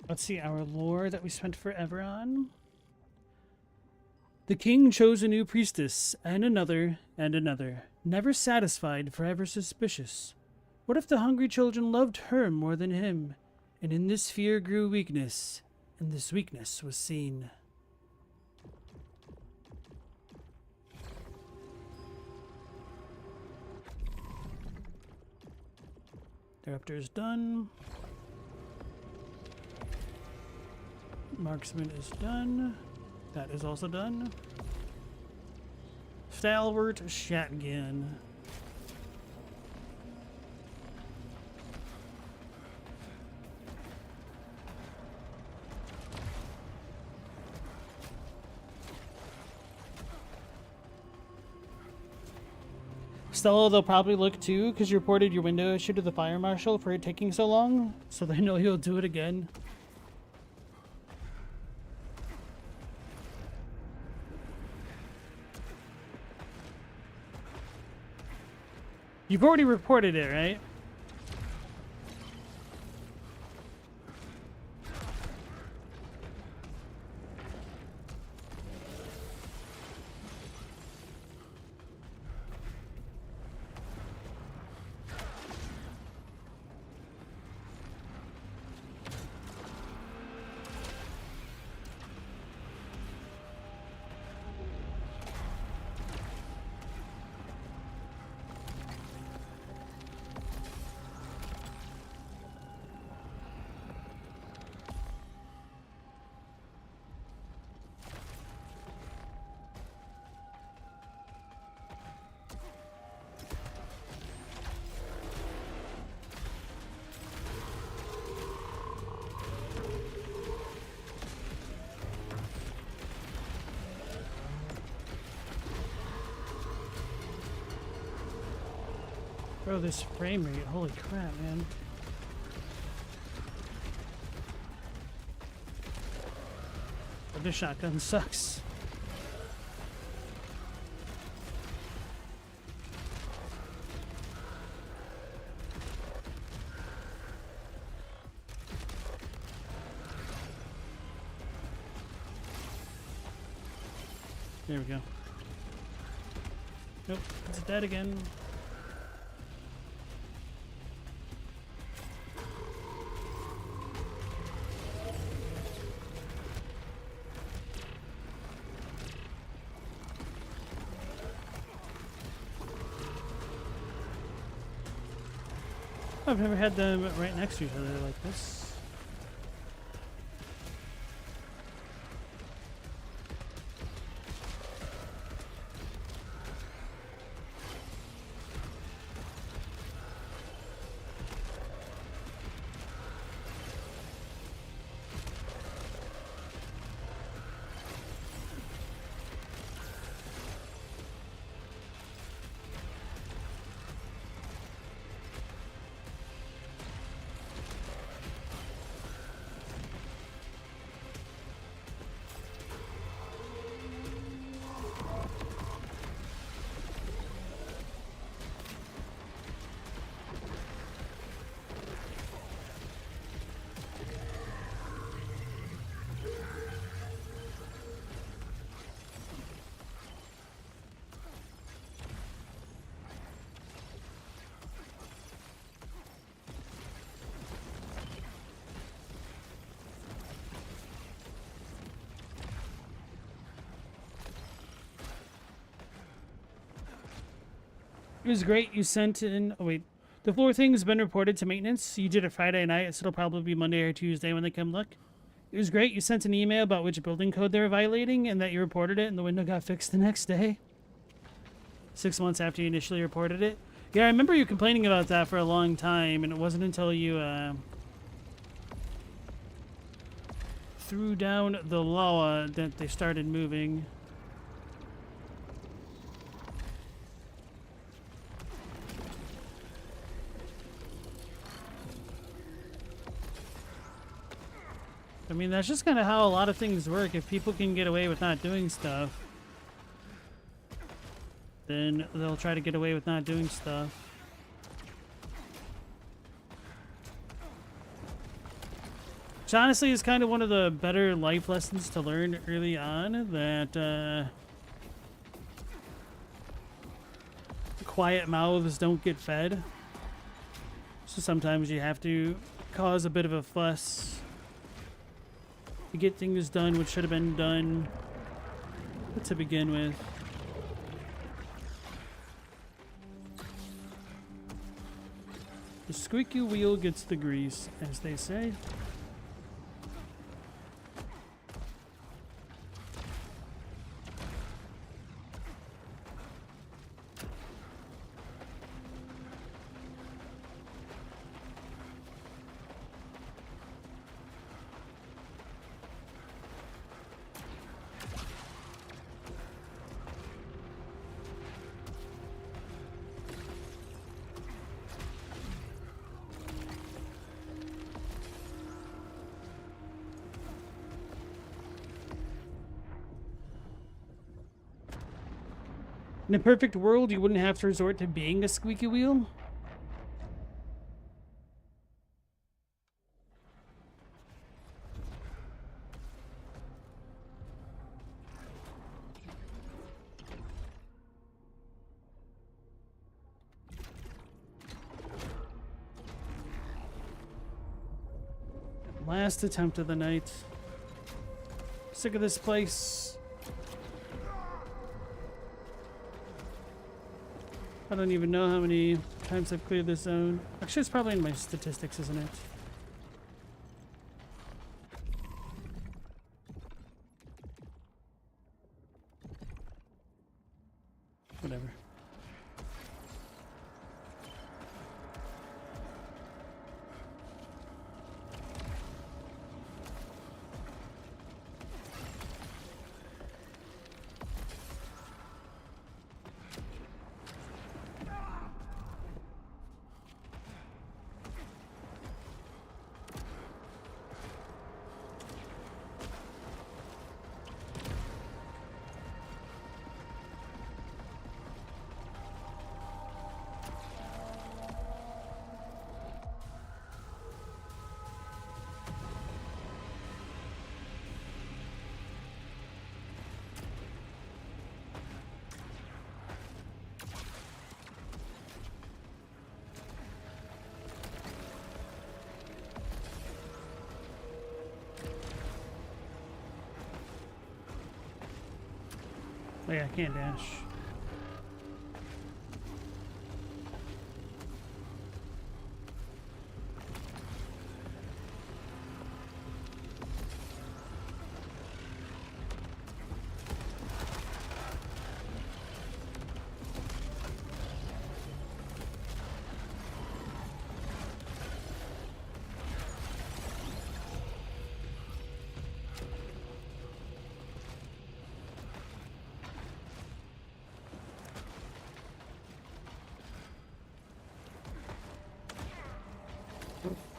Let's see, our lore that we spent forever on. The king chose a new priestess, and another, never satisfied, forever suspicious. What if the hungry children loved her more than him? And in this fear grew weakness, and this weakness was seen. Interrupter is done. Marksman is done. That is also done. Stalwart shotgun. Stella, they'll probably look too, because you reported your window issue to the fire marshal for it taking so long, so they know you'll do it again. You've already reported it, right? Bro, this frame rate, holy crap, man. But this shotgun sucks. There we go. Nope, it's dead again. I've never had them right next to each other like this. It was great you sent in... Oh, wait. The floor thing's been reported to maintenance. You did it Friday night, so it'll probably be Monday or Tuesday when they come look. It was great you sent an email about which building code they were violating and that you reported it and the window got fixed the next day. 6 months after you initially reported it. Yeah, I remember you complaining about that for a long time, and it wasn't until you threw down the law that they started moving. I mean, that's just kind of how a lot of things work. If people can get away with not doing stuff, then they'll try to get away with not doing stuff. Which honestly is kind of one of the better life lessons to learn early on, that quiet mouths don't get fed. So sometimes you have to cause a bit of a fuss to get things done which should have been done to begin with. The squeaky wheel gets the grease, as they say. In a perfect world, you wouldn't have to resort to being a squeaky wheel. Last attempt of the night. Sick of this place. I don't even know how many times I've cleared this zone. Actually, it's probably in my statistics, isn't it? Whatever. Oh yeah, I can't dash.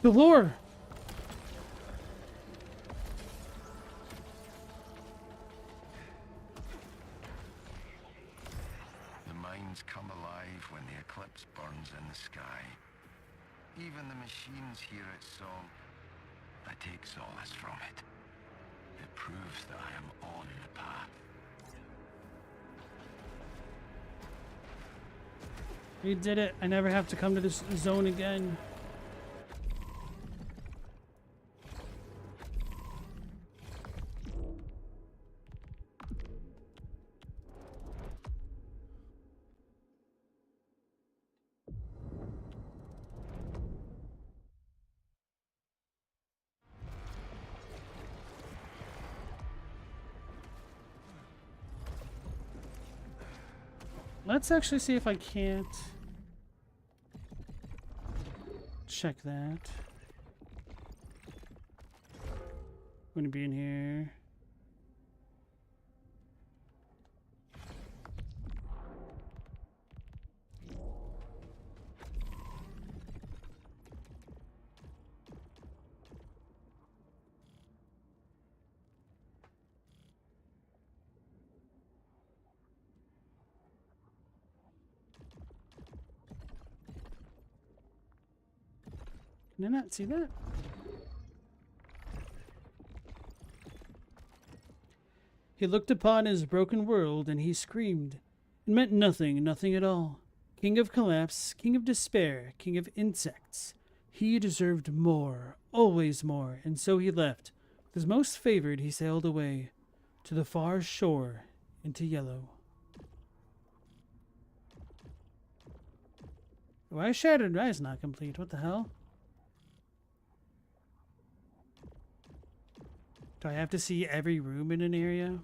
The lure! The mines come alive when the eclipse burns in the sky. Even the machines hear its song. I take solace from it. It proves that I am on the path. We did it. I never have to come to this zone again. Let's actually see if I can't check that. I'm gonna be in here. Can I not see that? He looked upon his broken world and he screamed. It meant nothing, nothing at all. King of collapse, king of despair, king of insects. He deserved more, always more, and so he left. With his most favored, he sailed away to the far shore into yellow. Why is Shattered Rise not complete? What the hell? Do I have to see every room in an area?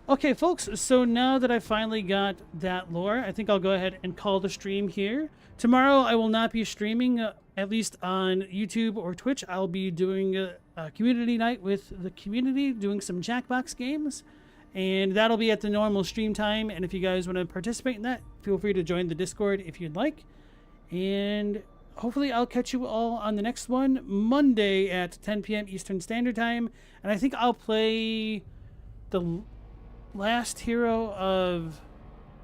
Okay, folks, so now that I finally got that lore, I think I'll go ahead and call the stream here. Tomorrow, I will not be streaming, at least on YouTube or Twitch. I'll be doing a community night with the community, doing some Jackbox games, and that'll be at the normal stream time. And if you guys want to participate in that, feel free to join the Discord if you'd like. And hopefully I'll catch you all on the next one, Monday at 10 p.m. Eastern Standard Time. And I think I'll play the last hero of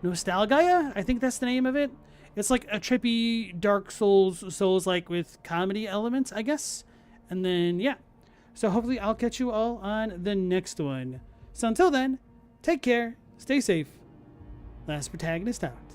Nostalgia. I think that's the name of it. It's like a trippy Dark Souls like with comedy elements, I guess. And then, yeah. So hopefully I'll catch you all on the next one. So until then, take care, stay safe. Last Protagonist out.